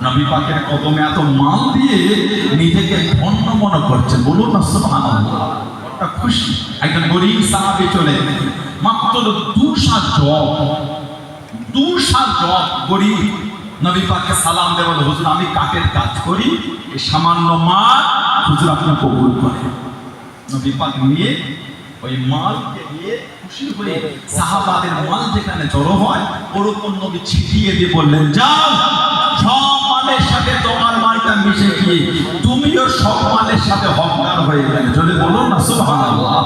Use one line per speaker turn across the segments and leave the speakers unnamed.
নবী পাকের কদমে এত মাল দিয়ে নিজেকে ধন্য মনে করছেন, বলুন না সুবহানাল্লাহ। একটা খুশি একজন গরিব সাহাবী চলে মাত্র 2 সাল জব গরিব নবী পাককে সালাম দেওয়া, হুজুর আমি কাঠের কাজ করি, এই সামান্য মাল হুজুর আপনি কবুল করেন। নবী পাক নিয়ে ওই মালকে দিয়ে খুশি হয়ে সাহাবাদের মাল যেখানে জড়ো হয় ওর উপর নবী ছিটিয়ে দিয়ে বললেন, যাও সব মালের সাথে তোমার মালটা মিশে গিয়ে তুমিও সব মালের সাথে হকদার হয়ে গেলে। যদি বলুন না সুবহানাল্লাহ।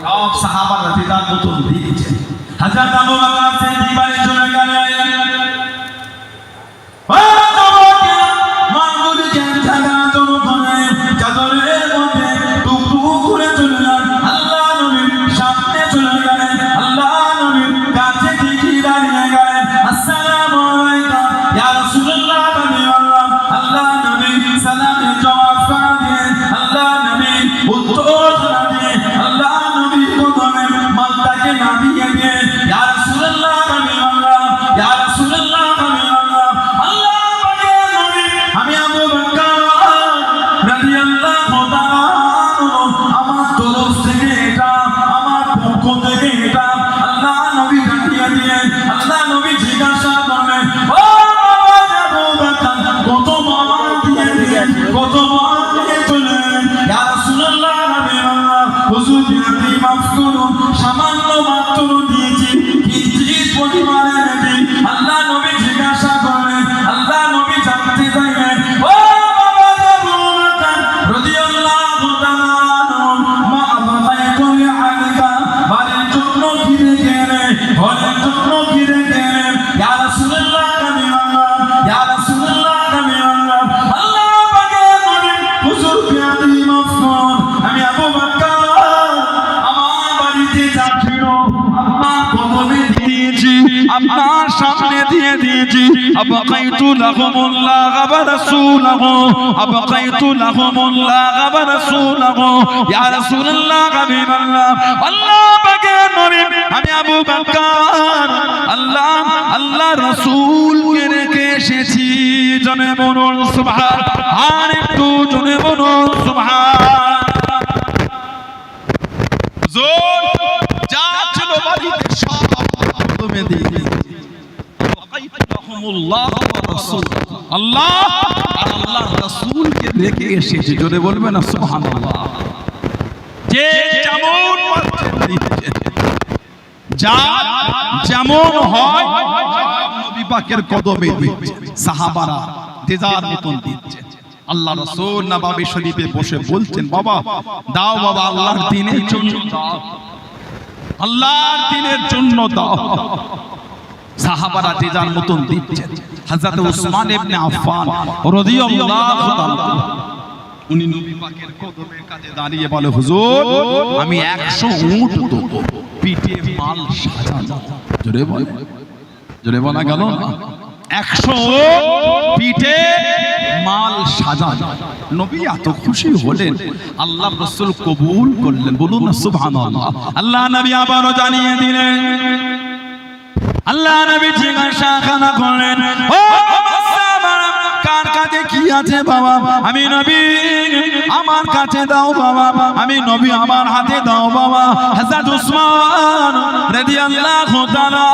সব সাহাবারা দিদার মতন দিয়েছে। হযরত আবু বকর সিদ্দিক বাড়ি চলে গেলেন। সামান্য মাত্র দিয়েছি কিঞ্চিৎ পরিমাণে নেই। আল্লাহ নবী জিজ্ঞাসা করলেন, আল্লাহ নবী জানতে চাইলেন, ও বাবা আবু বকর রাদিয়াল্লাহু তাআলা মা আবাইতু লিআলিকা, বাড়ির জন্য ফিরে গেলেন, ঘরের জন্য ফিরে গেলেন। ইয়া রাসূলুল্লাহ আমি আল্লাহ, ইয়া রাসূলুল্লাহ আমি আল্লাহ, আল্লাহ পাকের নবী হুজুর বিয়াদি মাফ করুন, আমি আবু বকর আপনার সামনে দিয়ে দিয়েছি। আবকাইতু লাহুমুল্লাহ ওয়া রাসূলুহু, আবকাইতু লাহুমুল্লাহ ওয়া রাসূলুহু, ইয়া রাসূলুল্লাহ হাবিবাল্লাহ, আল্লাহ পাকের নবী আমি আবু বকর আল্লাহ রাসূলকে রেখে এসেছি। জনে বলুন সুবহান, আর একটু জনে বলুন সুবহান। জোর যা ছিল বাড়িতে সব কদমে দিয়ে আল্লাহ আর আল্লাহ রাসূলকে রেখে এসেছে। জোরে বলবেন না সুবহানাল্লাহ। যে যেমন যা যেমন হয় নবী পাকের কদমে দিচ্ছে, সাহাবারা তেজার মতন দিচ্ছে। আল্লাহ রাসূল নববী শরীফে বসে বলছেন, বাবা দাও বাবা আল্লাহর দ্বীনের জন্য দাও, আল্লাহর দ্বীনের জন্য দাও। সাহাবারা যে যার মতন দিচ্ছেন। হযরত উসমান ইবনে আফফান রাদিয়াল্লাহু তাআলা উনি নবী পাকের কদমের কাছে দাঁড়িয়ে বলে, হুজুর আমি 100 উট দেব, পিঠে মাল সাজানো। জোরে বলা গেল না, 100 পিঠে মাল সাজানো। নবী এত খুশি হলেন, আল্লাহ রাসূল কবুল করলেন। বলুন না সুবহানাল্লাহ। আল্লাহ নবী আবারও জানিয়ে দিলেন, আল্লাহ নবী জিজ্ঞাসা করলেন, ও কার কাছে কি আছে বাবা? আমি নবী আমার কাছে দাও বাবা, আমি নবী আমার হাতে দাও বাবা। হযরত উসমান রাদিয়াল্লাহু তাআলা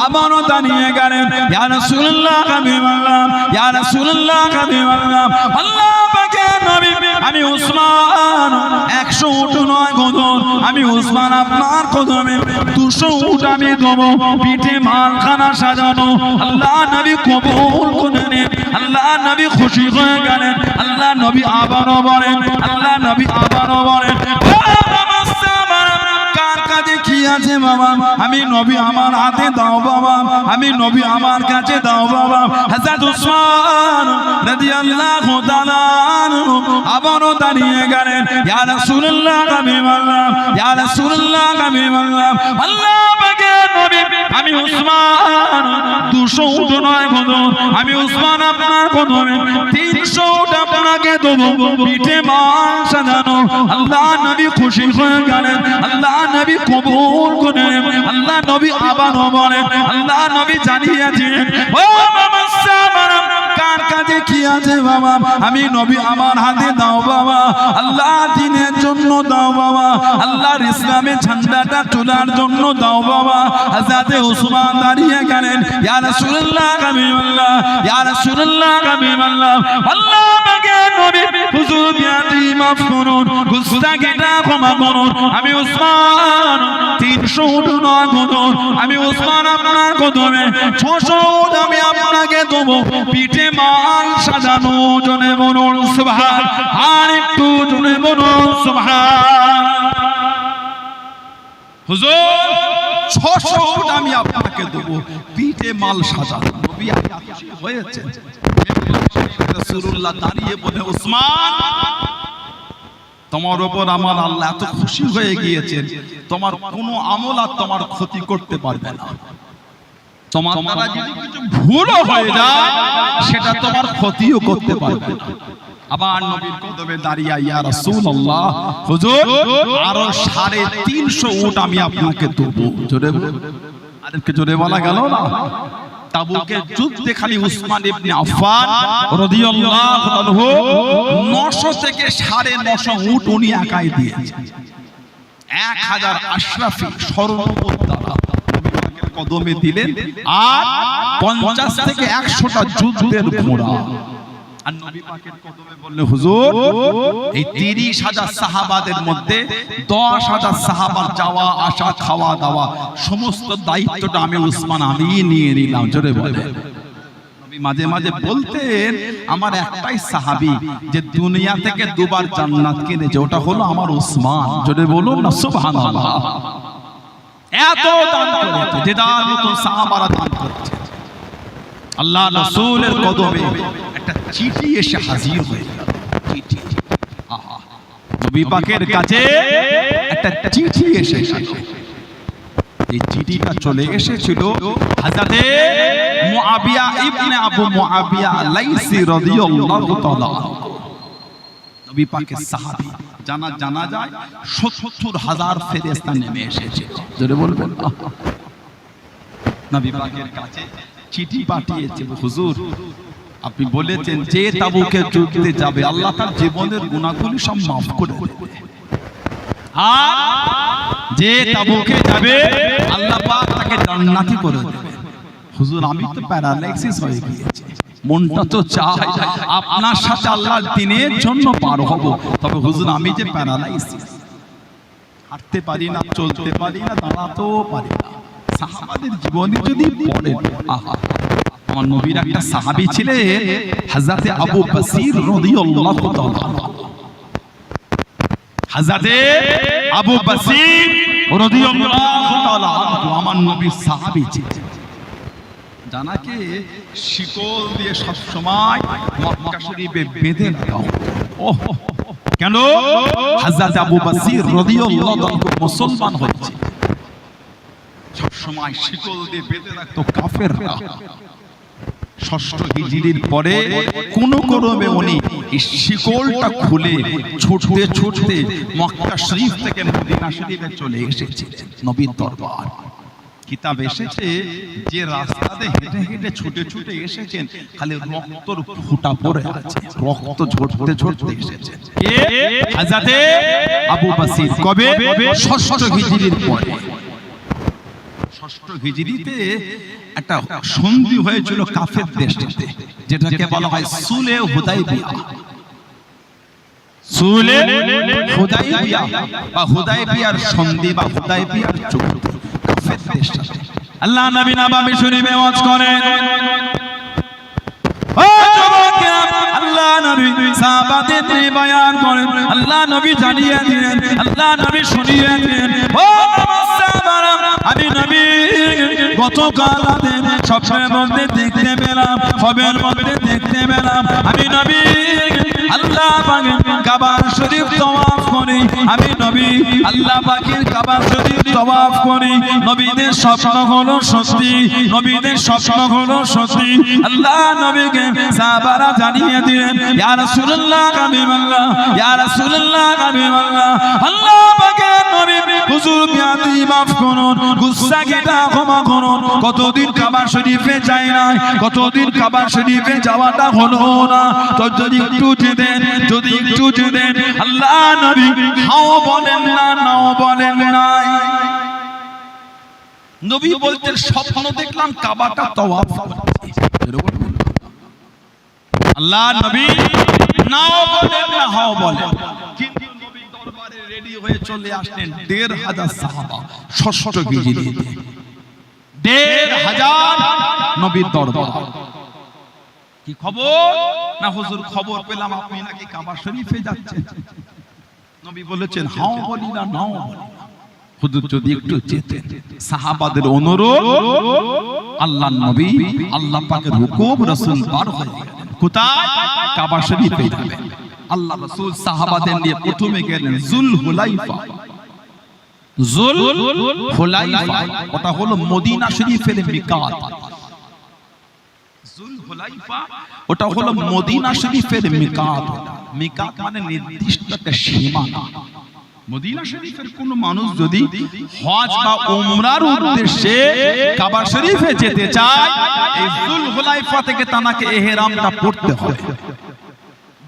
আবারও দাঁড়িয়ে গেলেন, ইয়া রাসূলুল্লাহ হাবিবাল্লাহ, ইয়া রাসূলুল্লাহ হাবিবাল্লাহ, আল্লাহ পাকের নবী আমি উসমান 100 উট নয় গদর, আমি উসমান আপনার কদমে 200 উট আমি দেবো, পিঠে মালখানা সাজানো। আল্লাহ নবী কবুল করলেন, আল্লাহ নবী খুশি হয়ে গেলেন। আল্লাহ নবী আবারও বলেন, আল্লাহ নবী আবারও বলেন, কার কাছে কি আছে বাবা? আমি নবী আমার হাতে দাও বাবা, আমি নবী আমার কাছে দাও বাবা। হযরত উসমান রাদিয়াল্লাহু তাআলা আবারও দাঁড়িয়ে গেলেন, ইয়া রাসূলুল্লাহ হাবিবাল্লাহ, ইয়া রাসূলুল্লাহ হাবিবাল্লাহ, আল্লাহ পাকের নবী আমি উসমান 200 উট নয় গদর, আমি উসমান আপনার কদমে 300 উট আপনাকে দেবো, পিঠে মাল সাজানো। আল্লাহ নবী খুশি হয়ে গেলেন, আল্লাহ নবী কবুল করলেন। আল্লাহ নবী আবারও বলেন, আল্লাহ নবী জানিয়েছেন, ও বাবা আছে বাবা, আমি নবী আমার হাতে দাও বাবা, আল্লাহ দ্বীনের জন্য দাও বাবা, আল্লাহর ইসলামের ঝান্ডাটা তোলার জন্য দাও বাবা। হযরতে উসমান দাঁড়িয়ে গেলেন, ইয়া রাসূলুল্লাহ হাবিবাল্লাহ, ইয়া রাসূলুল্লাহ হাবিবাল্লাহ, আল্লাহ পাকে নবী হুজুর বিয়াদি মাফ করুন, গুস্তাখিটা ক্ষমা করুন, আমি উসমান 300 উট নয় করুন, আমি উসমান আপনার কদমে 600 উট আমি আপনাকে দেবো, পিঠে মাল সাজানো, জনে বলুন সুবহান, আর একটু জনে বলুন সুবহান। হুজুর 600 উট আমি আপনাকে দেবো, পিঠে মাল সাজানো। নবী খুশি হয়েছেন। রাসূলুল্লাহ দাঁড়িয়ে বলে, উসমান তোমার উপর আমার আল্লাহ এত খুশি হয়ে গিয়েছেন, তোমার কোনো আমল আর তোমার ক্ষতি করতে পারবে না। তোমার দ্বারা যদি কিছু ভুলও হয়ে যায় সেটা তোমার ক্ষতিও করতে পারবে না। আবার নবীর কদমে দাঁড়িয়ে, ইয়া রাসূলুল্লাহ হুজুর আরো 350 উট আমি আপনাকে দেব। জোরে আরেকটু জোরে বলা গেল না? তাবুকের যুদ্ধে খালি উসমান ইবনে আফফান রাদিয়াল্লাহু আনহু 900 থেকে 950 উট উনি একাই দিয়েছেন। 1000 আশরাফি স্বর্ণমুদ্রা কদমে দিলেন, আর 50 থেকে 100টা যুদ্ধের ঘোড়া। আর নবী পাকের কদমে বললেন, হুজুর এই 30,000 সাহাবাদের মধ্যে 10,000 সাহাবার যাওয়া আসা খাওয়া দাওয়া সমস্ত দায়িত্বটা আমি উসমান আমি নিয়ে নিলাম। জোরে বলেন। নবী মাঝে মাঝে বলতেন, আমার একটাই সাহাবী যে দুনিয়া থেকে দুবার জান্নাত কিনেছে, ওটা হলো আমার উসমান। জোরে বলুন না সুবহানাল্লাহ। এত দান করেছে, যে যার মতো সাহাবারা দান করেছে। আল্লাহ রাসূলের কদমে একটা চিঠি এসে হাজির হয়ে গেল। চিঠি, আহা, নবী পাকের কাছে একটা চিঠি এসে গেল। এই চিঠিটা চলে এসেছিল হযরতে মুআবিয়া ইবনে আবু মুআবিয়া লাইসি রাদিয়াল্লাহু তাআলা। নবী পাকের সাহাবী, জানা যায় ৭০,০০০ ফেরেশতা নেমে এসেছে। জোরে বলবেন। নবী পাকের কাছে চিঠি পাঠিয়েছে, হুজুর আপনি বলেছেন যে তাবুকে যুদ্ধে যাবে আল্লাহ তার জীবনের গুনাহগুলি সব মাফ করে দেবে, আর যে তাবুকে যাবে আল্লাহ পাক তাকে জান্নাতি করে দেবে। হুজুর আমি তো প্যারালাইসিস হয়ে গিয়েছি, মনটা তো চায় আপনার সাথে আল্লাহর দ্বীনের জন্য পার হব, তবে হুজুর আমি যে প্যারালাইসিস, হাঁটতে পারি না, চলতে পারি না, দাঁড়াতেও পারি না। সাহাবাদের জীবনে যদি পড়েন, আহা, আমার নবীর একটা সাহাবী ছিলেন হযরতে আবু বসির রাদিয়াল্লাহু তাআলা। হযরতে আবু বসির রাদিয়াল্লাহু তাআলা আমার নবীর সাহাবী ছিলেন। জানাকে শিকল দিয়ে সব সময় মক্কা শরীফে বেঁধে রাখা হতো। ওহ, কেন? হযরত আবু বসির রাদিয়াল্লাহু তাআলা মুসলমান হয়েছে, সব সময় শিকল দিয়ে বেঁধে রাখতো কাফেররা। ৬ষ্ঠ হিজরির পরে কোন ক্রমে উনি এই শিকলটা খুলে ছুটতে ছুটতে মক্কা শরীফ থেকে মদিনা শরীফে চলে এসেছিলেন নবীর দরবার। কিতাব এসেছে যে রাস্তাতে হেঁটে হেঁটে ছুটে ছুটে এসেছেন, খালি রক্তর ফোঁটা পড়ে আছে, রক্ত ঝরতে ঝরতে এসেছেন। কে? হযরতে আবু বসির। কবে? ৬ষ্ঠ হিজরির পরে। ৬ষ্ঠ হিজরিতে একটা সন্ধি হয়েছিল কাফের দেশটিতে, যেটাকে বলা হয় সুলে হুদাইবিয়া। সুলে হুদাইবিয়া বা হুদাইবিয়ার সন্ধি বা হুদাইবিয়ার চুক্তি কাফের দেশটাতে। আল্লাহ নবী নববী শরীফে ওয়াজ করেন, ও যুবকেরা, আল্লাহ নবী সাহাবাদের নিয়ে বয়ান করেন, আল্লাহ নবী জানিয়ে দিলেন, আল্লাহ নবী শুনিয়ে দিলেন, ও সাহাবারা, আমি নবী গতকাল রাতে স্বপ্নের মধ্যে দেখতে পেলাম, খবরের মধ্যে দেখতে পেলাম, আমি নবী আল্লাহ পাকের কাবা শরীফ তওয়াফ করি, আমি নবী আল্লাহ পাকের কাবা শরীফ তওয়াফ করি। নবীদের স্বপ্ন হলো সত্যি, নবীদের স্বপ্ন হলো সত্যি। আল্লাহ নবীকে সাহাবারা জানিয়ে দিলেন, ইয়া রাসূলুল্লাহ হাবিবাল্লাহ, ইয়া রাসূলুল্লাহ হাবিবাল্লাহ, আল্লাহ পাকের নবী হুজুর বিয়াদি মাফ করুন, গুসা কেটা ক্ষমা করুন। কতদিন কাবা শরীফে যায় না, কতদিন কাবা শরীফে যাওয়াটা হলো না। তো যদি একটু যেতেন, যদি একটু যেতেন। আল্লাহ নবী হাও বলেন না, নাও বলেন না। নবী বলতেন স্বপ্ন দেখলাম কাবাটা তওয়াফ করছি। আল্লাহ নবী নাও বলেন না, হাও বলেন। কিন্তু নবী দরবারে রেডি হয়ে চলে আসলেন ১৫০০ সাহাবা, ষষ্ঠ হিজরিতে ১৫০০ নবীর দরবার। কি খবর? না হুজুর খবর পেলাম আপনি নাকি কাবা শরীফে যাচ্ছেন। নবী বলেছেন হাও বলি না, নাও বলি না। হুজুর যদি একটু যেতেন। সাহাবাদের অনুরোধ, আল্লাহর নবী আল্লাহ পাকের হুকুম, রাসূল পার হয়ে গেলেন। কোথায়? কাবা শরীফে যাবেন। আল্লাহ রাসূল সাহাবাদের নিয়ে প্রথমে গেলেন যুলহুলাইফা। যুলহুলাইফা ওটা হলো মদিনা শরীফের মিকাত। যুলহুলাইফা ওটা হলো মদিনা শরীফের মিকাত। মিকাত মানে নির্দিষ্ট একটা সীমানা। মদিনা শরীফের কোন মানুষ যদি হজ বা উমরার উদ্দেশ্যে কাবা শরীফে যেতে চায়, এই যুলহুলাইফা থেকে তাকে ইহরামটা পড়তে হবে।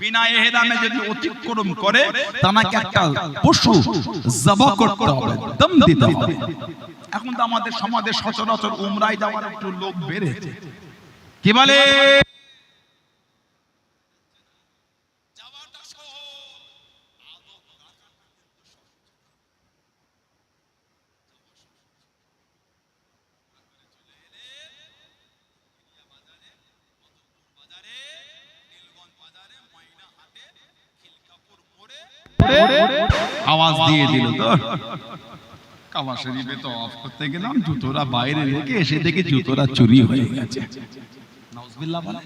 বিনা ইহরামে যদি অতিক্রম করে তাকে একটা পশু জবাহ করতে হবে, দম দিতে হবে। এখন তো আমাদের সমাজে সচরাচর উমরায় যাওয়ার একটু লোক বেড়েছে। কি বলে? আওয়াজ দিয়ে দিল তো কাবা শরীফে তো অফ করতে গেলাম, জুতোরা বাইরে রেখে এসে দেখে জুতোরা চুরি হয়ে গেছে। নাউজুবিল্লাহ বলে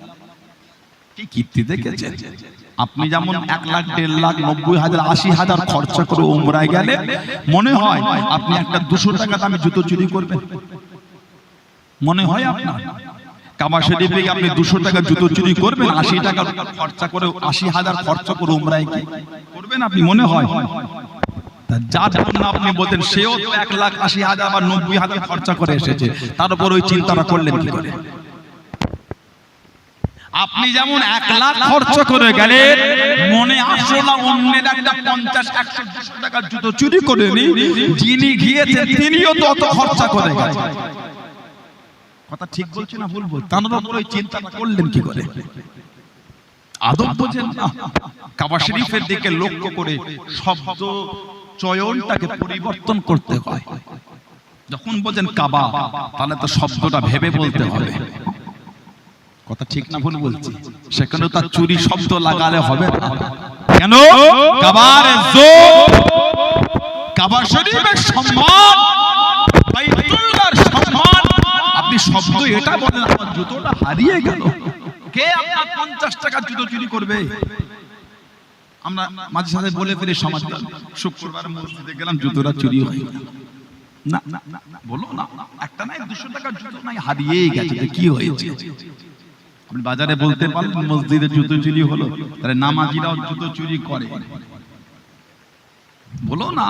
কি কীর্তি দেখেছেন? আপনি যেমন ১ লাখ ১.৫ লাখ ৯০,০০০ ৮০,০০০ খরচা করে উমরায় গেলে মনে হয় আপনি একটা ২০০ টাকা দামে জুতো চুরি করবেন? মনে হয় আপনার? কাবা শরীফে আপনি ২০০ টাকা জুতো চুরি করবেন, ৮০ টাকা খরচা করে ৮০,০০০ খরচা করে উমরায় কি করবেন আপনি? মনে হয়? যার জন্য আপনি বলতেন সেও তো ১,৮০,০০০ বা ৯০,০০০ খরচা করে এসেছে, তার উপর ওই চিন্তাটা করলেন কি করে? আপনি যেমন ১ লাখ খরচা করে গেলেন, মনে আসলো না অন্যের একটা ৫০-১০০ টাকা জুতো চুরি করে নি, যিনি গিয়েছেন তিনিও তো অত খরচা করে গেছেন। কথা ঠিক বলছি না ভুল বলছি? তার উপর ওই চিন্তাটা করলেন কি করে? আদব বোঝেন না। কাবা শরীফের দিকে লক্ষ্য করে শব্দ চয়নটাকে পরিবর্তন করতে হয়। যখন বলেন কাবা, তাহলে তো শব্দটা ভেবে বলতে হবে। কথা ঠিক না ভুল বলছি? সেখানে তার চুরি শব্দ লাগালে হবে না। কেন? কাবার ইজ্জত, কাবা শরীফের সম্মান, বাইতুল্লাহর সম্মান। আপনি শব্দ এটা বলেন আমার জুতোটা হারিয়ে গেল, কে আপনার ৫০ টাকা জুতো চুরি করবে? আমরা মাঝে সাথে বলে ফিরে সমাজ, শুক্রবার মসজিদে গেলাম জুতোটা চুরি হয়ে গেল। না বলো না, একটা নাই ২০০ টাকা জুতো নাই হারিয়ে গেছে, কি হয়েছে? আপনি বাজারে বলতে পারলেন মসজিদে জুতো চুরি হলো, তাহলে নামাজিরাও জুতো চুরি করে। বলো না,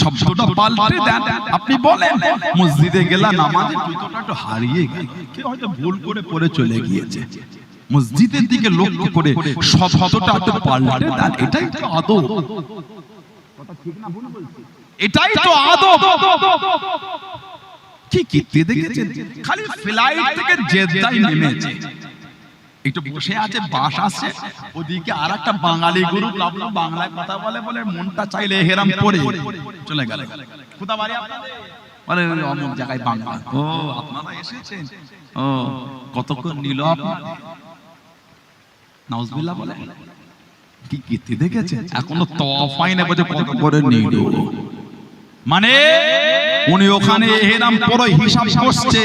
শব্দটা পাল্টে দেন। আপনি বলেন মসজিদে গেলা নামাজে জুতোটা একটু হারিয়ে গেল, কে হয়তো ভুল করে পরে চলে গিয়েছে। মসজিদের দিকে লক্ষ্য করে শব্দটা একটু পাল্টে দেন। এটাই তো আদব। এটাই তো আদব। কি কীর্তি দেখেছেন? খালি ফ্লাইট থেকে জেদ্দায় নেমেছে, একটু বসে আছে, বাস আসছে, ওদিকে আর একটা বাঙালি গ্রুপ আপনার বাংলায় কথা বলে বলে মনটা চাইলে হেরাম পড়ে চলে গেল। কোথা বাড়ি আপনাদের? বলে অমুক জায়গায় বাংলা। ও আপনারা এসেছেন? ও কতক্ষণ নিল আপনার? নাউজুবিল্লাহ বলে কি কীর্তি দেখেছেন? এখনো তওয়াফ হয়নি, বলে কত করে নিল। মানে উনি ওখানে হেরাম পরে হিসাব করছে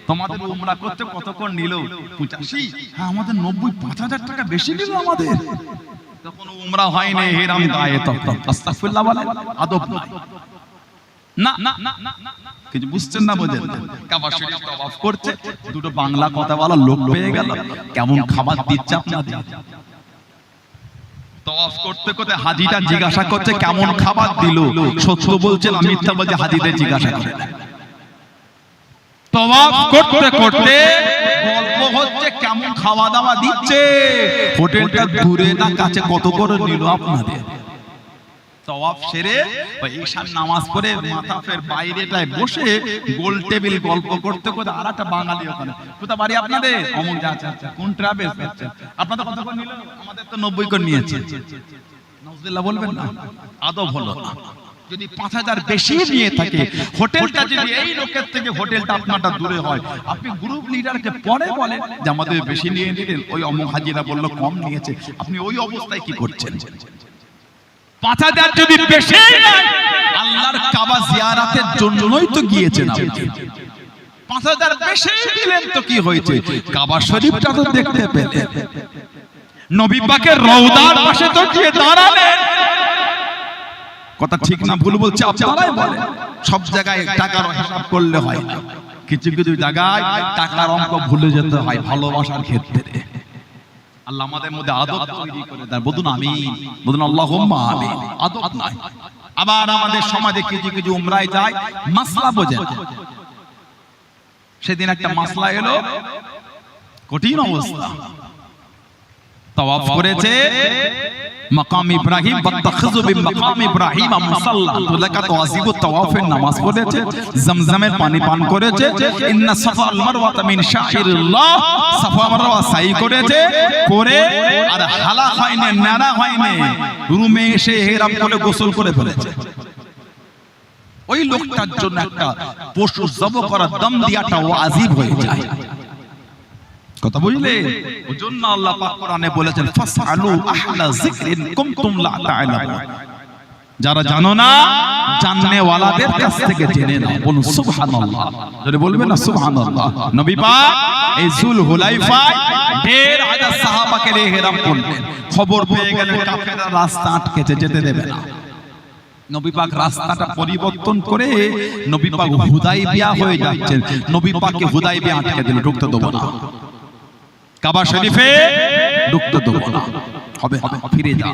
তোমাদের উমরা করতে কতক্ষণ নিল? 85? হ্যাঁ, আমাদের 90-৫,০০০ টাকা বেশি নিল আমাদের। তখন উমরা হয়নি, হেরাম গায়ে তখন আস্তাগফিরুল্লাহ বলে আদব না। কিছু বুঝছেন না, বোঝেন? কাবা শরীফ তওয়াফ করছে, দুটো বাংলা কথা বলা লোক পেয়ে গেল, কেমন খাবার দিচ্ছে আপনাদের। তওয়াফ করতে করতে হাজিটা জিজ্ঞাসা করছে কেমন খাবার দিল, সত্য বলছে না মিথ্যা বলছে, হাজিদের জিজ্ঞাসা করে। তওয়াফ করতে করতে গল্প হচ্ছে কেমন খাওয়া দাওয়া দিচ্ছে, হোটেলটা দূরে না কাছে, কত করে নিল আপনাদের। তওয়াফ সেরে ঈশার নামাজ পড়ে মাতাফের বাইরেটায় বসে গোল টেবিল গল্প করতে করতে আর একটা বাঙালি ওখানে, কোথা বাড়ি আপনাদের? অমুক। আচ্ছা আচ্ছা, কোন ট্রাভেলস আচ্ছা, আপনাদের কত করে নিল? আমাদের তো 90 করে নিয়েছে। নাউজুবিল্লাহ বলবেন না, আদব হলো। যদি 5000 বেশি নিয়ে থাকে, হোটেলটা যদি এই লোকের থেকে হোটেলটা আপনারটা দূরে হয়, আপনি গ্রুপ লিডারকে পরে বলেন যে আমাদের বেশি নিয়ে নিলেন, ওই অমুক হাজিরা বলল কম নিয়েছে, আপনি ওই অবস্থায় কি করছেন? 5000 যদি বেশি নেয়, আল্লাহর কাবা জিয়ারতের জন্যই তো গিয়েছেন আপনি। 5000 বেশি দিলেন তো কি হয়েছে? কাবা শরীফটা তো দেখতে পেলেন, নবী পাকের রওজার পাশে তো গিয়ে দাঁড়ালেন। কথা ঠিক না ভুল বলছে আপনারাই বলেন। সব জায়গায় টাকার হিসাব করলে হয় না, কিছু কিছু জায়গায় টাকার অঙ্ক ভুলে যেতে হয় ভালোবাসার ক্ষেত্রে। আল্লাহ আমাদের মধ্যে আদব তৈরি করে দেন, বলুন আমিন, বলুন আল্লাহুম্মা আমিন। আদব নাই। আবার আমাদের সমাজে কিছু কিছু উমরায় যায়, মাসলা বোঝে। সেদিন একটা মাসলা এলো, কঠিন অবস্থা। তাওয়াফ করেছে মাকাম ইব্রাহিম, বাত্তাখিযু বিমাকাম ইব্রাহিম মুসাল্লা, লাকাত ওয়াজিবু তাওয়াফের নামাজ পড়েছে, জমজমের পানি পান করেছে, ইন্না সাফা আল মারওয়াতা মিন শাইরিল্লাহ, সাফা মারওয়া সাই করেছে, করে আর হালা হয়নি, নানা হয়নি, রুমে এসে ইহরাম করে গোসল করে ফেলেছে। ওই লোকটার জন্য একটা পশু জব করা, দম দিয়াটা ওয়াজিব হয়ে যায়। কথা বুঝলে? ওজন্য আল্লাহ পাক কোরআনে বলেছেন ফাসআলু আহলা যিকরিন কুনতুম লা তা'লামুন, যারা জানো না জাননে ওয়ালাদের কাছ থেকে জেনে নাও। বলুন সুবহানাল্লাহ, যদি বলবেন না সুবহানাল্লাহ। নবী পাক এই যুল হুলাইফায় 1500 সাহাবাকে নিয়ে ইহরাম করলেন, খবর পেয়ে গেলেন কাফেররা রাস্তা আটকেছে, যেতে দেবে না। নবী পাক রাস্তাটা পরিবর্তন করে নবী পাক হুদাইবিয়া হয়ে যাচ্ছেন, নবী পাককে হুদাইবিয়া আটকে দিল, ঢুকতে দেব না, কাবা শরীফে ঢুকতে দেব না, হবে ফিরে যা।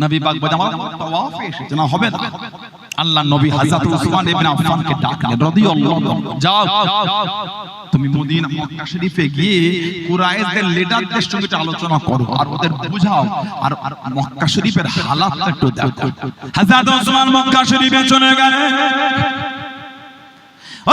নবী পাক বলেন আমার তাওয়াফ এসেছে না, হবে না। আল্লাহর নবী হযরত উসমান ইবনে আফফানকে ডাকলেন, রাদিয়াল্লাহু আনহু, যাও তুমি মদিনা মক্কা শরীফে গিয়ে কুরাইশদের লিডারদের সঙ্গে আলোচনা করো আর ওদের বুঝাও, আর মক্কা শরীফের হালাতটা একটু দেখো। হযরত উসমান মক্কা শরীফে চলে গেলেন।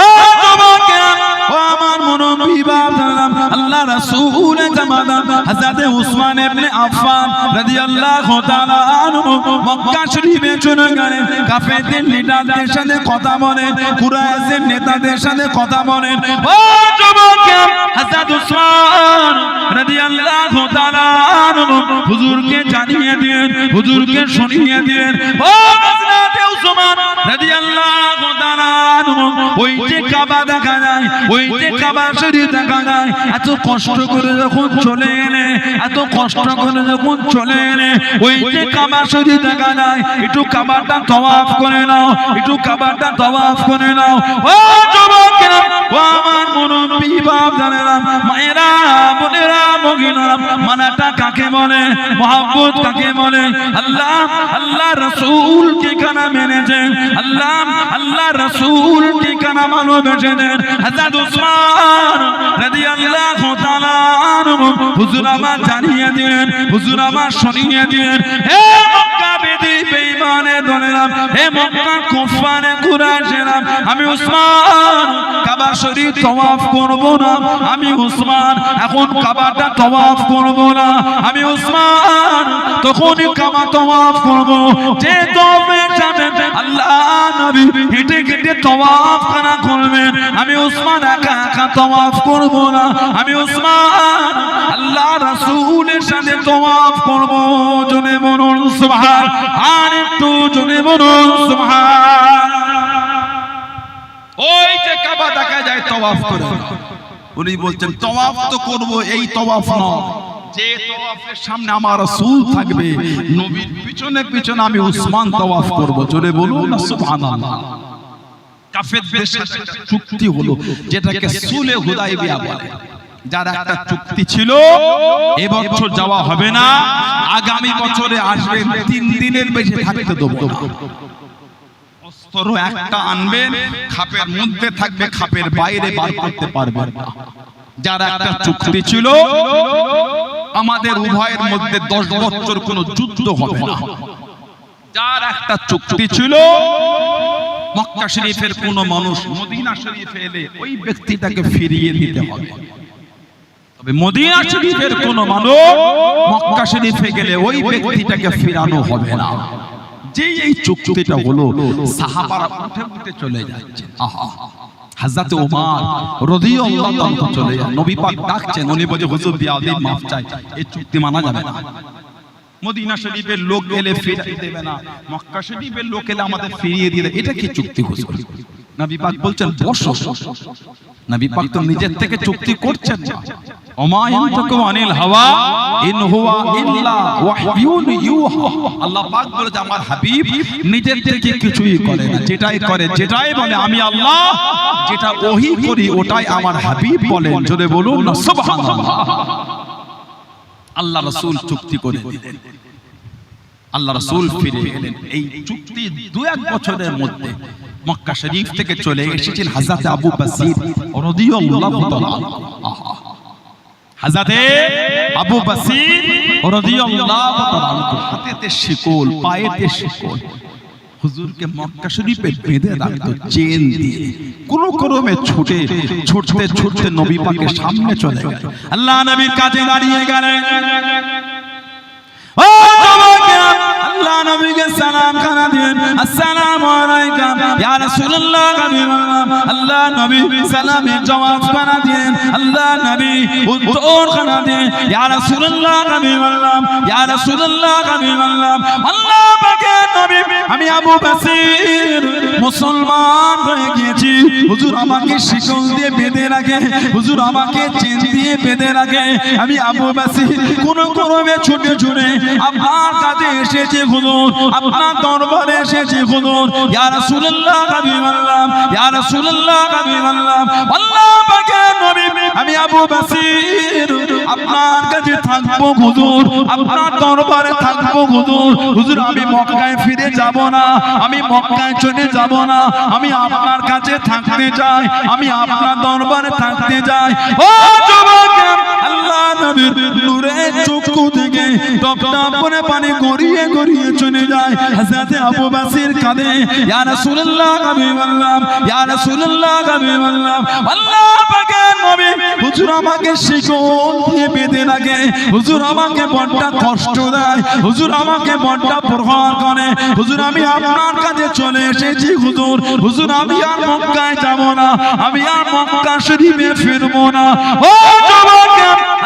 ও যুবকেরা, ও আমার মুনব্বী বাবারা, আল্লাহ রাসূলের জামানা হযরত উসমান ইবনে আফফান রাদিয়াল্লাহু তাআলা আনহু মক্কা শরীফে চলে গেলেন। কাফেরদের লিডারদের সাথে কথা বলেন, কুরাইশের নেতাদের সাথে কথা বলেন। ও যুবকেরা, হযরত উসমান রাদিয়াল্লাহু তাআলা আনহু হুজুরকে জানিয়ে দিলেন, হুজুরকে শুনিয়ে দিলেন, ও হযরত উসমান রাদিয়াল্লাহু তাআলা আনহু, ওই যে কাবা দেখা যায়, ওই যে কাবা শরীফ দেখা যায়, এত কষ্ট করে যখন চলে এলে, এত কষ্ট করে যখন চলে এলে, ওই যে কাবা শরীফ দেখা যায়, একটু কাবাটা তাওয়াফ করে নাও, একটু কাবাটা তাওয়াফ করে নাও। ও যুবকেরা, ও আমার মুনব্বী বাবারা, মায়েরা, বোনেরা, মহিলারা, মানাটা কাকে বলে, মহব্বত কাকে বলে? আল্লাহ রাসূলকে কানা মেনেছেন, আল্লাহ রাসূল ঠিকানা ভালোবেসেছেন। হযরত উসমান রাদিয়াল্লাহু তাআলা আনহু হুজুর আমার জানিয়ে দিলেন, হুজুর আমার শুনিয়ে দিলেন, হে মক্কা বেঈমানের দলেরা, হে মক্কা কুফারে কুরাইশেরা, আমি উসমান কাবা শরীফ তাওয়াফ করব না, আমি উসমান এখন কাবাটা তাওয়াফ করব না, আমি উসমান তখনই কাবা তাওয়াফ করব যে তাওয়াফের সাথে আল্লাহ নবী হেঁটে হেঁটে তাওয়াফ করা করবেন। আমি উসমান একা একা তাওয়াফ করব না, আমি উসমান আল্লাহ রাসূলের সাথে তাওয়াফ করব। জোরে বলুন সুবহান, আর একটু জোরে বলুন সুবহান। ওই যে কাবা দেখা যায় তাওয়াফ করে, উনি বলছেন তাওয়াফ তো করব, এই তাওয়াফ নয়, যে তাওয়াফের সামনে আমার রাসূল থাকবে, নবীর পিছনে পিছনে আমি উসমান তাওয়াফ করব। জোরে বলুন না সুবহানাল্লাহ। কাফেরদের সাথে চুক্তি হলো, যেটাকে সুলহে হুদাইবিয়া বলে। যার একটা চুক্তি ছিল এবছর যাওয়া হবে না, আগামী বছরে আসবেন, 3 দিনের বেশি থাকতে দেব না। অস্ত্র একটা আনবেন, খাপের মধ্যে থাকবে, খাপের বাইরে বার করতে পারবেন না। যার একটা চুক্তি ছিল আমাদের উভয়ের মধ্যে 10 বছর কোনো যুদ্ধ হবে না। যার একটা চুক্তি ছিল মক্কা শরীফের কোন মানুষ মদিনা শরীফে এলে ওই ব্যক্তিটাকে ফিরিয়ে দিতে হবে। তবে মদিনা শরীফের কোন মানুষ মক্কা শরীফে গেলে ওই ব্যক্তিটাকে ফিরানো হবে না। যেই এই চুক্তিটা হলো, সাহাবারা উঠে উঠে চলে যাচ্ছে। আহা, হযরত ওমর রাদিয়াল্লাহু তাআলা চলে যায়, নবী পাক ডাকছেন, উনি বলে হুজুর বিয়াদি মাফ চাই, এই চুক্তি মানা যাবে না। মদিনা শরীফের লোক এলে ফিরিয়ে দেবে না, মক্কা শরীফের লোক এলে আমাদের ফিরিয়ে দিলে, এটা কি চুক্তি হুজুর? নবী পাক বলছেন বসো। নবী পাক তো নিজের থেকে চুক্তি করছেন না। ওমা ইয়ানতাকু আনিল হাওয়া ইন হুয়া ইল্লা ওয়াহয়ুন ইউহা। আল্লাহ পাক বলে যে আমার হাবিব নিজের থেকে কিছুই করে না, যেটাই করে, যেটাই বলে আমি আল্লাহ যেটা ওহী করি ওটাই আমার হাবিব বলেন। জোরে বলুন না সুবহানাল্লাহ। আল্লাহ রাসূল চুক্তি করে দিলেন, আল্লাহ রাসূল ফিরে এলেন। এই চুক্তি 2-1 বছরের মধ্যে মক্কা শরীফ থেকে চলে এসেছেন হযরত আবু বসির রাদিয়াল্লাহু তাআলা। হযরত আবু বসির রাদিয়াল্লাহু তাআলা হাতেতে শিকল, পায়েতে শিকল, হুজুরকে মক্কা শরীফে বেঁধে রাখতো চেন দিয়ে। কোন ক্রমে ছুটতে ছুটতে নবী পাকের সামনে চলে গেল, আল্লাহ নবীর কাছে দাঁড়িয়ে গেলেন। ও জওয়ান, আল্লাহ নবীকে সালাম খানা দিন, আসসালামু আলাইকুম ইয়া রাসূলুল্লাহ। আল্লাহ নবী সালামের জবাব খানা দিন, আল্লাহ নবী উত্তর খানা দিন, ইয়া রাসূলুল্লাহ ইয়া রাসূলুল্লাহ। আল্লাহ পাকের নবী, আমি আবু বসির মুসলমান হয়ে গিয়েছি, হুজুর আমাকে শিকল দিয়ে বেঁধে রাখে, হুজুর আমাকে চেন দিয়ে বেঁধে রাখে। আমি আবু বসির কোন ক্রমে ছুটে ছুটে আপনার কাছে এসেছি হুজুর, আপনার দরবারে এসেছি হুজুর। ইয়া রাসূলুল্লাহ হাবিবাল্লাহ, ইয়া রাসূলুল্লাহ হাবিবাল্লাহ। আল্লাহ পাকের নবী, আমি আবু বসির আপনার কাছে থাকবো হুজুর, আপনার দরবারে থাকবো হুজুর। হুজুর আমি মক্কায় ফিরে যাব না, আমি মক্কায় চলে যাব না, আমি আপনার কাছে থাকতে চাই, আমি আপনার দরবারে থাকতে চাই। ও যুবক, আল্লাহ নবীর নূরের চক্ষু থেকে টপ টপ করে পানি গড়িয়ে গড়িয়ে চলে যায় হযরত আবু বসির কাঁধে। ইয়া রাসূলুল্লাহ হাবিবাল্লাহ, ইয়া রাসূলুল্লাহ হাবিবাল্লাহ। আল্লাহ পাকের নবী, হুজুর আমাকে শিকল দিয়ে বেঁধে রাখে, হুজুর আমাকে বড় কষ্ট দেয়, হুজুর আমাকে বড় প্রহার করে। হুজুর আমি আপনার কাছে চলে এসেছি হুজুর, হুজুর আমি আর মক্কায় যাব না, আমি আর মক্কা শরীফে ফিরবো না। ও যুবক,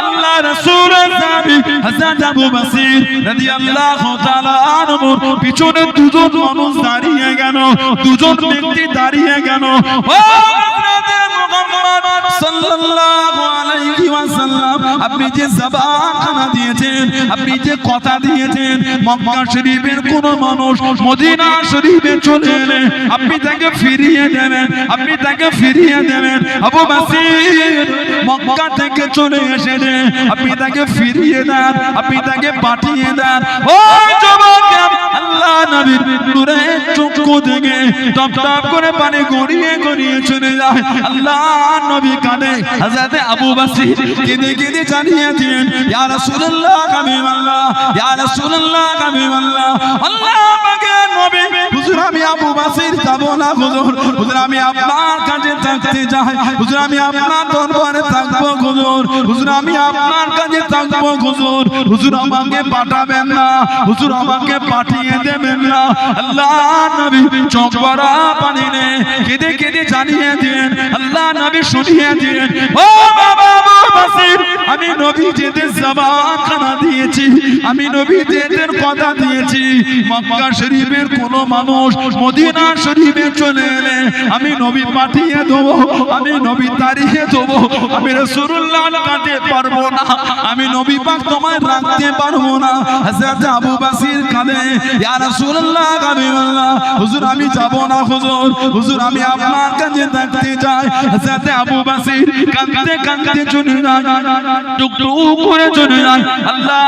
আল্লাহ রাসূলের সাহাবী হযরত আবু বসির রাদিয়াল্লাহু তাআলা আনহুর পিছনে দুজন মানুষ দাঁড়িয়ে গেল, দুজন ব্যক্তি দাঁড়িয়ে গেল। ও হযরত মুহাম্মদ সাল্লাল্লাহু আলাইহি ওয়াসাল্লাম, আপনি যে জবান খানা দিয়েছেন, আপনি যে কথা দিয়েছেন, মক্কা শরীফের কোন মানুষ মদিনা শরীফে চলে এলে আপনি তাকে ফিরিয়ে দেবেন, আপনি তাকে ফিরিয়ে দেবেন। আবু বসির মক্কা থেকে চলে এসেছে, আপনি তাকে ফিরিয়ে দেন, আপনি তাকে পাঠিয়ে দেন। ও যুবক, আল্লাহ নবীর নূরের চক্ষু থেকে টপ টপ করে পানি গড়িয়ে গড়িয়ে চলে যায়। আল্লাহ নবী কাঁদে, হযরত আবু বসির কেঁদে কেঁদে জানিয়েছেন, ইয়া রাসূলুল্লাহ হাবিবাল্লাহ, ইয়া রাসূলুল্লাহ হাবিবাল্লাহ। আল্লাহ পাকের নবী, হুজুর আমি আবু বসির যাব না হুজুর, হুজুর আমি আপনার কাছে থাকতে চাই, হুজুর আমি আপনার দরবারে থাকবো হুজুর, হুজুর আমি আপনার কাছে থাকবো হুজুর, হুজুর আমাকে পাঠাবেন না, হুজুর আমাকে পাঠিয়ে দেবেন না। আল্লাহ নবী চোখ ভরা পানি নে কেঁদে কেঁদে জানিয়ে দিন, আল্লাহ নবী শুনিয়ে দিন, ও বাবা আবু বসির আমি নবী যেদের জবানখানা দিয়েছি, আমি নবী যেদের কথা দিয়েছি, মক্কা শরীফের কোন মানুষ মদিনা শরীফে চলে এলে আমি নবী পাঠিয়ে দেবো, আমি নবী তাড়িয়ে দেবো। আমি রাসূলুল্লাহ কাঁদতে পারবো না, আমি নবী পাক তোমায় রাখতে পারবো না। হযরত আবু বসির কাঁদে, ইয়া রাসূলুল্লাহ হাবিবাল্লাহ, হুজুর আমি যাব না, হুজুর হুজুর আমি আপনার কাছে থাকতে চাই। হযরত আবু বসির কাঁদতে কাঁদতে চলে যায়, টুকটুক করে চলে যায়। আল্লাহ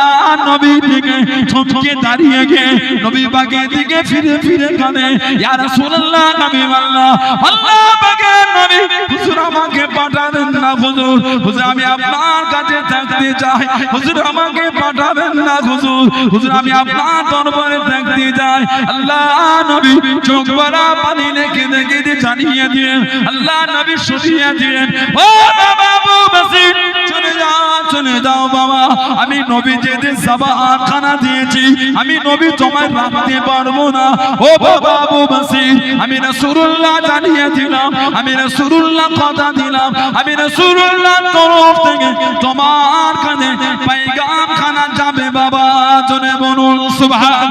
নবী থেকে ঠমকে দাঁড়িয়ে গিয়ে নবী পাকের দিকে ফিরে ফিরে কাঁদে, ইয়া রাসূলুল্লাহ হাবিবাল্লাহ, আল্লাহ পাকের নবী, হুজুর আমাকে পাঠাবেন না, হুজুর হুজুর আমি আপনার কাছে থাকতে চাই, হুজুর আমাকে পাঠাবেন না, হুজুর হুজুর আমি আপনার দরবারে থাকতে চাই। আল্লাহ নবী চোখ ভরা পানি কেঁদে কেঁদে জানিয়ে দিলেন, আল্লাহ নবী শুনিয়ে দিলেন, ও বাবা আবু বসির চলে যাও, চলে যাও বাবা, আমি নবী যেদের জবানখানা দিয়েছি আমি নবী তোমায় রাখতে পারবো না। ও বাবা আবু বসির, আমি রাসূলুল্লাহ জানিয়ে দিলাম, আমি রাসূলুল্লাহ কথা দিলাম, আমি রাসূলুল্লাহ তরফ থেকে তোমার কাছে পয়গাম খানা যাবে বাবা। জোরে বলুন সুবহান,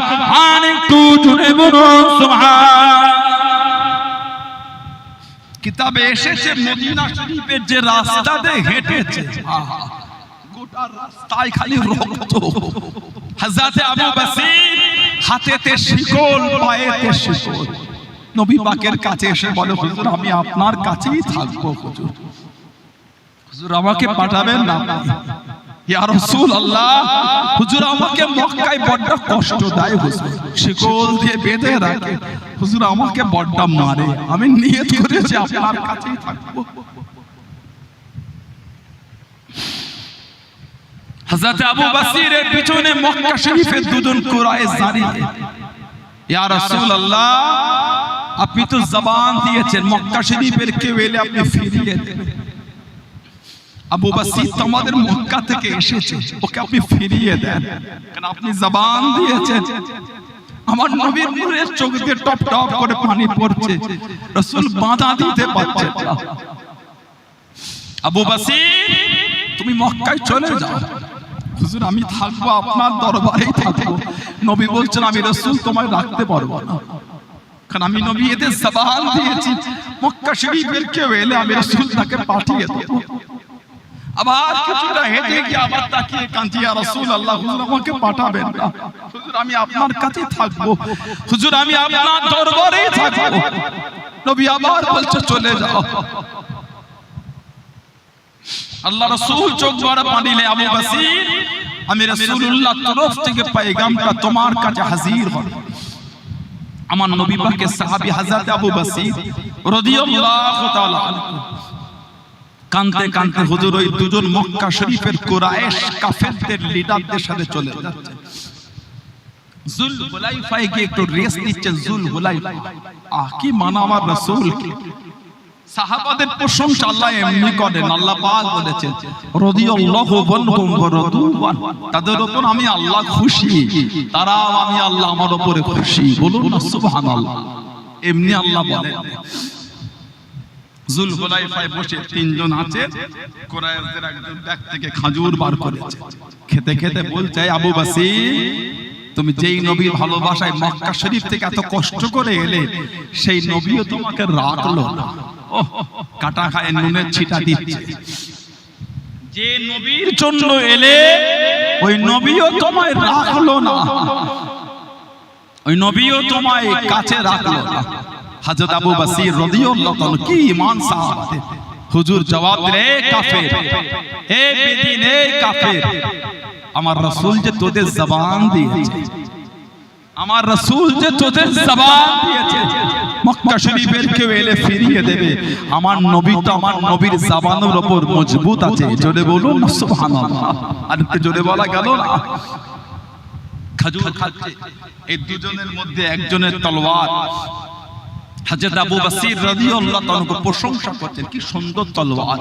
আর একটু জোরে বলুন সুবহান। কিতাবে এসেছে মদিনা শরীফের যে রাস্তা দিয়ে হেঁটেছে, গোটা রাস্তায় খালি রক্ত। হযরত আবু বসির হাতেতে শিকল, পায়েতে শিকল। নবী পাকের কাছে এসে বলে, হুজুর আমি আপনার কাছেই থাকবো, হুজুর হুজুর আমাকে পাঠাবেন না। ইয়া রাসূলুল্লাহ, হুজুর আমাকে মক্কায় বড় কষ্ট দেয়, হুজুর শিকল দিয়ে বেঁধে রাখে, হুজুর আমাকে বড় মারে, আমি নিয়ত করেছি আপনার কাছেই থাকবো। হযরত আবু বসিরের পিছনে মক্কা শরীফের দুজন কুরাইশ দাঁড়িয়ে, ইয়া রাসূলুল্লাহ আপনি তো জবান দিয়েছেন মক্কা শরীফের কেউ এলে আপনি ফিরিয়ে দেবেন। আবু বসির তোমাদের মক্কা থেকে এসেছে, ওকে আপনি ফিরিয়ে দেন, কারণ আপনি জবান দিয়েছেন। আমার নবীর নূরের চোখ দিয়ে টপ টপ করে পানি পড়ছে, রাসূল বাধা দিতে পারছে না। আবু বসির তুমি মক্কায় চলে যাও, হুজুর আমি থাকবো আপনার দরবারেই থাকবো। নবী বলছেন আমি রাসূল তোমায় রাখতে পারবো না, কারণ আমি নবী এদের জবান দিয়েছি মক্কা শরীফের কেউ এলে আমি রাসূল তাকে পাঠিয়ে দেবো। আবার কিছুটা হেঁটে গিয়ে আবার তাকিয়ে কাঁদছি, ইয়া রাসূলুল্লাহ হুজুর আমাকে পাঠাবেন না, হুজুর আমি আপনার কাছে থাকবো, হুজুর আমি আপনার দরবারেই থাকবো। নবী আবার বলছে চলে যাও। আল্লাহ রাসূল চোখ ভরা পানি নিয়ে, আবু বসির আমি রাসূলুল্লাহ তরফ থেকে পয়গামটা তোমার কাছে হাজির হবে। আমার নবী পাকের সাহাবী হযরত আবু বসির রাদিয়াল্লাহু তাআলা কাঁদতে কাঁদতে হুজুর ওই দুজন মক্কা শরীফের কুরাইশ কাফেরদের লিডারদের সাথে চলে যাচ্ছে। জুল হুলাইফায় গিয়ে একটু রেস্ট নিচ্ছেন। জুল হুলাইফা কি মানা আমার রাসূল কি সাহাবাদের প্রশংসা আল্লাহ এমনি করেন। আল্লাহ পাক বলেছেন রাদিয়াল্লাহু আনহুম ওয়া রাদুয়ান, তাদের উপর আমি আল্লাহ খুশি, তারাও আমি আল্লাহ আমার উপরে খুশি। বলুন না সুবহানাল্লাহ। এমনি আল্লাহ বলেন। জুল হুলাইফায় বসে তিনজন আছে, কুরাইশদের একজন ব্যাগ থেকে খেজুর বার করেছে, খেতে খেতে বলছে আবু বসির তুমি যেই নবীর ভালোবাসায় মক্কা শরীফ থেকে এত কষ্ট করে এলে সেই নবীও তোমাকে রাখলো না। ওহ, কাটা খায় নুনের ছিটা দিচ্ছে। যে নবীর জন্য এলে ওই নবীও তোমায় রাখলো না, ওই নবীও তোমায় কাছে রাখলো না। হযরত আবু বসির রাদিয়াল্লাহু তাআলা কি ঈমান সাহাবাতে। হুজুর জবাব দিলে কাফের, হে বেদিন, হে কাফের, আমার রাসূল যে তোদের জবান দিয়েছে, আমার রাসূল যে তোদের জবান দিয়েছে মক্কা শরীফের কেউ এলে ফিরিয়ে দেবে, আমার নবী তো আমার নবীর জবানের উপর মজবুত আছে। জোরে বলুন সুবহানাল্লাহ। আর একটু জোরে বলা গেল না। খেজুর খাচ্ছে, এই দুজনের মধ্যে একজনের তলোয়ার। হযরত আবু বসির রাদিয়াল্লাহু তাআলা প্রশংসা করতেন, কি সুন্দর তলোয়ার।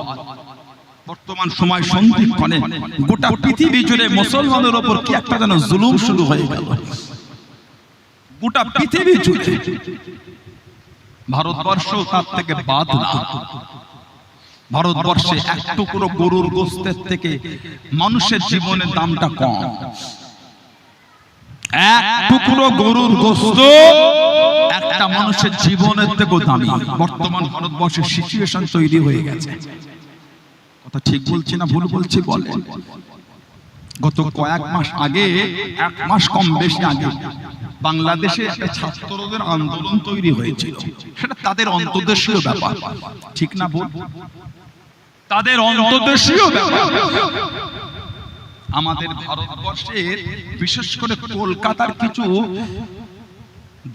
বর্তমান সময় সন্ধিক্ষণে গোটা পৃথিবী জুড়ে মুসলমানদের উপর কি একটা যেন জুলুম শুরু হয়ে গেল। গোটা পৃথিবী জুড়ে, ভারতবর্ষ তার থেকে বাদ না। ভারতবর্ষে এক টুকরো গরুর গোশতের থেকে মানুষের জীবনের দামটা কম। এক টুকরো গরুর গোশত একটা মানুষের জীবনের থেকেও দামি। বর্তমান ভারতবর্ষের সিচুয়েশন তৈরি হয়ে গেছে। কথা ঠিক বলছি না ভুল বলছি বলেন? গত কয়েক মাস আগে, এক মাস কম বেশি আগে, বাংলাদেশে একটা ছাত্রদের আন্দোলন তৈরি হয়েছিল। সেটা তাদের অন্তর্দেশীয় ব্যাপার, ঠিক না ভুল? তাদের অন্তর্দেশীয় ব্যাপার। আমাদের ভারতবর্ষের বিশেষ করে কলকাতার কিছু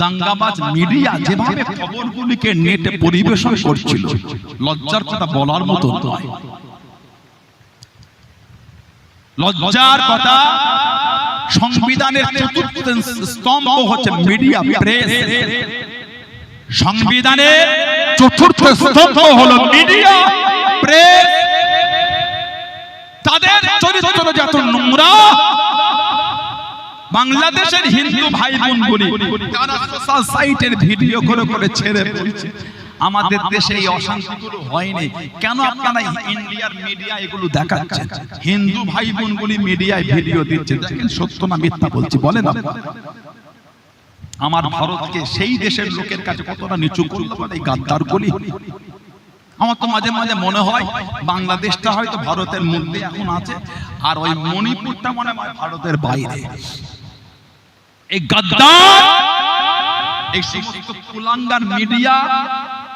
দাঙ্গাবাজ মিডিয়া যেভাবে খবরগুলিকে নেটে পরিবেশন করছিল, লজ্জার কথা বলার মতো নয়। লজ্জার কথা। সংবিধানের চতুর্থ স্তম্ভ হচ্ছে মিডিয়া, প্রেস। সংবিধানের চতুর্থ স্তম্ভ হলো মিডিয়া, প্রেস। তাদের চরিত্র যত নোংরা, বাংলাদেশের হিন্দু ভাই বোনগুলি তারা সোশ্যাল সাইটের ভিডিও করে ছেড়ে পড়ছে। আমাদের দেশে এই অশান্তিগুলো হয়নি কেন? আপনারা ইন্ডিয়ার মিডিয়া এগুলো দেখাচ্ছেন, হিন্দু ভাই বোনগুলি মিডিয়ায় ভিডিও দিচ্ছে। দেখেন সত্য না মিথ্যা বলছি বলেন? আমার ভারতকে সেই দেশের লোকের কাছে কতটা নিচু করলো এই গাদ্দারগুলি। আমার তো মাঝে মাঝে মনে হয় বাংলাদেশটা হয়তো ভারতের মধ্যে এখন আছে, আর ওই মণিপুরটা মনে হয় ভারতের বাইরে। এই গাদ্দার, এই সমস্ত কুলাঙ্গার মিডিয়া,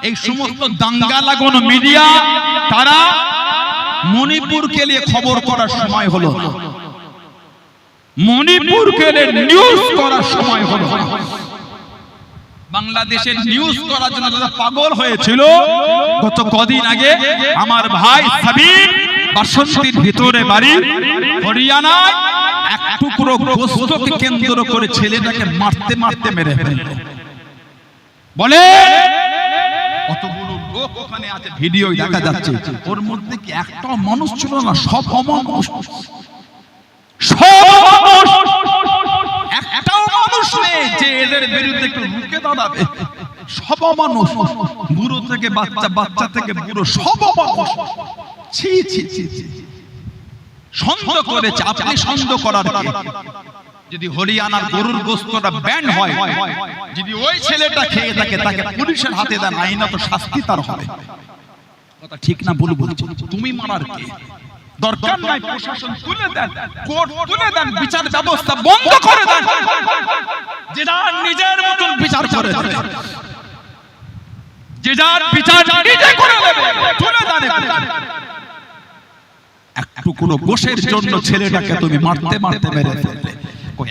এই সমস্ত দাঙ্গা লাগানো মিডিয়া, তারা মণিপুরকে নিয়ে খবর করার সময় হলো, মণিপুরকে নিয়ে নিউজ করার সময় হলো। বাংলাদেশের নিউজ করার জন্য যারা পাগল হয়েছিল, গত কদিন আগে আমার ভাই সাবির বাসন্তীর ভিতরে বাড়ি, হরিয়ানায় এক টুকরো গোশতকে কেন্দ্র করে ছেলেটাকে মারতে মারতে মেরে ফেলল। বলে কতগুলো লোক ওখানে আছে, ভিডিও দেখা যাচ্ছে। ওর মধ্যে কি একটাও মানুষ ছিল না? সব অমানুষ, সব অমানুষ। একটাও মানুষ নেই যে এদের বিরুদ্ধে একটু রুখে দাঁড়াবে। সব অমানুষ, বুড়ো থেকে বাচ্চা, বাচ্চা থেকে বুড়ো, সব অমানুষ। ছি ছি ছি ছি। সন্দেহ করেছে। আপনি সন্দেহ করার কি? যদি হরিয়ানার গরুর গোশতটা ব্যান্ড হয়, যদি ওই ছেলেটা খেয়ে থাকে, তাকে পুলিশের হাতে দেন, আইনত শাস্তি তার হবে। কথা ঠিক না ভুল বলছি? তুমি মারার কে? দরকার নাই প্রশাসন তুলে দেন, কোর্ট তুলে দেন, বিচার ব্যবস্থা বন্ধ করে দেন, যে যার নিজের মতন বিচার করে দেবে, যে যার বিচার নিজে করে নেবে, তুলে দেন। একটু কোনো গোশের জন্য ছেলেটাকে তুমি মারতে মারতে মেরে ফেললে।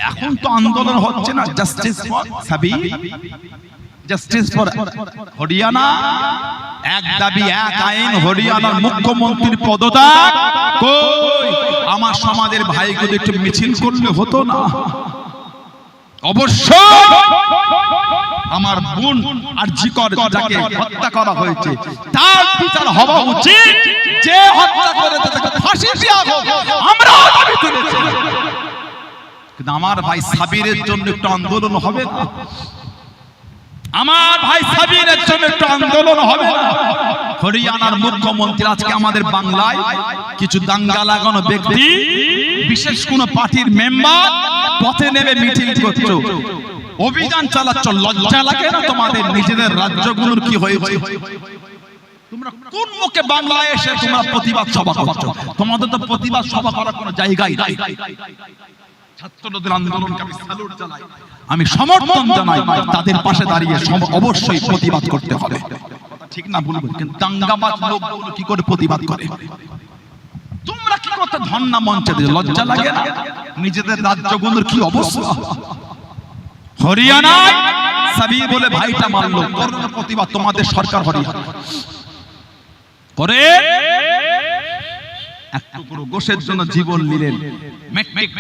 এখন তো আন্দোলন হচ্ছে না, জাস্টিস ফর সাবি, জাস্টিস ফর হরিয়ানা, এক দাবি এক আইন, হরিয়ানার মুখ্যমন্ত্রীর পদত্যাগ। কই আমার সমাজের ভাইগুলো একটু মিছিল করলে হতো না? অবশ্যই আমার বোন আরজিকর যাকে হত্যা করা হয়েছে তার বিচার হওয়া উচিত। যে হত্যা করেছে তাকে ফাঁসি দেওয়া হোক, আমরা দাবি তুলেছি। কিন্তু আমার ভাই সাবিরের জন্য একটু আন্দোলন হবে না? আমার ভাই সাবিরের জন্য একটু আন্দোলন হবে না? হরিয়ানার মুখ্যমন্ত্রী আজকে আমাদের বাংলায় কিছু দাঙ্গা লাগানো ব্যক্তি, বিশেষ কোন পার্টির মেম্বার পথে নেমে মিটিং করছো, অভিযান চালাচ্ছ, লজ্জা লাগে না তোমাদের? নিজেদের রাজ্যগুলোর কি হয়েছে? তোমরা কোন মুখে বাংলায় এসে তোমরা প্রতিবাদ সভা করছো? তোমাদের তো প্রতিবাদ সভা করার কোনো জায়গাই নাই। ছাত্রদের আন্দোলনকে আমি স্যালুট জানাই, আমি সমর্থন জানাই। তাদের পাশে দাঁড়িয়ে অবশ্যই প্রতিবাদ করতে হবে, ঠিক না ভুল? কিন্তু দাঙ্গাবাজ লোকগুলো কি করে প্রতিবাদ করে? তোমরা কি করতে ধর্ণা মঞ্চে দিয়ে লজ্জা লাগে না? নিজেদের রাজ্যগুলোর কি অবস্থা? হরিয়ানায় সাবি বলে ভাইটা মারলো, করোনা প্রতিবাদ তোমাদের সরকার হরিয়ানা করে। এক টুকরো গোশের জন্য জীবন নিলেন।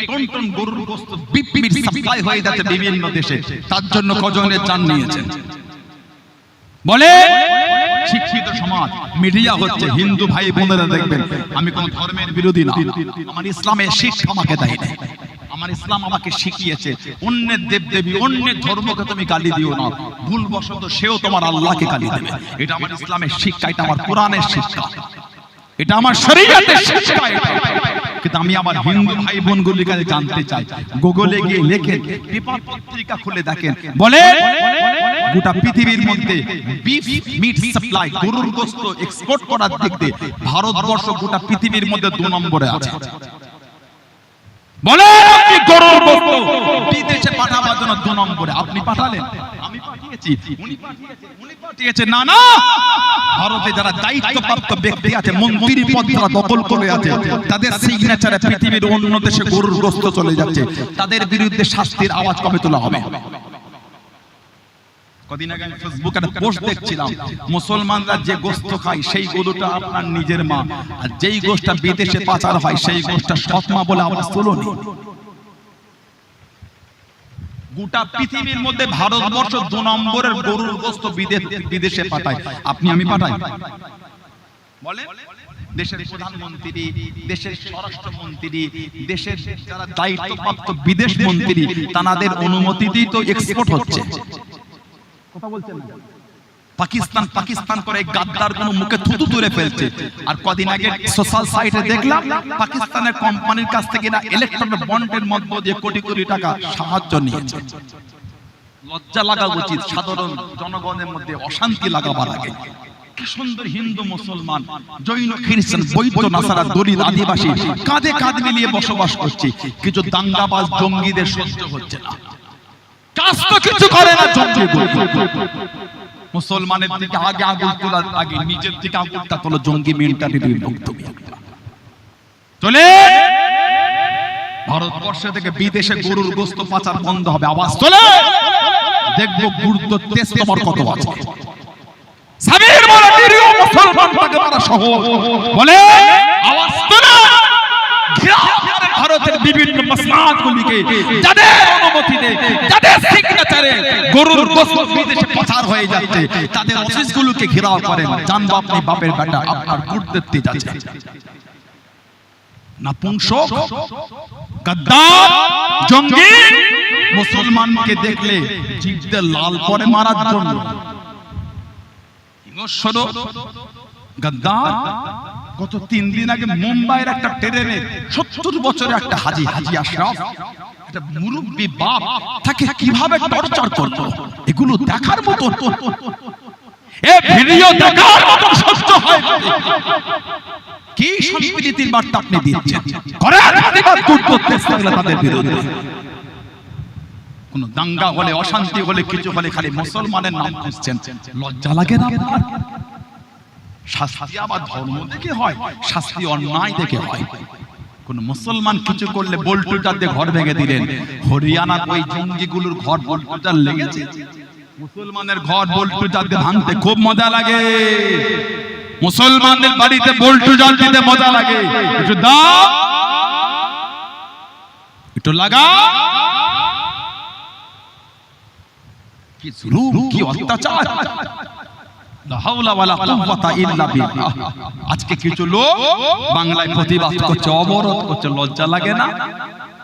টন টন গরুর গোশত বিপির সাপ্লাই হয়ে যাচ্ছে বিভিন্ন দেশে, তার জন্য কজনের জান নিয়েছেন। বলে শিক্ষিত সমাজ, মিডিয়া হচ্ছে, হিন্দু ভাই বোনেরা দেখবেন, আমি কোন ধর্মের বিরোধী না, আমার ইসলামের শিক্ষা আমাকে দেয় না। আমার ইসলাম আমাকে শিখিয়েছে অন্যের দেবদেবী, অন্যের ধর্মকে তুমি গালি দিও না, ভুলবশত সেও তোমার আল্লাহকে গালি দেবে। এটা আমার ইসলামের শিক্ষা, এটা আমার কোরআনের শিক্ষা। এটা আমার শরীয়তের শিক্ষা। কিন্তু আমি আমার হিন্দু ভাই বোনগুলির কাছে জানতে চাই, গুগলে গিয়ে লেখেন, পেপার পত্রিকা খুলে দেখেন, বলে গোটা পৃথিবীর মধ্যে বিফ মিট সাপ্লাই, গরুর গোশত এক্সপোর্ট করার দিক দিয়ে ভারতবর্ষ গোটা পৃথিবীর মধ্যে 2 নম্বরে আছে। বলে আপনি গরুর গোশত বিদেশে পাঠাবার জন্য 2 নম্বরে, আপনি পাঠালেন? আমি পাঠিয়েছি? উনি পাঠিয়েছে? না না, ভারতে যারা দায়িত্বপ্রাপ্ত ব্যক্তি আছে, মন্ত্রী পদ যারা দখল করে আছে, তাদের সিগনেচারে পৃথিবীর অন্য দেশে গরুর গোশত চলে যাচ্ছে। তাদের বিরুদ্ধে শাস্তির আওয়াজ কবে তোলা হবে? কদিন আগে আমি ফেসবুকে একটা পোস্ট দেখছিলাম, মুসলমানরা যে গোশত খায় সেই গরুটা আপনার নিজের মা, আর যেই গোশতটা বিদেশে পাচার হয় সেই গোশতটা সৎ মা বলে আওয়াজ তোলেনি। গোটা পৃথিবীর মধ্যে ভারতবর্ষ 2 নম্বরের গরুর গোশত বিদেশে পাঠায়। আপনি আমি পাঠাই? বলে দেশের প্রধানমন্ত্রী, দেশের স্বরাষ্ট্রমন্ত্রী, দেশের যারা দায়িত্বপ্রাপ্ত বিদেশ মন্ত্রী, তাদের অনুমতিতেই তো এক্সপোর্ট হচ্ছে। কথা বলছেন না? পাকিস্তান পাকিস্তান করে গাদ্দার কোন মুখে থুতু তুলে ফেলছে। আর কদিন আগে সোশ্যাল সাইটে দেখলাম, পাকিস্তানের কোম্পানির কাছ থেকে না ইলেকট্রনিক বন্ডের মধ্য দিয়ে কোটি কোটি টাকা সাহায্য নিয়েছে। লজ্জা লাগা উচিত, সাধারণ জনগণের মধ্যে অশান্তি লাগাবার আগে। কি সুন্দর হিন্দু মুসলমান, জৈন খ্রিস্টান, বৌদ্ধ নাসারা, দলিত আদিবাসী কাঁধে কাঁধ মিলিয়ে বসবাস করছে। কিছু দাঙ্গাবাজ জঙ্গিদের সহ্য হচ্ছে না, কাজ তো কিছু করে না জঙ্গি। মুসলমানের দিকে আগে আগুন তোলার আগে নিজের দিকে আগুনটা তোলো, জঙ্গি মেন্টালিটির লোক তুমি। চলে ভারতবর্ষ থেকে বিদেশে গরুর গোশত পাচার বন্ধ হবে, আওয়াজ তোলে। দেখবো গুরুত্ব তেজ তোমার কত আছে। সাবির বলে নিরীহ মুসলমানকে মারা সহজ, বলে আওয়াজ তোলে। ভারতের বিভিন্ন মসনাদগুলিকে যাদের অনুমতিতে, যাদের সিগনেচারে গরুর গোশত বিদেশে পাচার হয়ে যাচ্ছে, তাদের অফিসগুলোকে ঘেরাও করেন। জানবো আপনি বাপের বেটা আপনার গুরুত্ব যাচ্ছে নাপুংসক, গাদ্দার, জঙ্গি। মুসলমানকে দেখলে জিভে লাল করে মারার জন্য গাদ্দার। গত 3 দিন আগে মুম্বাইয়ের একটা ট্রেনে 70 বছরের একটা হাজি আশরাফ, একটা মুরব্বী বাপ, তাকে কিভাবে টর্চার করতো, এগুলো দেখার মতো, এই ভিডিও দেখার মতো সহ্য হয়। কি সম্প্রীতির বার্তা আপনি দিচ্ছেন? করেন প্রতিবাদ করতে তাদের বিরুদ্ধে। কোন দাঙ্গা হলে, অশান্তি হলে, কিছু হলে খালি মুসলমানের নাম খুঁজছেন। লজ্জা লাগে না আপনার? শাস্তি আবার ধর্ম দেখে হয়, শাস্তি অন্যায় দেখে হয়। কোন মুসলমান কিছু করলে বোল্টুজার দিয়ে ঘর ভেঙে দিলেন। হরিয়ানার ওই জঙ্গিগুলোর ঘর বোল্টুজার লেগেছে। মুসলমানের ঘর বোল্টুজার দিয়ে ভাঙতে খুব মজা লাগে। মুসলমানদের বাড়িতে বোল্টুজার দিতে মজা লাগে। একটু দাও, একটু লাগা। কি জুলুম, কি অত্যাচার! আজকে কিছু লোক বাংলায় প্রতিবাদ করছে, অবরোধ করছে, লজ্জা লাগে না?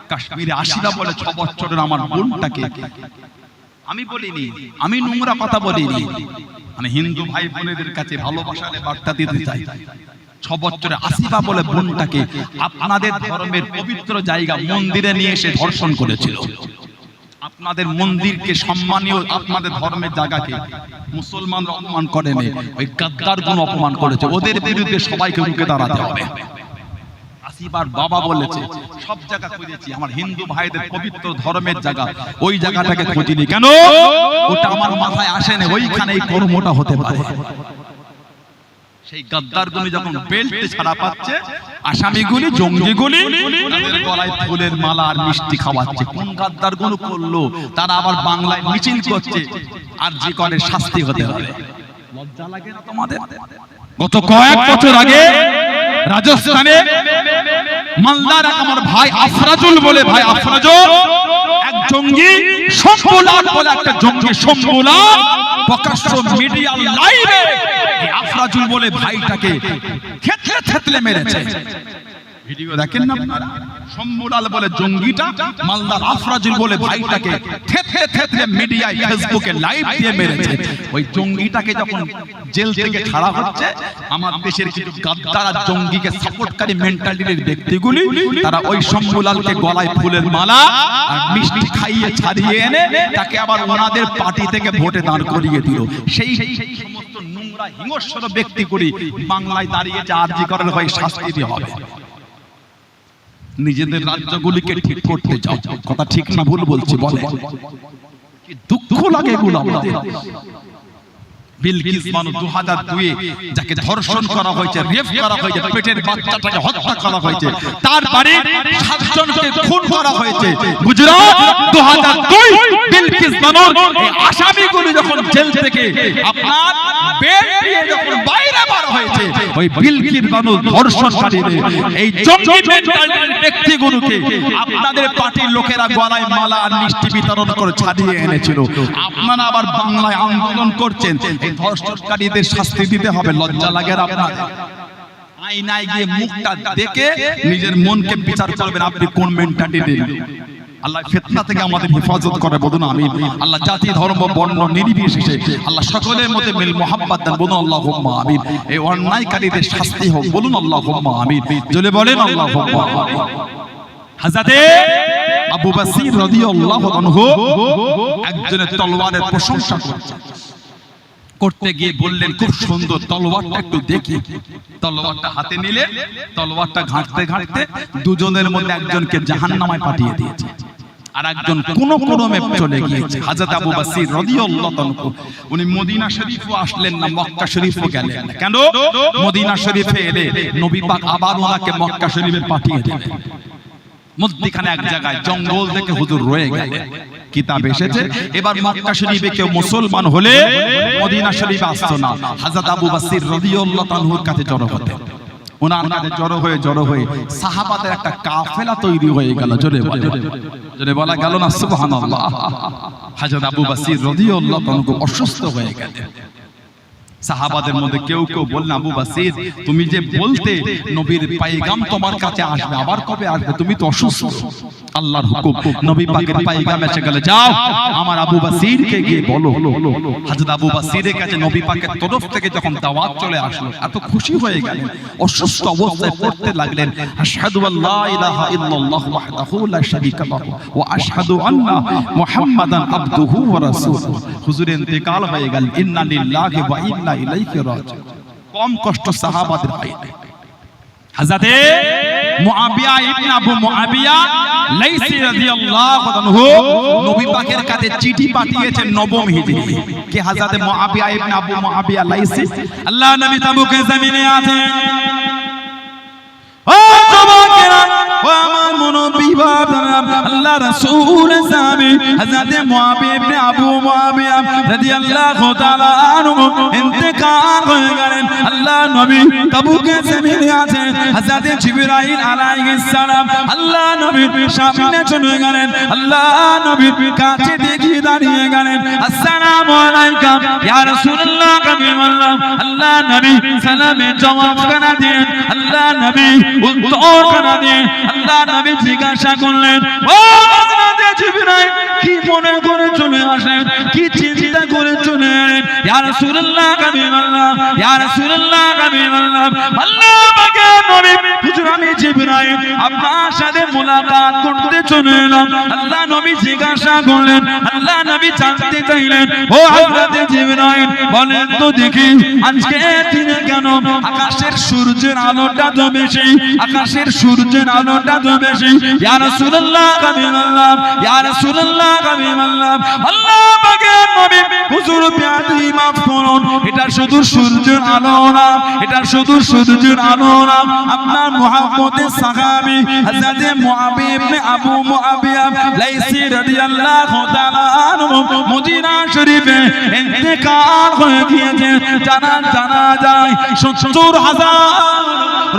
কাশ্মীরে আশিরা বলে 6 বছরের আমার বোনটাকে, আমি বলিনি, আমি নোংরা কথা বলিনি, মানে হিন্দু ভাই বোনেদের কাছে ভালোবাসার বার্তা দিতে চাই। 6 বছরে আশিরা বলে বোনটাকে আপনাদের ধর্মের পবিত্র জায়গা মন্দিরে নিয়ে এসে ধর্ষণ করেছিল। আপনাদের মন্দিরকে, সম্মানীয় আপনাদের ধর্মের জায়গাকে মুসলমানরা অপমান করেনি, ওই গাদ্দার গুণ অপমান করেছে। ওদের বিরুদ্ধে সবাইকে রুখে দাঁড়াতে হবে। আসিবার বাবা বলেছে সব জায়গা খুঁজেছি, আমার হিন্দু ভাইদের পবিত্র ধর্মের জায়গা, ওই জায়গাটাকে খুঁজিনি। কেন? ওটা আমার মাথায় আসেনি, ওইখানে এই কর্মটা হতে পারে। সেই গাদ্দারগুলি যখন বেল্টে ছাড়া পাচ্ছে, আসামিগুলি, জঙ্গিগুলি তাদের গলায় ফুলের মালা আর মিষ্টি খাওয়াচ্ছে। কোন গাদ্দারগুলো করলো? তারা আবার বাংলায় মিছিল করছে, আর যে করে শাস্তি হতে হবে। লজ্জা লাগে না তোমাদের? গত কয়েক বছর আগে রাজস্থানে মালদার আমার ভাই আফরাজুল বলে, ভাই আফরাজুল এক জঙ্গি, শম্ভুলাল বলে একটা জঙ্গি, শম্ভুলাল প্রকাশ্য মিডিয়া লাইভে আফরাজুল বলে ভাইটাকে থেতলে থেতলে মেরেছে। ভিডিও দেখেন না আপনারা? শম্ভুলাল বলে জঙ্গিটা মালদার আফরাজুল বলে ভাইটাকে থেতলে থেতলে মিডিয়ায় ফেসবুকে লাইভ দিয়ে মেরেছে। ওই জঙ্গিটাকে যখন জেল থেকে ছাড়া হচ্ছে, আমার দেশের কিছু গাদ্দার জঙ্গিকে সাপোর্টকারী মেন্টালিটির ব্যক্তিগুলি তারা ওই শম্ভুলালকে গলায় ফুলের মালা আর মিষ্টি খাইয়ে ছাড়িয়ে এনে তাকে আবার ওনাদের পার্টি থেকে ভোটে দাঁড় করিয়ে দিল। সেই সমস্ত নোংরা হিংস্র ব্যক্তিগুলি বাংলায় দাঁড়িয়ে যে আরজি করার হয় শাস্তি দিয়ে হবে। নিজেদের রাজ্যগুলিকে ঠিক করতে যাও, কথা ঠিক না ভুল বলছি বলে? কি দুঃখ লাগে এগুলো আমাদের। বিলকিস বানু 2002 যাকে ধর্ষণ করা হয়েছে, রেপ করা হয়েছে, পেটের বাচ্চাটাকে হত্যা করা হয়েছে, তার বাড়ির 7 জনকে খুন করা হয়েছে। গুজরাট 2002 বিলকিস বানুর এই আসামিগুলো যখন জেল থেকে আপনার বের দিয়ে যখন বাইরে বার হয়েছে, ওই বিলকিস বানু ধর্ষণকারীদের এই জঙ্গি মেন্টালিটির ব্যক্তিগুলোকে আপনাদের পার্টির লোকেরা গলায় মালা আর মিষ্টি বিতরণ করে ছাড়িয়ে এনেছিল। আপনারা আবার বাংলায় আন্দোলন করছেন, এই ধর্ষণকারীদের শাস্তি দিতে হবে। লজ্জা লাগে আপনার? আয়নায় গিয়ে মুখটা দেখে নিজের মনকে বিচার করবেন আপনি কোন মেন্টালিটির। আল্লাহ ফিতনা থেকে আমাদের হেফাজত করে, বলুন আমিন। আল্লাহ জাতি ধর্ম বর্ণ নির্বিশেষে আল্লাহ সকলের মধ্যে মিল মোহাব্বত দেন, বলুন আল্লাহুম্মা আমিন। এই অন্যায়কারীদের শাস্তি হোক, বলুন আল্লাহুম্মা আমিন। জোরে বলেন আল্লাহুম্মা আমিন। হযরতে আবু বসির রাদিয়াল্লাহু আনহু একজনের তলোয়ারের প্রশংসা করতে গিয়ে বললেন, খুব সুন্দর তলোয়ারটা একটু দেখি। তলোয়ারটা হাতে নিলে তলোয়ারটা ঘাঁটতে ঘাঁটতে দুজনের মধ্যে একজনকে জাহান্নামে পাঠিয়ে দিয়েছে, আর একজন কোন ক্রমে চলে গিয়েছে। হযরত আবু বসির রাদিয়াল্লাহু আনহু উনি মদিনা শরীফও আসলেন না, মক্কা শরীফও গেলেন না। কেন? মদিনা শরীফে এলে নবী পাক আবার ওনাকে মক্কা শরীফে পাঠিয়ে দিলেন। মধ্যখানে এক জায়গায় জঙ্গল থেকে হুজুর রয়ে গেলেন। কিতাব এসেছে এবার মক্কা শরীফে কেউ মুসলমান হলে মদিনা শরীফে আসতো না, হযরত আবু বসির রাদিয়াল্লাহু আনহুর কাছে জড়ো হতেন। ওনার কাছে জড়ো হয়ে সাহাবাদের একটা কাফেলা তৈরি হয়ে গেল। জোরে বলা গেল না সুবহানাল্লাহ। হযরত আবু বসির রাদিয়াল্লাহু আনহু অসুস্থ হয়ে গেলেন। সাহাবাদের মধ্যে কেউ কেউ বললেন, আবু বসির তুমি যে বলতে নবীর পয়গাম তোমার কাছে আসবে, আবার কবে আসবে? তুমি তো অসুস্থ। আল্লাহর হুকুম, নবী পাকের পয়গাম এসে গেল, যাও আমার আবু বসিরকে গিয়ে বলো। হযরত আবু বসিরের কাছে নবী পাকের তরফ থেকে যখন দাওয়াত চলে আসলো, এত খুশি হয়ে গেলেন, অসুস্থ অবস্থায় পড়তে লাগলেন, আশহাদু আল্লা ইলাহা ইল্লাল্লাহ ওয়াহদাহু লা শারীকা লাহু ওয়া আশহাদু আন্না মুহাম্মাদান আবদুহু ওয়া রাসূলুহু। হুজুর ইন্তেকাল হয়ে গেল, ইন্না লিল্লাহি ওয়া ইন্না ইলাইহি রাজিউন। কম কষ্ট সাহাবাদের হয় না। হযরতে মুআবিয়া ইবনে আবু মুআবিয়া লাইসি রাদিয়াল্লাহু আনহু নবী পাকের কাছে চিঠি পাঠিয়েছেন নবম হিজরি। কি হযরতে মুআবিয়া ইবনে আবু মুআবিয়া লাইসি? আল্লাহ নবী তাবুকের জমিনে আছেন। ও যুবকেরা, ও আমার মুনব্বী বাবারা, আল্লাহ রাসূল সাহাবী হযরতে মুআবিয়া ইবনে আবু মুআবিয়া রাদিয়াল্লাহু তাআলা আনহু ইন্তেকাল হয়ে গেলেন। আল্লাহ নবী তাবুকের জমিনে আছেন। হযরতে জিবরাইল আলাইহিস সালাম আল্লাহ নবীর সামনে চলে গেলেন। আল্লাহ নবীর কাছে দেখে দাঁড়িয়ে গেলেন, আসসালামু আলাইকুম ইয়া রাসূলুল্লাহ কাবিমাল্লাহ। আল্লাহ নবী সালামের জবাব কানা দেন, আল্লাহ নবী উত্তর কানা দেন। আল্লাহ নবী জিজ্ঞাসা করলেন, ও হযরতে জিবরাইল কি মনে করে চলে আসেন, কি চিন্তা করে চলে এলেন? ইয়া রাসূলুল্লাহ কাবিমাল্লাহ, ইয়া রাসূলুল্লাহ কাবিমাল্লাহ। আল্লাহ পাকের নবী, হুজুর আমি জিবরাইল আপনার সাথে মুলাকাত করতে চলে এলাম। আল্লাহ নবী জিজ্ঞাসা করলেন, আল্লাহ নবী জানতে চাইলেন, ও হযরতে জিবরাইল বলেন তো দেখি আজকে দিনে কেন আকাশের সূর্যের আলোটা তো বেশি, আকাশের সূর্যের আলোটা তো বেশি। ইয়া রাসূলুল্লাহ কাবিমাল্লাহ, ইয়া রাসূলুল্লাহ কাবিমাল্লাহ। আল্লাহ পাকের নবী, হুজুর বিয়াদি মাফ করুন, এটা শুধু সূর্যের আলো না, এটা শুধু সূর্যের আলো না। আপনার মুহাম্মদের সাহাবী হযরতে মুআবিয়া ইবনে আবু মুআবিয়া লাইসি রাদিয়াল্লাহু তাআলা আনহু মদিনা শরীফে ইন্তেকাল হয়ে গিয়েছে। জানা যায় ৭০,০০০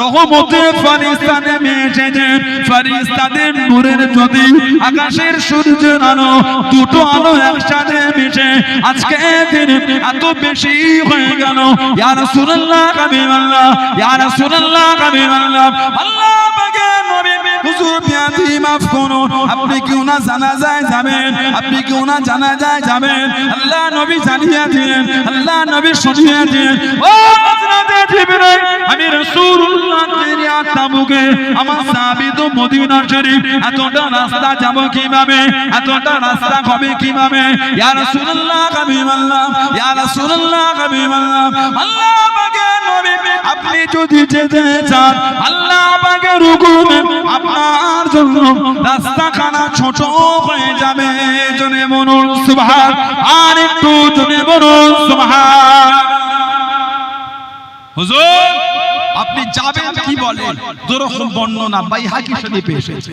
রহমতের ফেরেশতা নেমে এসেছেন। ফেরেশতাদের নূরের জ্যোতি, আকাশের সূর্যের আলো, দুটো আলো একসাথে মিশে আজকে দিন এত বেশি হয়ে গেল। ইয়া রাসূলুল্লাহ কাবিমাল্লাহ, ইয়া রাসূলুল্লাহ কাবিমাল্লাহ। আল্লাহ পাকের নবী হুজুর বিয়াদি মাফ করুন আপনি কি ওনার জানাজায় যাবেন আপনি কি ওনার জানাজায় যাবেন আল্লাহ নবী জানিয়ে দিলেন আল্লাহ নবী শুনিয়ে দিলেন ও হযরত জিবরাইল আমি রাসূলুল্লাহ কেরিয়া তাবুকে আমার সাহাবী তো মদিনা শরীফ এতটা রাস্তা যাব কিভাবে এতটা রাস্তা হবে কিভাবে ইয়া রাসূলুল্লাহ হাবিবাল্লাহ ইয়া রাসূলুল্লাহ হাবিবাল্লাহ আল্লাহ পাকের নবী আপনি যদি যেতে চান আল্লাহ পাকের হুকুমে আপনার জন্য রাস্তাখানা ছোট হয়ে যাবে জনে বলুন সুবহান আর একটু জনে বলুন সুবহান হুজুর আপনি যাবেন কি বলেন দুরকম বর্ণনা বাইহাকি শরীফে এসেছে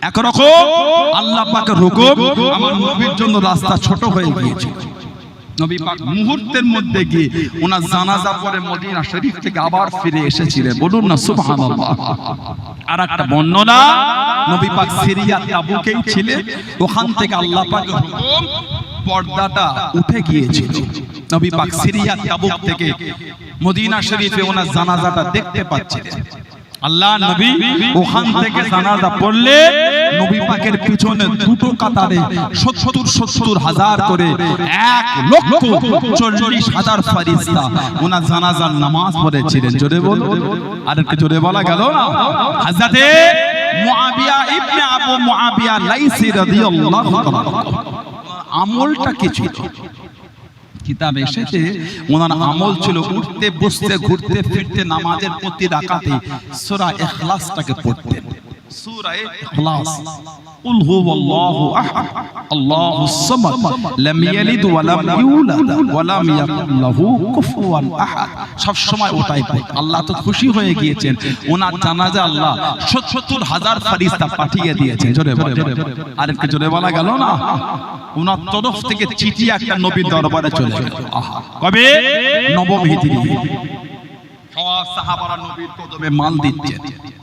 একরকম আল্লাহ পাকের হুকুম আমার নবীর জন্য রাস্তা ছোট হয়ে গিয়েছে নবী পাক মুহূর্তের মধ্যে গিয়ে ওনার জানাজা পরে মদিনা শরীফ থেকে আবার ফিরে এসেছিলেন বলুন না সুবহানাল্লাহ আর একটা বর্ণনা নবী পাক সিরিয়া তাবুকেই ছিলেন ওখান থেকে আল্লাহ পাকের হুকুম পর্দাটা উঠে গিয়েছিল নবী পাক সিরিয়া তাবুক থেকে মদিনা শরীফে ওনার জানাজাটা দেখতে পাচ্ছিলেন আল্লাহ নবী ওখান থেকে জানাজা পড়লে নবী পাকের পিছনে দুটো কাতারে 70 হাজার করে 1,40,000 ফেরেশতা ওনার জানাজার নামাজ পড়েছিলেন জোরে বলুন আর একটু জোরে বলা গেল না হযরতে মুআবিয়া ইবনে আবু মুআবিয়া লাইসি রাদিয়াল্লাহু তাআলা আমলটা কি ছিল কিতাবে এসেছে ওনার আমল ছিল উঠতে বসতে ঘুরতে ফিরতে নামাজের প্রতি রাকাতে সূরা ইখলাসটাকে পড়তেন সূরা ইখলাস কুল হুয়াল্লাহু আহাদ আল্লাহুস সামাদ লাম ইয়ালিদ ওয়া লাম ইউলাদ ওয়া লাম ইয়াকুল লাহু কুফুয়ান আহাদ সব সময় ওটাই পড়ে আল্লাহ তো খুশি হয়ে গিয়েছেন ওনার জানাজা আল্লাহ 70,000 ফেরেশতা পাঠিয়ে দিয়েছেন জোরে বলে আর একটু জোরে বলা গেল না ওনার তরফ থেকে চিঠি একটা নবীর দরবারে চলে গেল কবে নবম হিজরি সব সাহাবারা নবীর কদমে মাল দিচ্ছে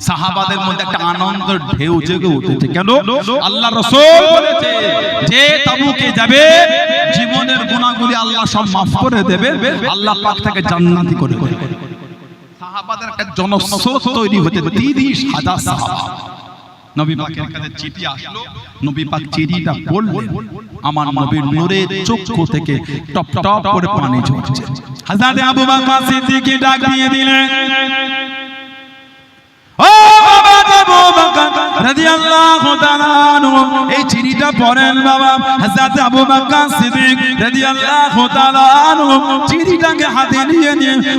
সাহাবাদের মধ্যে একটা আনন্দের ঢেউ জেগে উঠেছে কেন আল্লাহ রাসূল বলেছে যে তাবুকে যাবে জীবনের গুনাহগুলি আল্লাহ সব maaf করে দেবে আল্লাহ পাক তাকে জান্নাতি করে দেবে সাহাবাদের একটা জনস্রোত তৈরি হতে 30,000 সাহাবা নবী পাকের কাছে চিঠি আসলো নবী পাক চিঠিটা পড়লেন আমার নবীর নূরের চক্ষু থেকে টপ টপ করে পানি ঝরছে হযরত আবু বকর সিদ্দিককে ডাক দিয়ে দিলেন ও বাবা আবু বকর রাদিয়াল্লাহু তাআলা আনহু এই চিঠিটা পড়েন বাবা হযরত আবু বকর সিদ্দিক রাদিয়াল্লাহু তাআলা আনহু চিঠিটাকে হাতে নিয়ে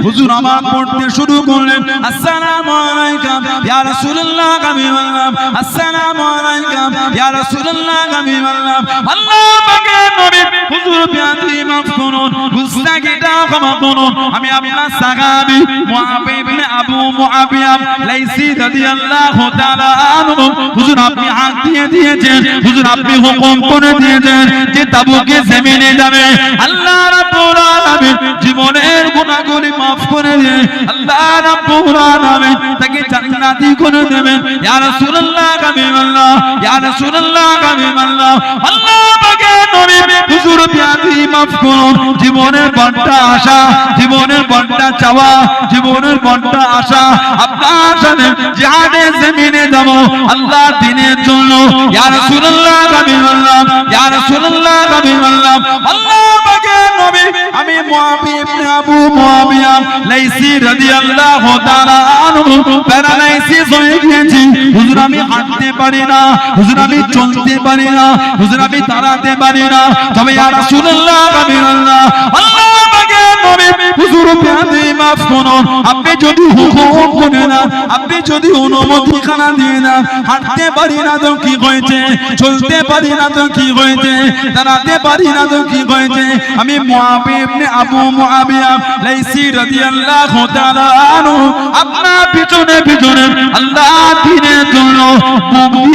হুজুর আমার পড়তে শুরু করলেন আসসালামু আলাইকুম ইয়া রাসূলুল্লাহ হাবিবাল্লাহ আসসালামু আলাইকুম ইয়া রাসূলুল্লাহ হাবিবাল্লাহ আল্লাহ পাকের নবী হুজুর বিয়াদি মাফ করুন গুস্তাখিটা ক্ষমা করুন আমি আপনার সাহাবী মুআবিয়া ইবনে আবু মুআবিয়া লাইসি রাদিয়াল্লাহু তাআলা আনহু হুজুর আপনি হাত দিয়ে দিয়েছেন হুজুর আপনি হুকুম করে দিয়েছেন যে তাবুকে জমিনে যাবে আল্লাহ রাব্বুল আলামিন জীবনের গুনাহগুলি maaf করে দেন আল্লাহ রাব্বুল আলামিন তাকে জান্নাতি করে দেবেন ইয়া রাসূলুল্লাহ হাবিবাল্লাহ ইয়া রাসূলুল্লাহ হাবিবাল্লাহ আল্লাহ পাকের নবী হুজুর বিয়াদি maaf করুন জীবনের বড়টা আশা জীবনের বড়টা চাওয়া জীবনের বড়টা আশা আপনার সাথে জিহাদে জমিনে যাব আল্লাহ দ্বীনের জন্য ইয়া রাসূলুল্লাহ হাবিবাল্লাহ ইয়া রাসূলুল্লাহ হাবিবাল্লাহ আল্লাহ পাকের নবী আমি মুআবিয়া ইবনে আবু মুআবিয়া লাইসি রাদিয়াল্লাহু তাআলা আনহু প্যারালাইসিস হয়ে গিয়েছি হুজুর আমি হাঁটতে পারি না হুজুর আমি চলতে পারি না হুজুর আমি দাঁড়াতে পারি না তবে ইয়া রাসূলুল্লাহ হাবিবাল্লাহ আল্লাহ পাকের নবী হুজুর বিয়াদি maaf করুন আপনি যদি হুকুম করে না আপনি যদি অনুমতি খানা দিয়ে না হাঁটতে পারি না তো কি হয়েছে চলতে পারি না তো কি হয়েছে দাঁড়াতে পারি না তো কি হয়েছে আমি মুআবিয়া ইবনে আবু মুআবিয়া লাইসি রাদিয়াল্লাহু তাআলা আনহু আপনার পিছনে পিছনে আল্লাহ দ্বীনের জন্য বুক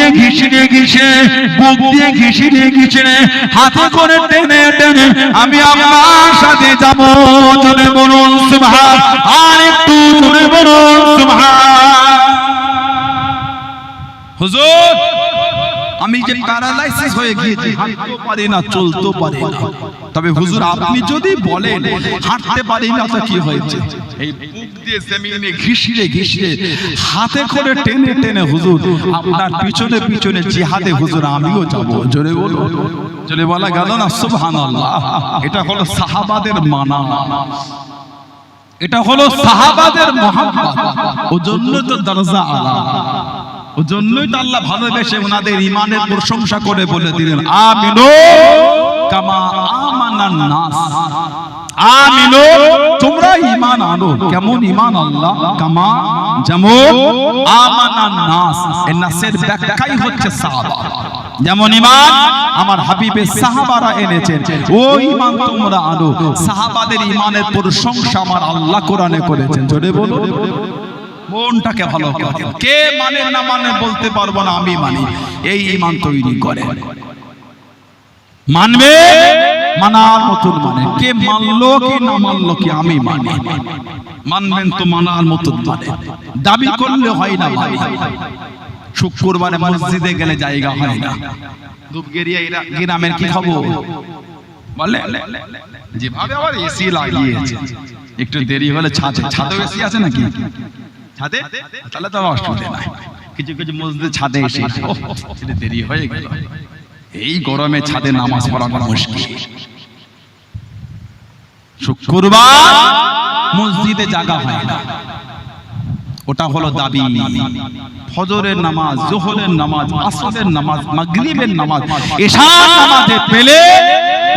দিয়ে ঘিসিয়ে হাতে করে টেনে টেনে আমি আপনার সাথে যাব জোরে বলুন সুবহান আর একটু জোরে বলুন সুবহান হুজুর আমি যে প্যারালাইসিস হয়ে গিয়েছি হাঁটতে পারি না চলতে পারি না তবে হুজুর আপনি যদি বলেন হাঁটতে পারি না তো কি হয়েছে এই বুক দিয়ে জমিনে ঘিষিয়ে ঘিষিয়ে হাতে করে টেনে টেনে হুজুর আপনার পিছনে পিছনে জিহাদে হুজুর আমিও যাব। জোরে বলো, জোরে বলা গেল না সুবহানাল্লাহ। এটা হলো সাহাবাদের মানা, এটা হলো সাহাবাদের মহব্বত। ওজন্য তো দরজা আলা, ওজন্যই তো আল্লাহ ভালোবেসে ওনাদের ঈমানের প্রশংসা করে বলে দিলেন আমিনু কামা আমানান নাস। আমিনু, তোমরা ঈমান আনো। কেমন ঈমান? আল্লাহ কামা, যেমন আমানান নাস। এই নাসের ব্যাখ্যাই হচ্ছে সাহাবা। যেমন ঈমান আমার হাবিবের সাহাবারা এনেছেন, ওই ঈমান তোমরা আনো। সাহাবাদের ঈমানের প্রশংসা আমার আল্লাহ কোরআনে করেছেন। জোরে বলো, মনটাকে ভালো করে। কে মানে না মানে বলতে পারবো না, আমি মানি। এই ঈমান তৈরি করে মানবে, মানার মতন মানে। কে মানলো কি না মানলো কি আমি মানি। মানবেন তো মানার মতন মানে। দাবি করলে হয় না ভাই। শুক্রবারে মসজিদে গেলে জায়গা হয় না। ধূপগেরিয়া গ্রামের কি খবর বলে? যেভাবে আবার এসি লাগিয়েছে, একটু দেরি হলে ছাদে এসি আছে নাকি? ছাদে তাহলে তো অসুবিধা নাই। কিছু কিছু মসজিদে ছাদে এসে দেরি হয়ে গেল। এই গরমে ছাদে নামাজ পড়ানো মুশকিল। শুক্রবার মসজিদে জায়গা হয় না, ওটা হলো দাবি। ফজরের নামাজ, যোহরের নামাজ, আসরের নামাজ, মাগরিবের নামাজ, এশার নামাজে পেলে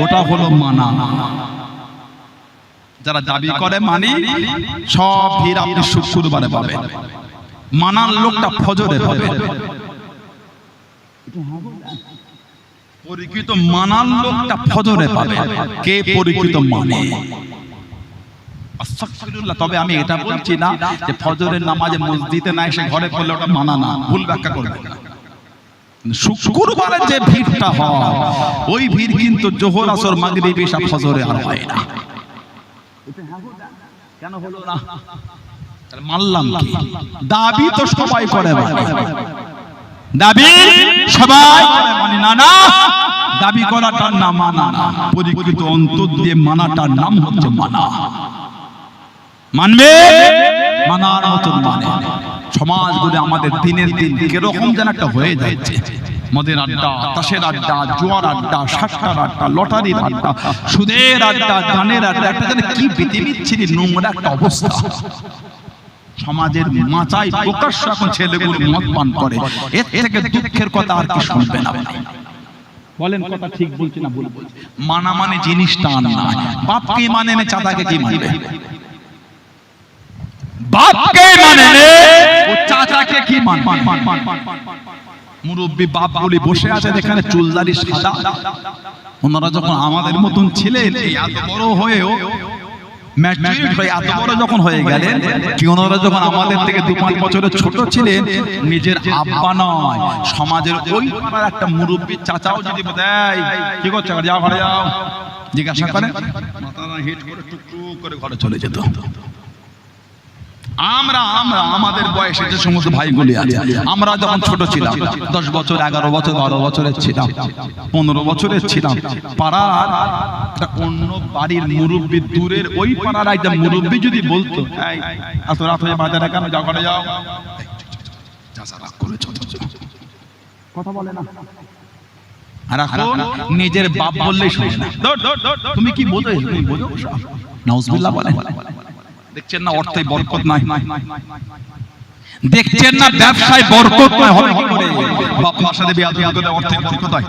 ওটা হলো মানা। যারা দাবি করে মানি, সব ভিড় আপনি শুক্রবারে পাবেন। মানার লোকটা ফজরে পাবেন। পরিচিত মানার লোকটা ফজরে পাবে। কে পরিচিত মানে? আস্তাগফিরুল্লাহ। তবে আমি এটা বলছি না যে ফজরের নামাজে মসজিদে না এসে ঘরে পড়লে ওটা মানা না, ভুল ব্যাখ্যা করবেন না। শুক্রবারে যে ভিড়টা হয়, ওই ভিড় কিন্তু জোহর, আসর, মাগরিব, এশা, ফজরে আর হয় না। কেন হলো না? মানলাম কি? দাবি তো সবাই করে, দাবি সবাই করে, মানি না। না, দাবি করাটার নাম মানা না, পরিকৃত অন্তর দিয়ে মানাটার নাম হচ্ছে মানা। মানবে, মানার মতন মানে। সমাজগুলো আমাদের দিনের দিন কিরকম যেন একটা হয়ে যাচ্ছে। মদের আড্ডা, তাসের আড্ডা, জুয়ার আড্ডা, সাতটার আড্ডা, লটারির আড্ডা, সুদের আড্ডা, গানের আড্ডা, একটা যেন কি বিতিবিচ্ছিরি নোংরা একটা অবস্থা। সমাজের মাচায় প্রকাশ্য এখন ছেলেগুলো মদ পান করে। এর থেকে দুঃখের কথা আর কি শুনবে না? বলেন কথা ঠিক বলছি না ভুল বলছি? মানা মানে জিনিসটা না। বাপকে মানে না, চাচাকে কি মানবে? বাপকে মানে না, ও চাচাকে কি মানবে? মুরব্বী বাপ বলি বসে আছে এখানে, চুলদারি সাদা। ওনারা যখন আমাদের মতন ছিলেন, এত বড় হয়েও ম্যাচুরিট হয়ে এত বড় যখন হয়ে গেলেন, কি ওনারা যখন আমাদের থেকে 2-5 বছরের ছোট ছিলেন, নিজের আব্বা নয়, সমাজের ওই পাড়ার একটা মুরব্বী চাচাও যদি দেয়, কি করছো যাও ঘরে যাও, জিজ্ঞাসা করে, মাথাটা হিট করে টুকটুক করে ঘরে চলে যেত। আমরা আমাদের বয়সে যে সমস্ত ভাইগুলি আছে, আমরা যখন ছোট ছিলাম, 10 বছর, 11 বছর, 12 বছরের ছিলাম, 15 বছরের ছিলাম, পাড়ার একটা অন্য বাড়ির মুরব্বী, দূরের ওই পাড়ার একটা মুরব্বী যদি বলতো, এই এত রাত হয়ে বাজারে কেন, যাও ঘরে যাও, কথা বলে না। আর এখন নিজের বাপ বললেই শোনে না। তুমি কি বোঝো? তুমি বোঝো? নাউজুবিল্লাহ বলে। দেখছেন না অর্থে বরকত নাই? দেখছেন না ব্যবসায় বরকত নাই? হবে কি করে? বাবার সাথে বিয়াদবি করলে অর্থে বরকত হয়?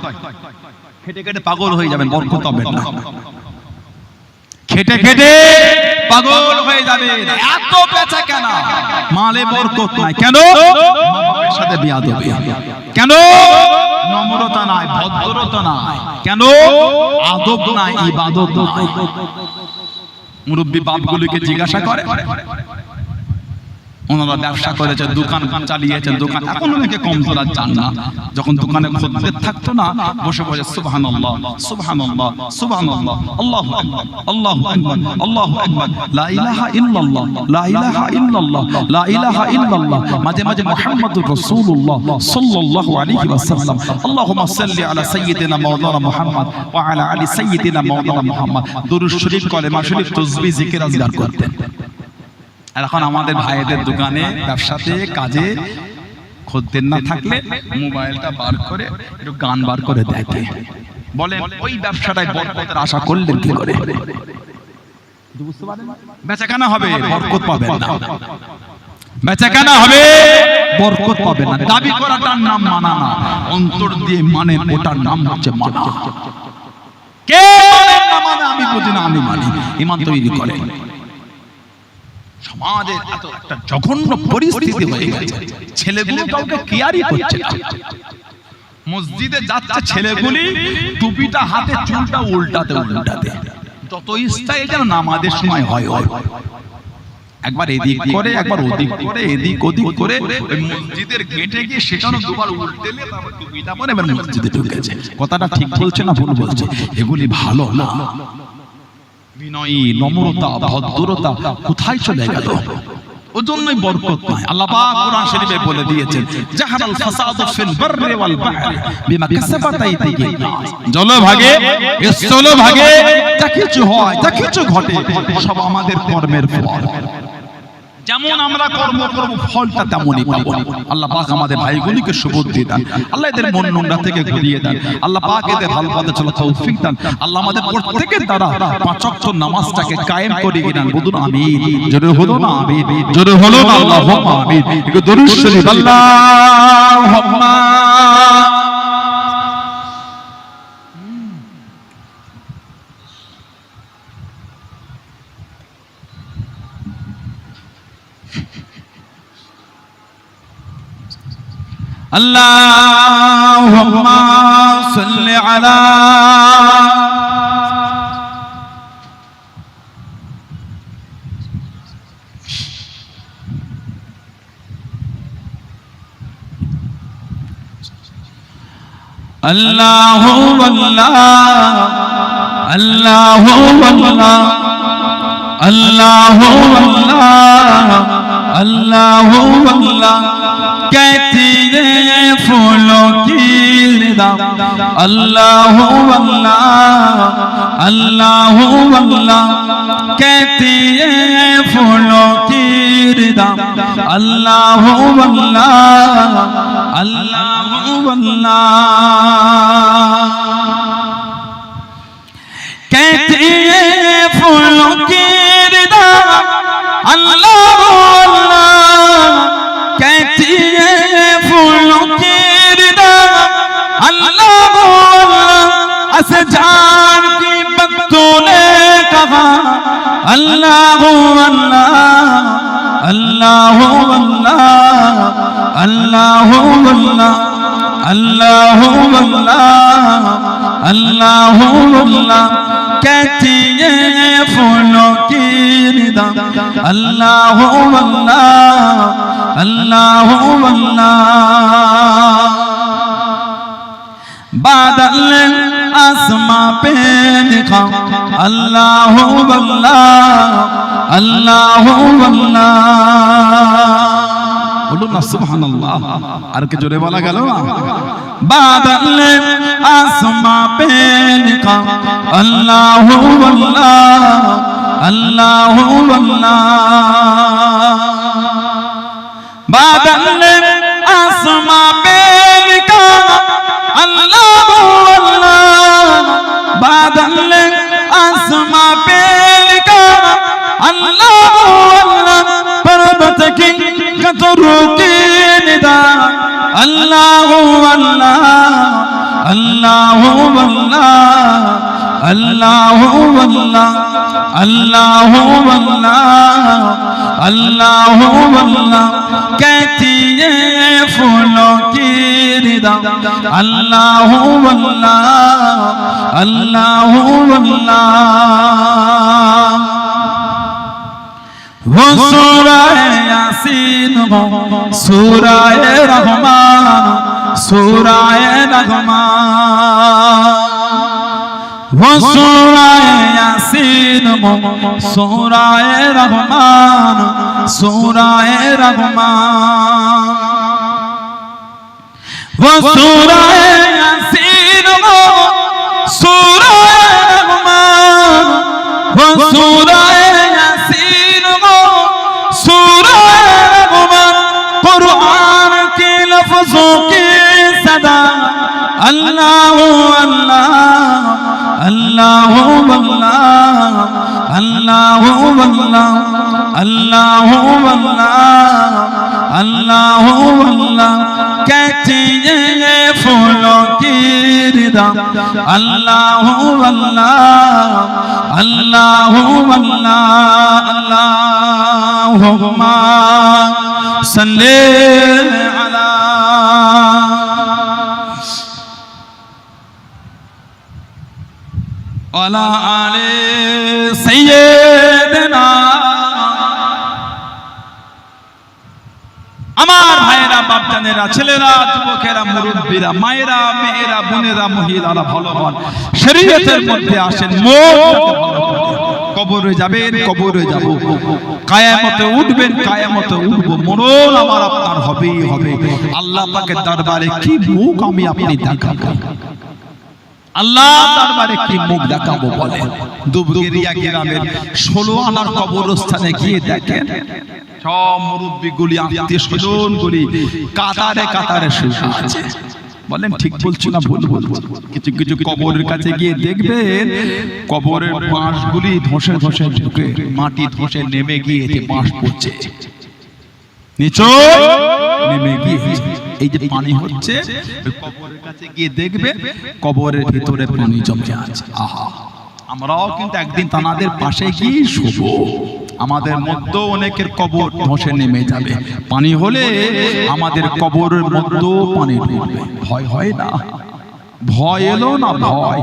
খেটে খেটে পাগল হয়ে যাবেন, বরকত হবে না। খেটে খেটে পাগল হয়ে যাবে। এত বেচা কেন? মালে বরকত নাই। কেন? বাবার সাথে বিয়াদবি। কেন? নম্রতা নাই, ভদ্রতা নাই। কেন? আদব নাই, ইবাদত নাই। মুরব্বী বাপগুলোকে জিজ্ঞাসা করে, ওনারা ব্যবসা করেছেন, দোকান চালিয়েছেন, দোকান এখন অনেকে কম তোলার চান না। যখন দোকানে খদ্দের থাকতো না, বসে বসে সুবহানাল্লাহ, সুবহানাল্লাহ, সুবহানাল্লাহ, আল্লাহু আকবার, আল্লাহু আকবার, আল্লাহু আকবার, লা ইলাহা ইল্লাল্লাহ, লা ইলাহা ইল্লাল্লাহ, লা ইলাহা ইল্লাল্লাহ। মাঝে মাঝে মুহাম্মাদুর রাসূলুল্লাহ সাল্লাল্লাহু আলাইহি ওয়াসাল্লাম, আল্লাহুম্মা সাল্লি আলা সাইয়্যিদিনা মাওলানা মুহাম্মদ ওয়া আলা আলি সাইয়্যিদিনা মাওলানা মুহাম্মদ, দুরূদ শরীফ, কলেমা শরীফ, তাসবিহ, জিকির, আজকার করতেন। আর এখন আমাদের ভাইদের দোকানে ব্যবসাতে কাজে খদ্দের না থাকলে মোবাইলটা বার করে একটু গান বার করে দেখে, বলেন ওই ব্যবসাটায় বরকতের আশা করলেন কি করে? বেচাকেনা হবে, বরকত পাবেন না। বেচাকেনা হবে, বরকত পাবেন না। দাবি করাটার নাম মানা না, অন্তর দিয়ে মানে ওটার নাম হচ্ছে মানা। কে না মানে আমি বুঝি না, আমি মানি। ঈমান তৈরি করে। সমাজের এত একটা জঘন্য পরিস্থিতি হয়ে গেছে, ছেলেগুলো কাউকে কেয়ারই করছে না। মসজিদে যাচ্ছে ছেলেগুলি, টুপিটা হাতে, চুলটা উল্টাতে উল্টাতে, যত ইচ্ছা যেন নামাজের সময় হয় হয়, একবার এদিক করে একবার ওদিক করে, এদিক ওদিক করে ওই মসজিদের গেটে গিয়ে সেখানে দুবার উল্টেলে তারপর টুপিটা পরে এবার মসজিদে ঢুকেছে। কথাটা ঠিক বলছে না ভুল বলছে? এগুলি ভালো না। বিনয়ী, নম্রতা, ভদ্রতা কোথায় চলে গেল? ওজন্যই বরকত নাই। আল্লাহ পাক কোরআন শরীফে বলে দিয়েছেন, জাহারাল ফাসাদু ফিল বাররি ওয়াল বাহরি বিমা কাসাবাত আইদিন নাস। জলভাগে, স্থলভাগে যা কিছু হয়, যা কিছু ঘটে, সব আমাদের কর্মের ফল। যেমন আমরা কর্ম করব ফলটা তেমনই পাবো। আল্লাহ পাক আমাদের ভাইগুলিকে সুবুদ্ধি দান, আল্লাহ এদের মন নোংরা থেকে ঘুরিয়ে দেন, আল্লাহ পাক এদের ভালো পথে চলার তৌফিক দান, আল্লাহ আমাদের প্রত্যেকের দ্বারা পাঁচ ওয়াক্ত নামাজটাকে কায়েম করিয়ে দেন। বলুন আমিন। জোরে হলো না আমিন? জোরে হলো না আল্লাহুম্মা আমিন? একটু দরুদ শরীফ আল্লাহুম্মা। আল্লাহুম্মা সাল্লি আলা আল্লাহু আল্লাহ, আল্লাহু আল্লাহ, আল্লাহু আল্লাহ, আল্লাহু আল্লাহ। कहती है फूलों की रिदा, अल्लाह अल्लाह, अल्लाह अल्लाह। कहती है फूलों की रिदा, अल्लाह अल्लाह, अल्लाह अल्लाह। कहती है फूलों की रिदा, अल्लाह अल्लाह। कहती है फूलों की रिदा, अल्लाह अल्लाह। असजान की बत्तों ने कहा, अल्लाह अल्लाह, अल्लाह अल्लाह, अल्लाह अल्लाह, अल्लाह अल्लाह, अल्लाह अल्लाह। कहती है फूलों की रिदा, अल्लाह अल्लाह, अल्लाह अल्लाह। बादल आसमां पे लिखा, अल्लाह अल्लाह, अल्लाह अल्लाह। बोलो ना सुभानअल्लाह। আর কে জোরে বলা গেল না? बादल आसमां पे लिखा, अल्लाह अल्लाह, अल्लाह अल्लाह। बादल आसमां पे लिखा, अल्लाह अल्लाह। बादल आसमां पे लिखा, अल्लाह अल्लाह। पर्वत की कतरों की निदा, अल्लाह अल्लाह, अल्लाह अल्लाह, अल्लाह अल्लाह, अल्लाह अल्लाह, अल्लाह अल्लाह। कहती है फूलों की रिदा, अल्लाह अल्लाह, अल्लाह अल्लाह। वो सूरह यासीन हो, सूरह रहमान, सूरह रहमान। वो सूरह यासीन हो, सूरह रहमान, सूरह रहमान। वो सूरह यासीन हो, सूरह रहमान। वो सूरह यासीन हो, আল্লাহু আল্লাহ আল্লাহু আল্লাহ আল্লাহু আল্লাহ আল্লাহু আল্লাহ আল্লাহু আল্লাহ कहते हैं फूलों की रिदा अल्लाहु अल्लाह अल्लाहु अल्लाह अल्लाहुम्मा सल्ली अला अला आले सय्यदना আমার ভাইয়েরা বাপজানেরা ছেলেরা যুবকেরা মুরব্বীরা মায়েরা মেয়েরা বোনেরা মহিলারা ভালো হন শরীয়তের মধ্যে আসেন কবরে যাবেন কবরে যাব কিয়ামতে উঠবেন কিয়ামতে উঠব মরণ আমার আপনার হবেই হবে আল্লাহ পাকের দরবারে কি মুখ আমি আপনি দেখাবো আল্লাহ দরবারে কি মুখ দেখাবো বলেন দুবগেরিয়া গ্রামের 16 আনার কবরস্থানে গিয়ে দেখেন সব মুরব্বিগুলি আত্মীয় স্বজনগুলি কাতারে কাতারে শুয়ে আছে বলেন ঠিক বলছি না ভুল বলছি কিছু কিছু কবরের কাছে গিয়ে দেখবেন কবরের বাঁশগুলি ধসে ধসে ঢুকে মাটি ধসে নেমে গিয়েছে বাঁশ পড়ছে নিচে নেমে গিয়ে এই যে পানি হচ্ছে কবরের কাছে গিয়ে দেখবে কবরের ভিতরে পানি জমে আছে আহা আমরাও কিন্তু একদিন তাদের পাশে গিয়ে শুবো আমাদের মধ্যে অনেকের কবর ধসে নেমে যাবে পানি হলে আমাদের কবরের মধ্যে পানি ঢুকবে ভয় হয় না ভয় এলো না ভয়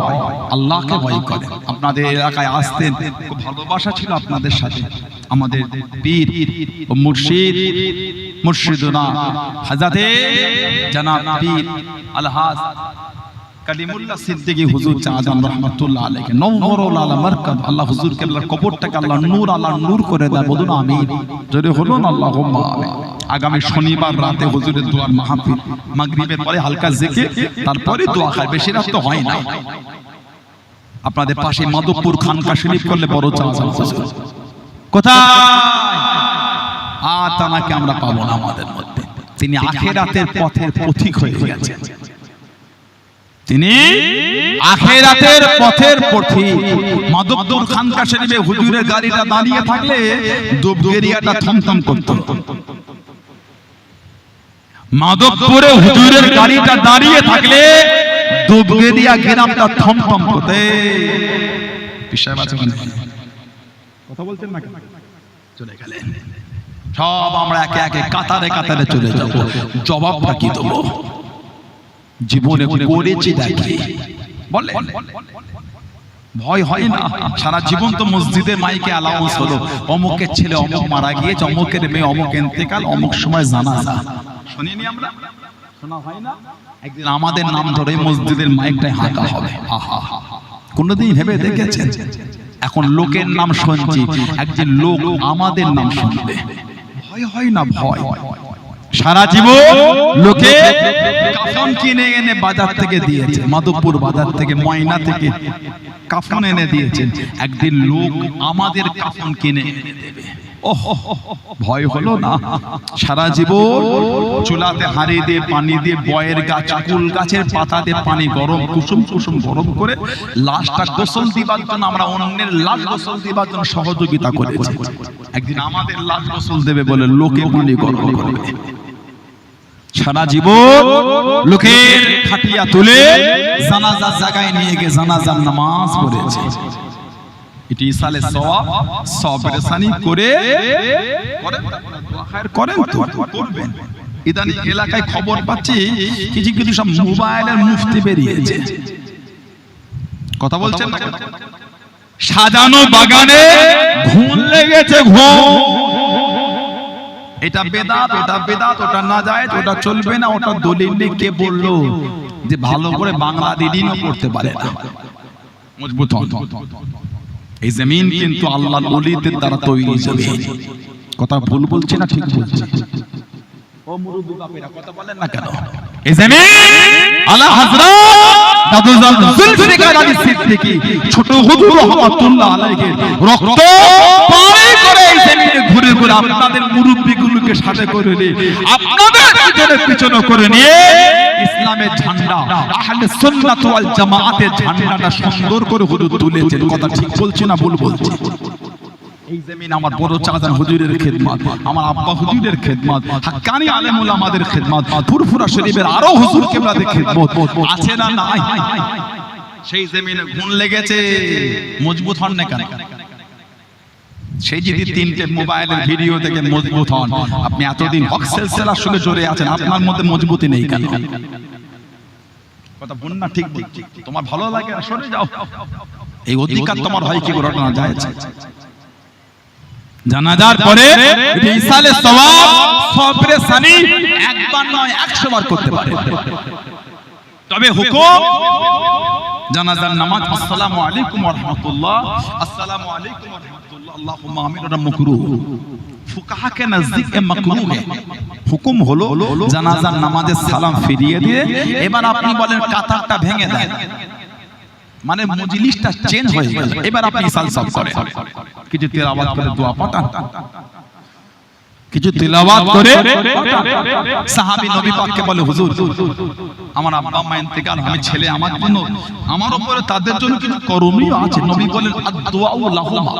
আল্লাহকে ভয় করে আপনাদের এলাকায় আসতেন খুব ভালোবাসা ছিল আপনাদের সাথে আমাদের পীর ও মুর্শিদ মুর্শিদুনা হযরতে জনাব পীর আলহাজ কালিমুল্লাহ সিদ্দিকী হুজুর চাঁদান রাহমাতুল্লাহ আলাইহি নওরুল আলা মারকাদ আল্লাহ হুজুর কেবলার কবরটাকে আল্লাহ নূর করে দেয় বলুন আমিন জোরে বলুন আল্লাহুম্মা আমিন আগামী শনিবার রাতে হুজুরের দোয়ার মাহফিল মাগরিবের পরে হালকা জিকির তারপরে দোয়া হয় বেশি রাত তো হয় না আপনাদের পাশে মাধবপুর খানকা শরীফ করলে বড় চাঁদান হুজুর কোথায় তানাকে আমরা পাবো না আমাদের মধ্যে তিনি আখিরাতের পথের পথিক হয়ে গেছেন তিনি আখিরাতের পথের পথিক মাধবপুর খানকা শরীফে হুজুরের গাড়িটা দাঁড়িয়ে থাকলে দুবগেরিয়াটা থমথম করত মাধবপুরে হুজুরের গাড়িটা দাঁড়িয়ে থাকলে দুবগেরিয়া গ্রামটা থমথম করতে বিষয় আছে কথা বলছেন না চলে গেলেন সব আমরা একে একে কাতারে কাতারে চলে যাব জবাবটা কি দেব জীবনে করেছি দেখি বলে ভয় হয় না সারা জীবন তো মসজিদে মাইকে আলাউন্স হলো অমুকের ছেলে অমুক মারা গিয়েছে অমুকের মেয়ে অমুক ইন্তেকাল অমুক সময় জানাজা শুনিনি আমরা শোনা হয় না একদিন আমাদের নাম ধরে মসজিদের মাইকটাই হাঁকা হবে আহা কোনদিন ভেবে দেখেছেন এখন লোকের নাম শুনছি একদিন লোক আমাদের নাম শুনবে ভয় হয় না ভয় সারা জীবন লোকে কাফন কিনে এনে বাজার থেকে দিয়েছে মাধবপুর বাজার থেকে ময়না থেকে কাফন এনে দিয়েছেন একদিন লোক আমাদের কাফন কিনে এনে দেবে ভয় হলো না সারা জীবন চুলাতে হাঁড়ি দিয়ে পানি দিয়ে বয়ের গাছ কুল গাছের পাতা দিয়ে পানি গরম কুসুম কুসুম গরম করে লাশটা গোসল দিবার জন্য আমরা অন্যের লাশ গোসল দিবার জন্য সহযোগিতা করেছি একদিন আমাদের লাশ গোসল দেবে বলে লোকে পানি গরম করবে সারা জীবন লোকের খাটিয়া তুলে জানাজার জায়গায় নিয়ে গিয়ে জানাজার নামাজ পড়েছে এটি ইসালে সওয়াব সবরেসানি করে করেন তো করবেন ইদানিং এলাকায় খবর পাচ্ছি কিছু কিছু সব মোবাইলের মুফতি বেরিয়েছে কথা বলছেন না সাজানো বাগানে ঘুম লেগেছে ঘুম এটা বেদাত ওটা না যায় ওটা চলবে না ওটা দলিল কে বললো যে ভালো করে বাংলা দিনও করতে পারে না মজবুত হন এই জমিন কিন্তু আল্লাহর ওলিদের দ্বারা তৈরি জমিন কথা ভুল বলছি না ঠিক বলছি ও মুরব্বি বাপেরা কথা বলেন না কেন এই জমিন আলা হযরত দাদুজান জুলফিকার আলী সিদ্দিকী ছোট হুজুর রহমাতুল্লাহ আলাইহি রক্ত পানি করে এই জমিনে ঘুরে হুজুরগুলো আপনাদের মুরব্বিগুলোকে সাথে করে নিয়ে আপনাদের পিছনে করে নিয়ে ইসলামের ঝান্ডা আহলে সুন্নাত ওয়াল জামাআতের ঝান্ডাটা সুন্দর করে হুজুর তুলেছেন। কথা ঠিক বলছি না ভুল বলছি? এই জমিন আমার বড় চাচা হুজুরের খেদমত, আমার আব্বা হুজুরের খেদমত, হাক্কানি আলেম উলামাদের খেদমত, ফুরফুরা শরীফের আরো হুজুর কেবলাদের খেদমত আছে না নাই? সেই জমিনে গুণ লেগেছে, মজবুত হন না কেন? সেই যদি তিনটে মোবাইলের ভিডিও থেকে মজবুত হন, আপনি এতদিন হক সিলসিলার সঙ্গে জড়ে আছেন, আপনার মধ্যে মজবুতি নেই কেন? কথা বলুন না, ঠিক বলছি? তোমার ভালো লাগে না সরে যাও, এই অধিকার তোমার হয় কি করে না যায়? জানাজার পরে ইসালে সওয়াব সবরে সানি একবার নয় 100 বার করতে পারে। তবে হুকুম জানাজার নামাজ আসসালামু আলাইকুম ওয়া রাহমাতুল্লাহ, আসসালামু আলাইকুম ওয়া রাহমাতুল্লাহ, আল্লাহুম্মা আমিন, ওটা মাকরুহ। ফুকাহা কে নজদীক এ মাকরুহ है। হুকুম হলো জানাজার নামাজে সালাম ফিরিয়ে দিয়ে এবার আপনি বলেন কাতারটা ভেঙে দেন, মানে মজলিসটা চেঞ্জ হয়ে গেল, এবার আপনি ইসাল সব করেন, কিছু তেলাওয়াত করে দোয়া পাঠান, কিছু তেলাওয়াত করে সাহাবী নবী পাককে বলে হুজুর আমার আব্বা মা ইন্তেকাল, আমি ছেলে, আমার জন্য আমার উপরে তাদের জন্য কিছু করণীয় আছে। নবী বলেন আদ-দুআউ লাহুমা,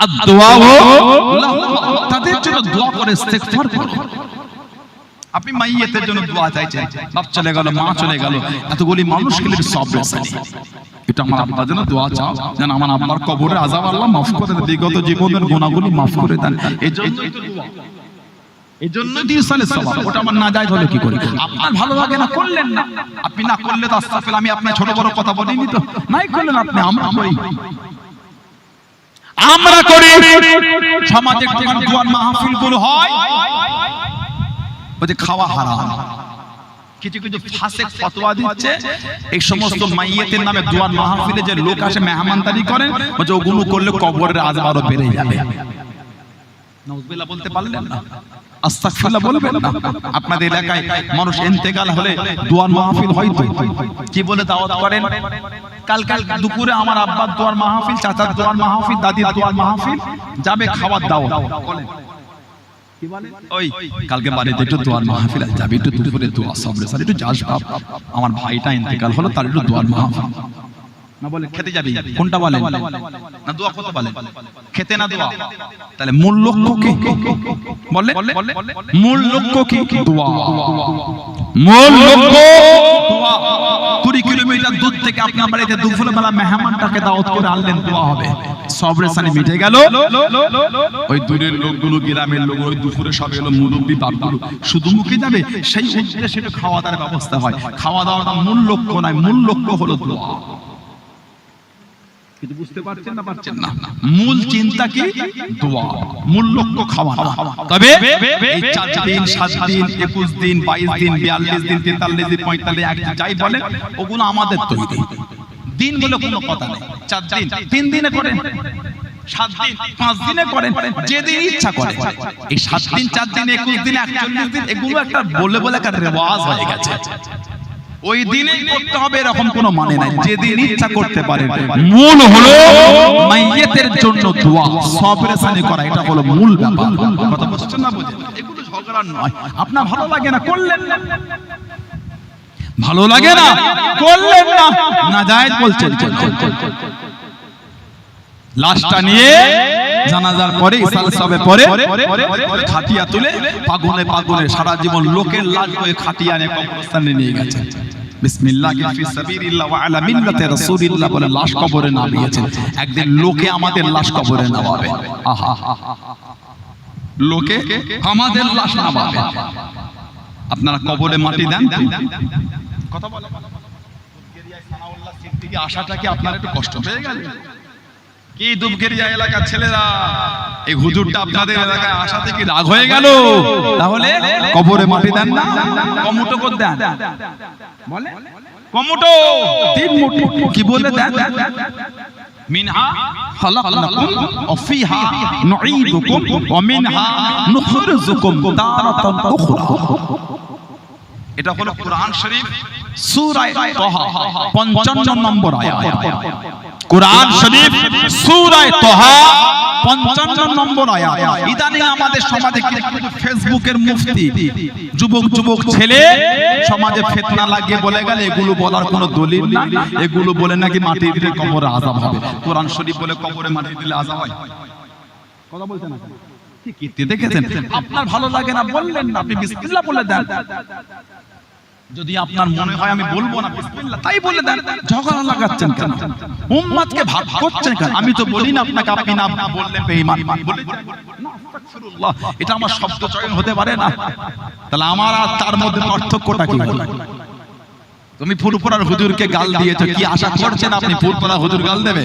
আদ-দুআউ লাহুমা, তাদের জন্য দোয়া করে ইস্তিগফার করো। আপনি মাইয়েতের জন্য দোয়া চাইছেন, বাপ চলে গেল, মা চলে গেল, এতগুলি মানুষকে নিয়ে সবরে সানি, এটা আমার আব্বার জন্য দোয়া চাও যেন আমার আব্বার কবরের আযাব আল্লাহ মাফ করে দেন, বিগত জীবনের গুনাহগুলি মাফ করে দেন। এইজন্যই তো দোয়া, এইজন্যই তো ইসালের সওয়াব। ওটা আমার নাজায়েজ হলে কি করি? আপনার ভালো লাগে না করলেন না, আপনি না করলে তো আস্তাগফিরুল্লাহ, আমি আপনার ছোট বড় কথা বলিনি তো, নাই করলেন আপনি, আমরা করি। সমাজে যখন দোয়ার মাহফিল গুলো হয় ওই যে খাওয়া হারাম, কিছু কিছু ফাসিক ফতোয়া দিচ্ছে এই সমস্ত মাইয়েতের নামে দোয়ার মাহফিলে যে লোক আসে মেহমানদারি করেন, বলছে ওগুলো করলে কবরের আযাব আরো বেড়ে যাবে। নাউযুবিল্লাহ বলতে পারলেন না? আস্তাগফিরুল্লাহ বলবেন না? আপনাদের এলাকায় মানুষ ইন্তেকাল হলে দোয়ার মাহফিল হয় তো, কি বলে দাওয়াত করেন? কাল দুপুরে আমার আব্বার দোয়ার মাহফিল, চাচার দোয়ার মাহফিল, দাদির দোয়ার মাহফিল, যাবে খাওয়ার দাওয়াত বলেন, কি বলে? ওই কালকে বাড়িতে একটু দোয়ার মাহফিল আছে, যাবে একটু দুপুরে দোয়া সবরে সারি একটু যাস বাপ, আমার ভাইটা ইন্তেকাল হলো তার একটু দোয়ার মাহফিল না, বলে খেতে যাবি, কোনটা বলেন না? দোয়া কত বলেন? খেতে না দোয়া? তাহলে মূল লক্ষ্য কি বলে? মূল লক্ষ্য কি? দোয়া। মূল লক্ষ্য দোয়া। 20 কিলোমিটার দূর থেকে আপনি আমার এই দুপুরে বেলা মেহমানটাকে দাওয়াত করে আনলেন, দোয়া হবে, সবরে সানি মিটে গেল। ওই দূরের লোকগুলো, গ্রামের লোক, ওই দুপুরে সব এলো মুরব্বি বাপগুলো শুধু মুখে যাবে, সেই উদ্দেশ্যে সেটা খাওয়া দাওয়ার ব্যবস্থা হয়। খাওয়া দাওয়াটা মূল লক্ষ্য নয়, মূল লক্ষ্য হলো দোয়া। কিন্তু বুঝতে পারছেন না? পারছেন না? মূল চিন্তা কি? দোয়া। মূল লক্ষ্য খাওয়া না। তবে এই 4 দিন 7 দিন 21 দিন 22 দিন 42 দিন 43 দিন 45 এক যাই বলে ওগুলো আমাদের তৈরি দিন বলে কোনো কথা নেই। 4 দিন 3 দিনে করেন, 7 দিন 5 দিনে করেন, যেদিন ইচ্ছা করেন। এই 7 দিন 4 দিন 21 দিন 41 দিন এগুলো একটা বলে বলে একটা রেওয়াজ হয়ে গেছে। ওই দিনেই করতে হবে এরকম কোনো মানে নাই, যেদিন ইচ্ছা করতে পারেন। মূল হলো মাইয়েতের জন্য দোয়া, সবরে সানি করা, এটা হলো মূল ব্যাপার। কথা বুঝছেন না? বুঝেন? এগুলো ঝগড়া নয়। আপনার ভালো লাগে না করলেন না, ভালো লাগে না করলেন না, নাজায়েজ বলছেন। লাশটা নিয়ে জানাজার পরে ইসাল সবে পরে খাটিয়া তুলে পাগলে পাগলে সারা জীবন লোকের লাশ হয়ে খাটিয়া নিয়ে কবরস্থানে নিয়ে গেছে। বিসমিল্লাহ ফি সাবিলিল্লাহ ওয়া আলা মিল্লাতি রাসূলিল্লাহ বলে লাশ কবরে নামিয়েছেন। একদিন লোকে আমাদের লাশ কবরে নামাবে। আহা, লোকে আমাদের লাশ নামাবে। আপনারা কবরে মাটি দেন? কথা বলে দুবগেরিয়া সানাউল্লাহ সিদ্দিকী আশাটা কি আপনার একটু কষ্ট হয়ে গেল? কি দুবগেরিয়া এলাকার ছেলেরা, এই হুজুরটা আপনাদের এলাকায় আসাতে কি রাগ হয়ে গেল? তাহলে কবরে মাটি দেন না, কমুটো করে দেন। বলে কমুটো 3 মুঠো কি বলে দেন? মিনহা খালাকনাকুম ওয়া ফিহা নুঈদুকুম ওয়া মিনহা নুখরিজুকুম তারাতান উখরা। এটা হলো কোরআন শরীফ সূরা তাহা 55 নম্বর আয়াত। কোরআন শরীফ সূরা তাহা 55 নম্বর আয়াত। ইদানিং আমাদের সমাজে ফেসবুকের মুফতি যুবক ছেলে সমাজে ফিতনা লাগিয়ে বলে গেল এগুলো বলার কোনো দলিল না, এগুলো বলে নাকি মাটি দিলে কবরে আযাব হবে। কোরআন শরীফ বলে কবরে মাটি দিলে আযাব হয়? কথা বলছেন না? কি দেখেছেন? আপনার ভালো লাগে না বললেন না, আপনি বিসমিল্লাহ বলে দেন। যদি আপনার মনে হয় আমি বলবো না বিসমিল্লাহ, তাই বলে দেন। ঝগড়া লাগাচ্ছেন কেন? উম্মতকে ভাগ করছেন কেন? আমি তো বলি না আপনাকে, আপনি না বললে বেঈমান বলে না, আস্তাগফিরুল্লাহ, এটা আমার শব্দ চয়ন হতে পারে না। তাহলে আমার আর তার মধ্যে পার্থক্যটা কি হলো? তুমি ফুরফুরার হুজুরকে গাল দিয়েছো, কি আশা করছেন আপনি ফুরফুরা হুজুর গাল দেবে?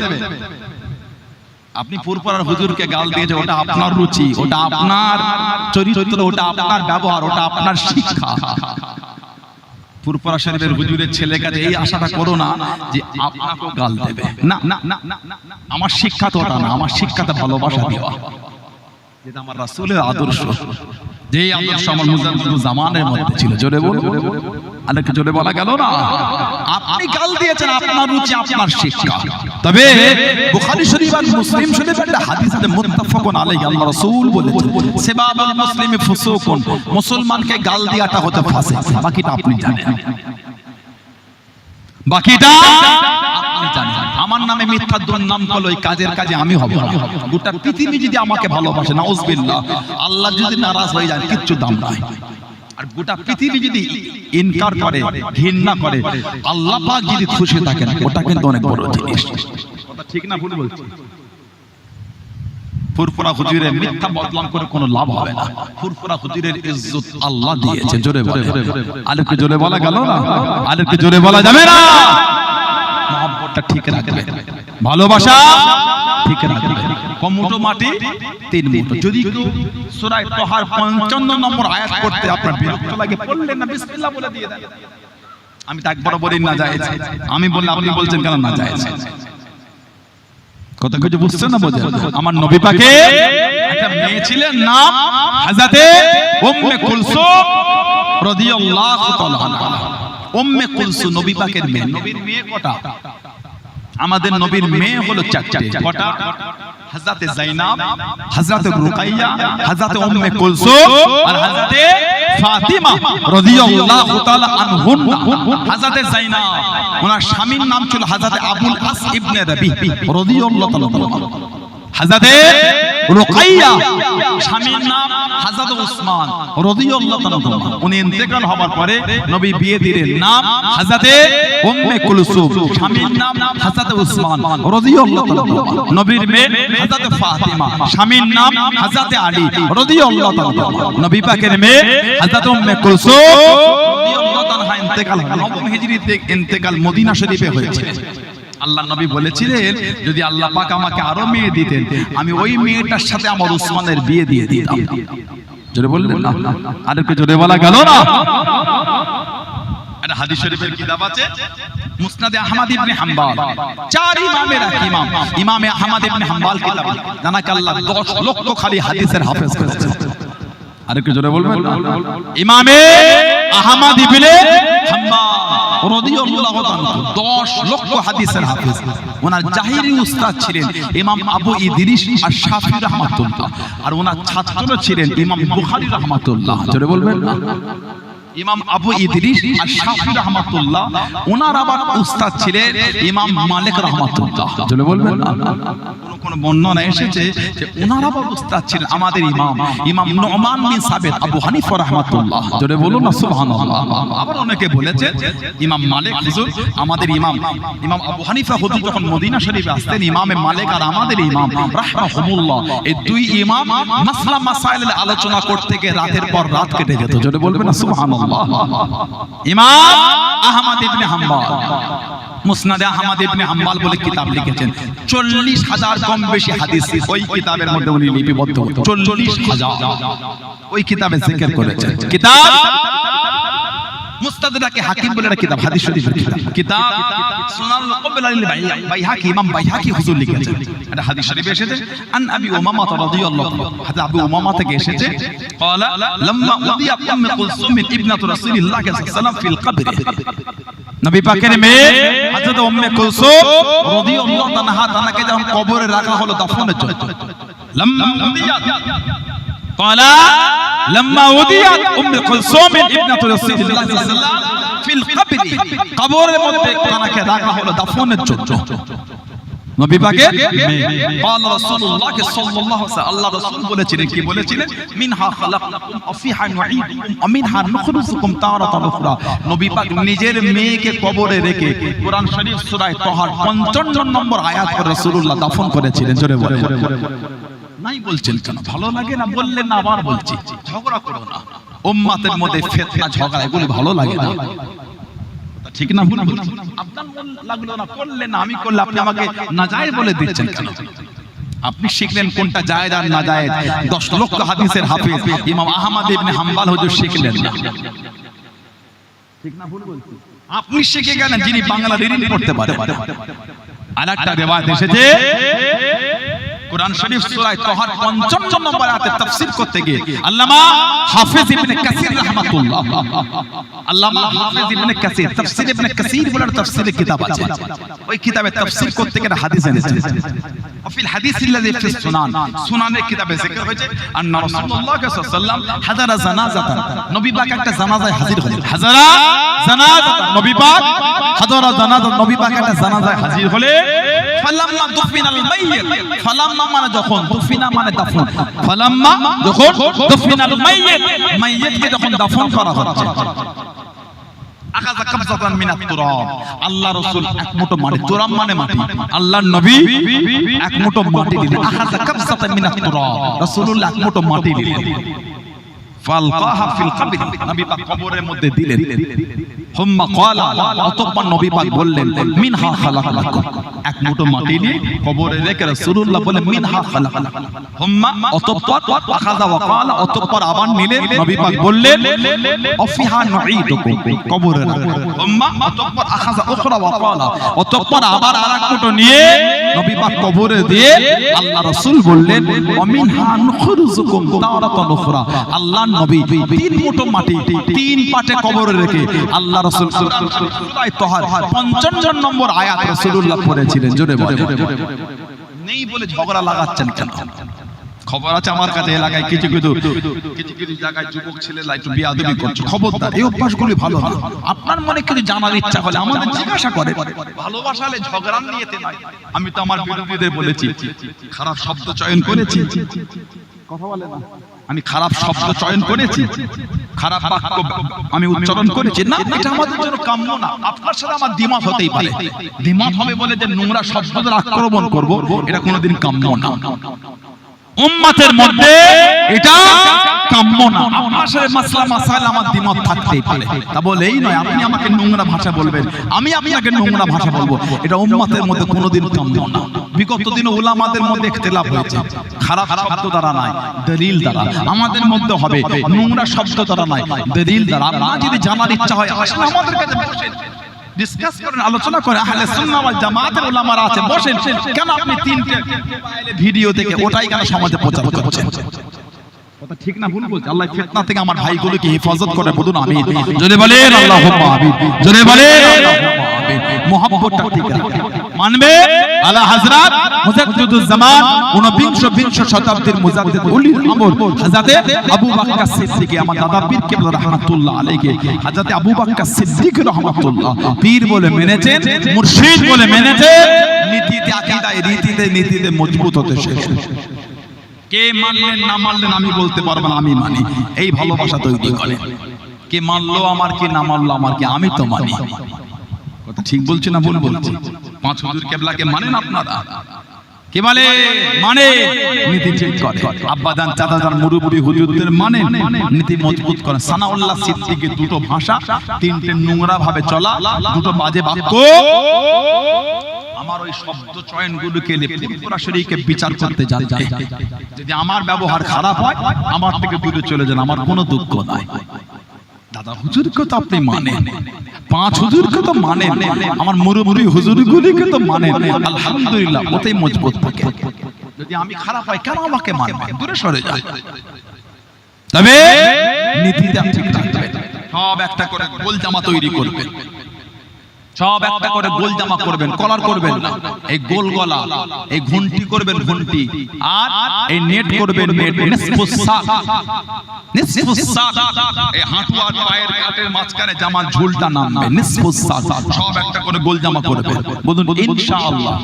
আপনি ফুরফুরার হুজুরকে গাল দিয়েছে, ওটা আপনার রুচি, ওটা আপনার চরিত্র, ওটা আপনার ব্যবহার, ওটা আপনার শিক্ষা। ফুরফুরা শরীফের হুজুরের ছেলে কাছে এই আশাটা করো না যে আপনাকেও গাল দেবে। না না না না, আমার শিক্ষা তো ওটা না, আমার শিক্ষাতে ভালোবাসা দেওয়া, যেটা আমার রাসূলের আদর্শ, যেই আদর্শ আমার মুজাদ্দিদুল জামানের মধ্যে ছিল। জোরে বলুন, আরেকটু জোরে বলা গেল না? আপনি গাল দিয়েছেন, আপনার রুচি, আপনার শিক্ষা। তবে বুখারী শরীফ আর মুসলিম শরীফের একটা হাদিসে মুত্তাফাকুন আলাইহি আল্লাহ রাসূল বলেছেন, সিবাবুল মুসলিমি ফুসুকুন, মুসলমানকে গাল দেওয়াটা হতে ফাসিক। বাকিটা আপনি জানেন, বাকিটা আপনি জানেন। আমার নামে মিথ্যা দুর্নাম করলে ওই কাজের কাজে আমি হব না। গোটা পৃথিবী যদি আমাকে ভালোবাসে, নাউজুবিল্লাহ, আল্লাহ যদি নারাজ হয়ে যায়, কিচ্ছু দাম নাই। আর গোটা পৃথিবী যদি ইনকার করে, ঘৃণা করে, আল্লাহ পাক যদি খুশি থাকেন, ওটা কিন্তু অনেক বড় জিনিস। কথা ঠিক না ভুল বলছি? ফুরফুরা হুজুরের মিথ্যা বদনাম করে কোনো লাভ হবে না। ফুরফুরা হুজুরের ইজ্জত আল্লাহ দিয়েছে। জোরে বলে, আরেকটু জোরে বলা গেল না? আরেকটু জোরে বলা যাবে না? মহব্বতটা ঠিক রাখবে, ভালোবাসা ঠিক রাখবে। কমুটো মাটি 3 মুঠো। যদি সূরা তাহার 55 নম্বর আয়াত পড়তে আপনার বিরক্ত লাগে, পড়লেন না, বিসমিল্লাহ বলে দিয়ে দেন। আমি তো একবার বলি না জায়েজ, আমি বললে আপনি বলছেন কেন না জায়েজ? কথা কিছু বুঝছেন না? বোঝেন? আমার নবী পাকে একটা মেয়ে ছিলেন, নাম হযরতে উম্মে কুলসুম রাদিয়াল্লাহু তাআলা আনহা। উম্মে কুলসুম নবী পাকের মেয়ে। নবীর মেয়ে কটা? আমাদের নবীর মেয়ে হলো 4টে। কটা? হযরতে যায়েনব, হযরতে রুকাইয়া, হযরতে উম্মে কুলসুম আর হযরতে ফাতিমা রাদিয়াল্লাহু তাআলা আনহুন্না। হযরতে যায়েনব, ওনার স্বামীর নাম ছিল হযরতে আবুল আস ইবনে রাবি রাদিয়াল্লাহু তাআলা। হযরতে রুকাইয়া, স্বামীর নাম হযরতে উসমান রাদিয়াল্লাহু তাআলা। উনি ইন্তেকাল হবার পরে নবী বিয়ে দিলেন, নাম হযরতে উম্মে কুলসুম, স্বামীর নাম হযরতে উসমান রাদিয়াল্লাহু তাআলা। নবীর মেয়ে হযরতে ফাতিমা, স্বামীর নাম হযরতে আলী রাদিয়াল্লাহু তাআলা। নবী পাকের মেয়ে হযরতে উম্মে কুলসুম রাদিয়াল্লাহু তাআলা ইন্তেকাল হলো। 9 হিজরিতে ইন্তেকাল মদিনা শরীফে হয়েছে। আল্লাহ নবী বলেছিলেন, যদি আল্লাহ পাক আমাকে আরো মেয়ে দিতেন, আমি ওই মেয়েটার সাথে আমার উসমানের বিয়ে দিয়ে দিতাম। জোরে বললেন না? আরেকটু জোরে বলা গেল না? একটা হাদিস শরীফের কিতাব আছে, মুসনাদে আহমদ ইবনে হাম্বল, 4 ইমামের এক ইমাম, ইমামে আহমদ ইবনে হাম্বল কিতাব, জানাকে আল্লাহ 10 লক্ষ খালি হাদিসের হাফেজ করেছেন। আরেকটু জোরে বলবেন না? ইমামে আহমদ ইবনে হাম্বল রাদিয়াল্লাহু তাআলা 10 লক্ষ হাদিসের হাফেজ। ওনার জাহিরি উস্তাদ ছিলেন ইমাম আবু ইদ্রিস আশ-শাফিঈ রাহমাতুল্লাহ, আর ওনার ছাত্র ছিলেন ইমাম বুখারী রাহমাতুল্লাহ। জোরে বলবেন না? ইমাম আবু ইদ্রিস আশ-শাফিঈ রাহমাতুল্লাহ, ওনার আবার উস্তাদ ছিলেন ইমাম মালিক রাহমাতুল্লাহ। জোরে বলবেন না? কোন বর্ণনা এসেছে যে ওনার আবার উস্তাদ ছিলেন আমাদের ইমাম নুমান বিন সাবিত আবু হানিফা রাহমাতুল্লাহ। জোরে বলুন না সুবহানাল্লাহ। আবার অনেকে বলেছে ইমাম মালিক হুজুর, আমাদের ইমাম আবু হানিফা হুজুর যখন মদিনা শরীফে আসতেন, ইমামে মালিক আর আমাদের ইমাম রাহমাহুমুল্লাহ, এই 2 ইমাম মাসলা মাসাইলের আলোচনা করতে গিয়ে রাতের পর রাত কেটে যেত। জোরে বলবেন না সুবহানাল্লাহ। ইমাম আহমদ ইবনে হাম্বল মুসনাদে আহমদ ইবনে হাম্বল বলে কিতাব লিখেছেন। 40,000 কম বেশি হাদিস ওই কিতাবের মধ্যে উনি লিপিবদ্ধ, 40,000 ওই কিতাবে জিকির করেছেন। কিতাব মুস্তাদরাকে হাকিম বলে একটা কিতাব, হাদিস শরীফের কিতাব সুনানুল কুবরা লিল বাইহাকি, ইমাম বাইহাকি হুজুর লিখেছেন। এটা হাদিস শরীফে এসেছে, আন আবি উমামা রাদিয়াল্লাহু আনহু, হাদিস আবু উমামা থেকে এসেছে, ক্বালা লাম্মা উদিয়া উম্মে কুলসুম ইবনাতু রাসূলিল্লাহ সাল্লাল্লাহু আলাইহি ওয়াসাল্লাম ফিল কবর, নবী পাকের মেয়ে হযরত উম্মে কুলসুম রাদিয়াল্লাহু তাআলা তাকে যখন কবরে রাখা হলো দাফনের জন্য লাম্মা উদিয়াত ক্বালা লাম্মা উদিয়াত উম্মে কুলসুম ইবনাতু রাসূলিল্লাহ সাল্লাল্লাহু আলাইহি ওয়াসাল্লাম ফিল কবরি কবরের মধ্যে তাকে রাখা হলো দাফনের জন্য নবী পাকের মেয়ে قال রাসূলুল্লাহ সাল্লাল্লাহু আলাইহি ওয়াসাল্লাম আল্লাহ রাসূল বলেছিলেন কি বলেছিলেন মিনহা খালাকনাকুম ওয়া ফিহা নুঈদুকুম ওয়া মিনহা নুখরিজুকুম তারাতান উখরা নবী পাক নিজের মেয়েকে কবরে রেখে কোরআন শরীফ সূরা তাহার 55 নম্বর আয়াত করে রাসূলুল্লাহ দাফন করেছিলেন জোরে বলে নাই বলছেন কেন ভালো লাগে না বললেন না আবার বলছি ঝগড়া করো না উম্মতের মধ্যে ফিতনা ঝগড়া এগুলো ভালো লাগে না ঠিক না ভুল আপনার মন লাগলো না করলেন না আমি করলে আপনি আমাকে নাজায়েজ বলে দিচ্ছেন কেন আপনি শিখলেন কোনটা জায়েজ আর নাজায়েজ 10 লক্ষ হাদিসের হাফেজ ইমাম আহমদ ইবনে হাম্বল হুজুর শিখলেন না ঠিক না ভুল বলছি আপনি শিখে গেলেন যিনি বাংলা রিডিং করতে পারে আরেকটা রিওয়ায়াত এসেছে কুরআন শরীফ সূরা তাহার 55 নম্বর আয়াতে তাফসীর করতে গিয়ে আল্লামা হাফেজ ইবনে কাসির রাহমাতুল্লাহ আল্লামা হাফেজ ইবনে কাসির তাফসীর ইবনে কাসির বলে তাফসীরের কিতাব আছে ওই কিতাবে তাফসীর করতে গিয়ে হাদিস এনেছেন ফিল হাদিস الذي في السنن সুনানের কিতাবে যিকর হয়েছে আন্না রাসূলুল্লাহ সাল্লাল্লাহু আলাইহি ওয়াসাল্লাম হাদারা জানাজাতান নবী পাক একটা জানাজায় হাজির হলেন হাজারা জানাজাতান নবী পাক হাদারা জানাজাত নবী পাক একটা জানাজায় হাজির হলেন ফালাম্মা দুফিনাল মাইয়িত ফালাম্মা মানে যখন দুফিনা মানে দাফন ফালাম্মা যখন দুফিনাল মাইয়িত মাইয়িতকে যখন দাফন করা হচ্ছে আকাযা কাবজাতান মিনাত তুরাব আল্লাহ রাসূল এক মুঠো মাটি তুরাব মানে মাটি আল্লাহর নবী এক মুঠো মাটি দিলেন আকাযা কাবজাতান মিনাত তুরাব রাসূলুল্লাহ এক মুঠো মাটি দিলেন ফালকাহা ফিল কবর নবী পাক কবরের মধ্যে দিলেন হুম্মা ক্বালা অতঃপর নবী পাক বললেন মিনহা খালাকনাকুম এক মুঠো মাটি নিয়ে কবরে রেখে রাসূলুল্লাহ বলেন মিনহা খালাকনাকুম হুম্মা অতঃপর আখাযা ওয়া ক্বালা অতঃপর আবার নিলেন নবী পাক বললেন অফিহা নুঈদুকুম কবরে রাখলেন হুম্মা অতঃপর আখাযা উখরা ওয়া ক্বালা অতঃপর আবার আরেক মুঠো নিয়ে নবী পাক কবরে দিয়ে আল্লাহ রাসূল বললেন ওয়া মিনহা নুখরিজুকুম তারাতান উখরা আল্লাহ নবী তিন মুঠো মাটি তিন পাটে কবরে রেখে আল্লাহ রাসূল সূরা তাহার 55 নম্বর আয়াত রাসূলুল্লাহ পড়েছিলেন জোরে বলে নেই বলে ঝগড়া লাগাচ্ছেন কেন খবর আছে আমার কাছে এলাকায় কিছু জায়গায় যুবক ছেলেরা একটু বিয়াদবি করছে খবরদার এই অভ্যাসগুলি ভালো না আপনার মনে কিছু জানার ইচ্ছা হলে আমাদের জিজ্ঞাসা করে ভালোবাসালে ঝগড়া নিয়েতে নাই আমি তো আমার বিরোধীদের বলেছি খারাপ শব্দ চয়ন করেছি কথা বলে না আমি খারাপ শব্দ চয়ন করেছি খারাপ বাক্য আমি উচ্চারণ করেছি না এটা আমাদের জন্য কাম্য না আপনার সাথে আমার দ্বিমত হতেই পারে দ্বিমত হবে বলে যে নোংরা শব্দের আক্রমণ করব এটা কোনোদিন কাম্য না উম্মতের মধ্যে এটা কাম্য না আপনার সাথে মাসলা মাসাইল আমার দ্বিমত থাকতেই পারে তা বলে এই নয় আপনি আমাকে নোংরা ভাষা বলবেন আমি আপনাকে নোংরা ভাষা বলবো এটা উম্মতের মধ্যে কোনোদিন কাম্য না বিগত দিনে উলামাদের মধ্যে ইখতিলাফ হয়েছে খারাপ শব্দ দ্বারা নয় দলিল দ্বারা আমাদের মধ্যে হবে নোংরা শব্দ দ্বারা নয় দলিল দ্বারা আপনার যদি জানার ইচ্ছা হয় আসলে আমাদের কাছে বসেন ডিসকাস করেন আলোচনা করেন আহলে সুন্নাহ ওয়াল জামাতের উলামারা আছে বসেন কেন আপনি তিনটে ভিডিও থেকে ওটাই কেন সমাজে প্রচার করছেন কথা ঠিক না ভুল বলছি আল্লাহ ফিতনা থেকে আমার ভাইগুলোকে হেফাজত করে বলুন আমিন জোরে বলেন আল্লাহুম্মা আমিন জোরে বলেন আল্লাহুম্মা আমিন মোহাব্বতটা ঠিক রাখবেন মানবে আলা হযরত মুজাদ্দিদুজ জামান 29 শতাব্দীর মুজাদ্দিদ উলিল আমর হযরত আবু বকর সিদ্দিক আমার দাদা পীর কিবলা রাহমাতুল্লাহ আলাইহি হযরত আবু বকর সিদ্দিক রাহমাতুল্লাহ পীর বলে মেনেছেন মুর্শিদ বলে মেনেছেন নীতিতে আকীদায় নীতিতে মজবুত হতে শেষ কে মানলেন না মানলেন আমি বলতে পারবো না আমি মানি এই ভালোবাসা তৈরি করে কে মানলো আমার কি না মানলো আমার কি আমি তো মানি কথা ঠিক বলছি না ভুল বলছি পাঁচ হুজুর কিবলাকে মানেন আপনারা কে বলে মানে নীতি ঠিক করে আব্বাজান চাচাজান মুরব্বি হুজুরদের মানে নীতি মজবুত করে সানাউল্লাহ সিদ্দিকের দুটো ভাষা তিনটে নোংরা ভাবে চলা দুটো বাজে বাক্য আমার ওই শব্দ চয়নগুলোকে সরাসরিকে বিচার করতে জানতে যদি আমার ব্যবহার খারাপ হয় আমার থেকে দূরে চলে যান আমার কোনো দুঃখ নাই দাদা হুজুরকে তো আপনি মানেন পাঁচ হুজুরকে তো মানেন আমার মুরব্বি হুজুরগুলিকে তো মানেন আলহামদুলিল্লাহ ওতেই মজবুত থাকে যদি আমি খারাপ হয় কেন আমাকে মানবেন দূরে সরে যান তবে নীতিটা ঠিক রাখবেন সব একটা করে গোল জামা তৈরি করবেন সব একটা করে গোল জামা করবেন, কলার করবেন না, এই গোল গলা, এই ঘন্টি করবেন ঘন্টি, আর এই নেট করবেন নেট, নিসফুস সাক, নিসফুস সাক, এই হাঁটু আর পায়ের কাটের মাঝখানে জামার ঝুলটা নামবে, নিসফুস সাক, সব একটা করে গোল জামা করবেন। বলুন ইনশাআল্লাহ।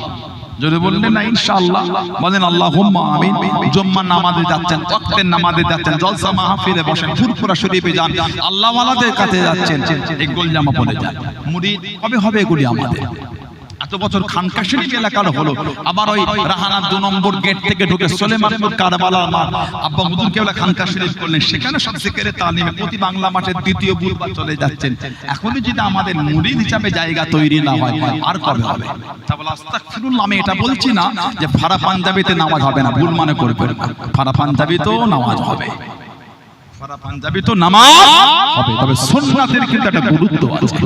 যদি বললেন না ইনশাআল্লাহ, বলেন আল্লাহুম্মা আমিন। জুম্মার নামাজে যাচ্ছেন, ওয়াক্তের নামাজে যাচ্ছেন, জলসা মাহফিলে বসেন, ফুরফুরা শরীফে যান, আল্লাহ ওয়ালাদের কাছে যাচ্ছেন, এই গোল জামা পরে যান। মুরিদ কবে হবে এগুলি আমাদের? এত বছর খানকা শরীফ এলাকার হলো, আবার ওই রাহানা 2 নম্বর গেট থেকে ঢুকে সুলেমানপুর কারবালার মাঠ আব্বা হুজুর কেবলা খানকা শরীফ করলেন, সেখানে সব জিকিরে তালিমে প্রতি বাংলা মাসের দ্বিতীয় বুধবার চলে যাচ্ছেন। এখনই যদি আমাদের মুরিদ হিসাবে জায়গা তৈরি না হয়, আর কবে হবে? তা বলে আস্তাগফিরুল্লাহ, আমি এটা বলছি না যে ফারা পাঞ্জাবিতে নামাজ হবে না, ভুল মনে করবেন না, ফারা পাঞ্জাবিতেও নামাজ হবে, ফারা পাঞ্জাবি তো নামাজ হবে, তবে সুন্নাতের কিন্তু একটা গুরুত্ব আছে।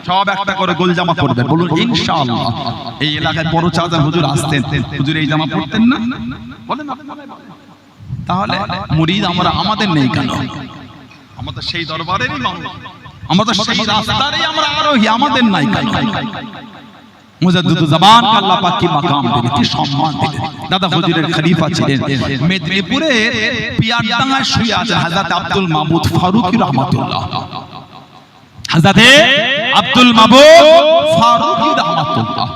সব একটা করে গোল জামা পরবে, বলুন ইনশাআল্লাহ। এই এলাকায় বড় চাচা হুজুর আসতেন, হুজুর এই জামা পরতেন না? বলেন তাহলে মুরিদ আমরা আমাদের নেই কেন? আমাদের সেই দরবারেরই মানুষ, আমাদের সেই রাস্তারই আমরা আরোহী, আমাদের নাই কেন? মুজাদ্দিদুজ জামান আল্লাহ পাক কি মাকাম দিলেন, কি সম্মান দিলেন। দাদা হুজুরের খলিফা ছিলেন, মেদিনীপুরে পিয়ারডাঙ্গায় শুয়ে আছে হযরত আব্দুল মাবুদ ফারুকী রাহমাতুল্লাহ, হযরত আব্দুল মাবুদ ফারুকী রাহমাতুল্লাহ।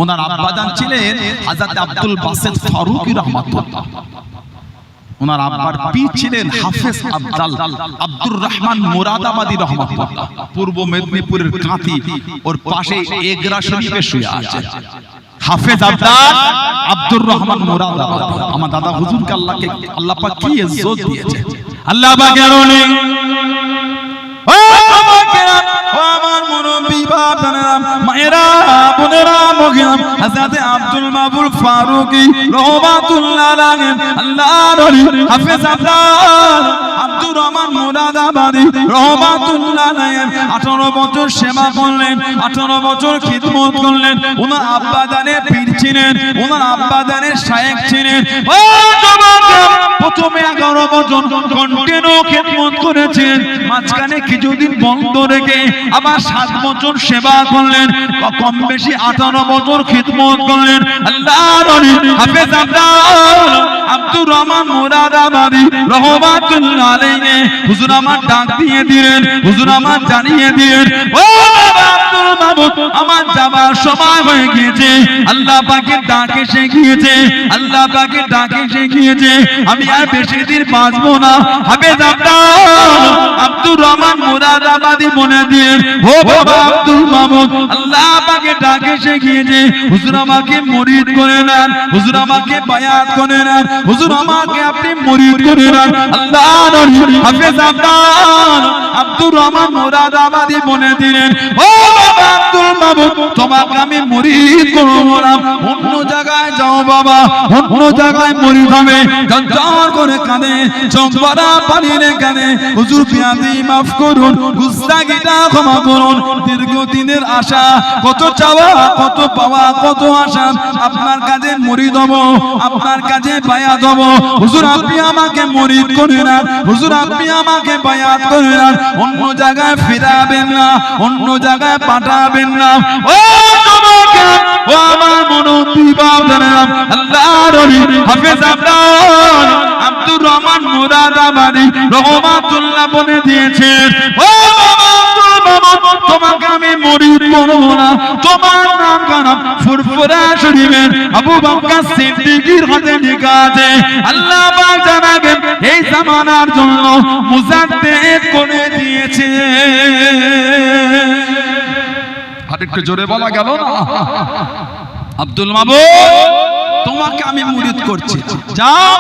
ওনার আব্বাজান ছিলেন হযরত আব্দুল বাসিত ফারুকী রাহমাতুল্লাহ। ওনার আব্বার পীর ছিলেন হাফেজ আফজাল আব্দুর রহমান মুরাদাবাদী রহমাতুল্লাহ। পূর্ব মেদিনীপুরের কাঁথি, ওর পাশে এগরা শরীফে শুয়ে আছে হাফেজ আফজাল আব্দুর রহমান মুরাদাবাদী। আমার দাদা হুজুরকে আল্লাহ পাক কি ইজ্জত দিয়েছে, আল্লাহ পাকের ওলি। ও আমার মুরব্বি বাবারা, মায়েরা, বোনেরা, মুগিরাম, হযরত আব্দুল মাবুদ ফারুকী রাহমাতুল্লাহ আলাইহি, আল্লাহর ওলি হাফেজ আফজাল আব্দুর রহমান মুরাদাবাদী রাহমাতুল্লাহ আলাইহি 18 বছর সেবা করলেন, 18 বছর খিদমত করলেন। ওনার আব্বা জানের পীর ছিলেন, ওনার আব্বা জানের শায়েখ ছিলেন। ও জওয়ানরা, প্রথমে 11 বছর কন্টিনিউ খিদমত করেছেন, মাঝখানে কিছুদিন বন্ধ রেখে আবার 7 বছর সেবা করলেন, কম বেশি 18 বছর খিদমত করলেন। আল্লাহর ওলি হাফেজ আফজাল আব্দুর রহমান মুরাদাবাদী রাহমাতুল্লাহ আলাইহি হুজুর আমার ডাক দিয়ে দিলেন, হুজুর আমার জানিয়ে দিলেন, ও আব্দুল মাবুদ, আমার যাবার সময় হয়ে গিয়েছে, আল্লাহ পাকের ডাক এসে গিয়েছে, আল্লাহ পাকের ডাক এসে গিয়েছে, আমি আর বেশি দিন বাঁচবো না। হাফেজ আফজাল আব্দুর রহমান মুরাদাবাদী মনে দিয়ে, ও বাবা আব্দুল মাবুদ, আল্লাহ পাকের ডাক এসে গিয়েছে, হুজুর আমাকে মুরিদ করে নেন, হুজুর আমাকে বায়াত করে নেন, হুজুর আমাকে আপনি মুরিদ করে নেন। আল্লাহর ওলি হাফেজ আফজাল আব্দুর রহমান মুরাদাবাদী মনে দিলেন, ও বাবা আব্দুল মাবুদ, তোমাকে আমি মুরিদ করব না, অন্য জায়গায় যাও বাবা, অন্য জায়গায় মুরিদ হবে। জঞ্জাল করে কাঁদে, চোখ ভরা পানি রে কাঁদে, হুজুর বিয়াদি মাফ করুন, গুস্তাখিটা ক্ষমা করুন, দীর্ঘদিনের আশা, কত চাওয়া, কত পাওয়া, কত আশা, আপনার কাছে মুরিদ হব, আপনার কাছে বায়াত হব, হুজুর আপনি আমাকে মুরিদ করে নেন, হুজুর আপনি আমাকে বায়াত করে নেন, অন্য জায়গায় ফেরাবেন না, অন্য জায়গায় পাঠাবেন না। ও তোমাকে, ও আমার মুরব্বি বাবারা, আল্লাহর ওলি হাফেজ আফজাল আব্দুর রহমান মুরাদাবাদী রাহমাতুল্লাহ বলে দিয়েছেন, ও তোমাকে আমি মুরিদ করব না, তোমার নাম কানা ফুরফুরা শরীফের আবু বকর সিদ্দিকীর হাতে লেখা আছে, আল্লাহ পাক জানাবেন এই জামানার জন্য মুজাদ্দিদ করে দিয়েছে। আর একটু জোরে বলা গেল না? আব্দুল মাবুদ, তোমাকে আমি মুরিদ করছি, যাও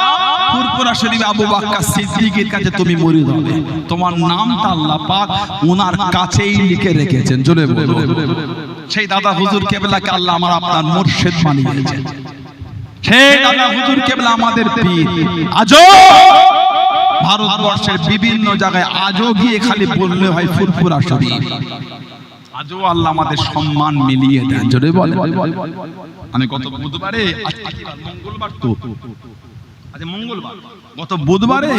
ফুরফুরা শরীফে আবু বকর সিদ্দিকীর কাছে তুমি মুরিদ হবে। তোমার নামটা আল্লাহ পাক ওনার কাছেই লিখে রেখেছেন। জোরে বলো। সেই দাদা হুজুর কেবলাকে আল্লাহ আমার আপনার মুর্শিদ বানিয়েছেন, সেই দাদা হুজুর কেবলা আমাদের পীর। আজও ভারতবর্ষের বিভিন্ন জায়গায় আজও গিয়ে খালি বললে হয় ফুরফুরা শরীফ, আজও আল্লাহ আমাদের সম্মান মিলিয়ে দেন। জোরে বল। আমি গত বুধবারে, মঙ্গলবার তো, আজ মঙ্গলবার, গত বুধবারে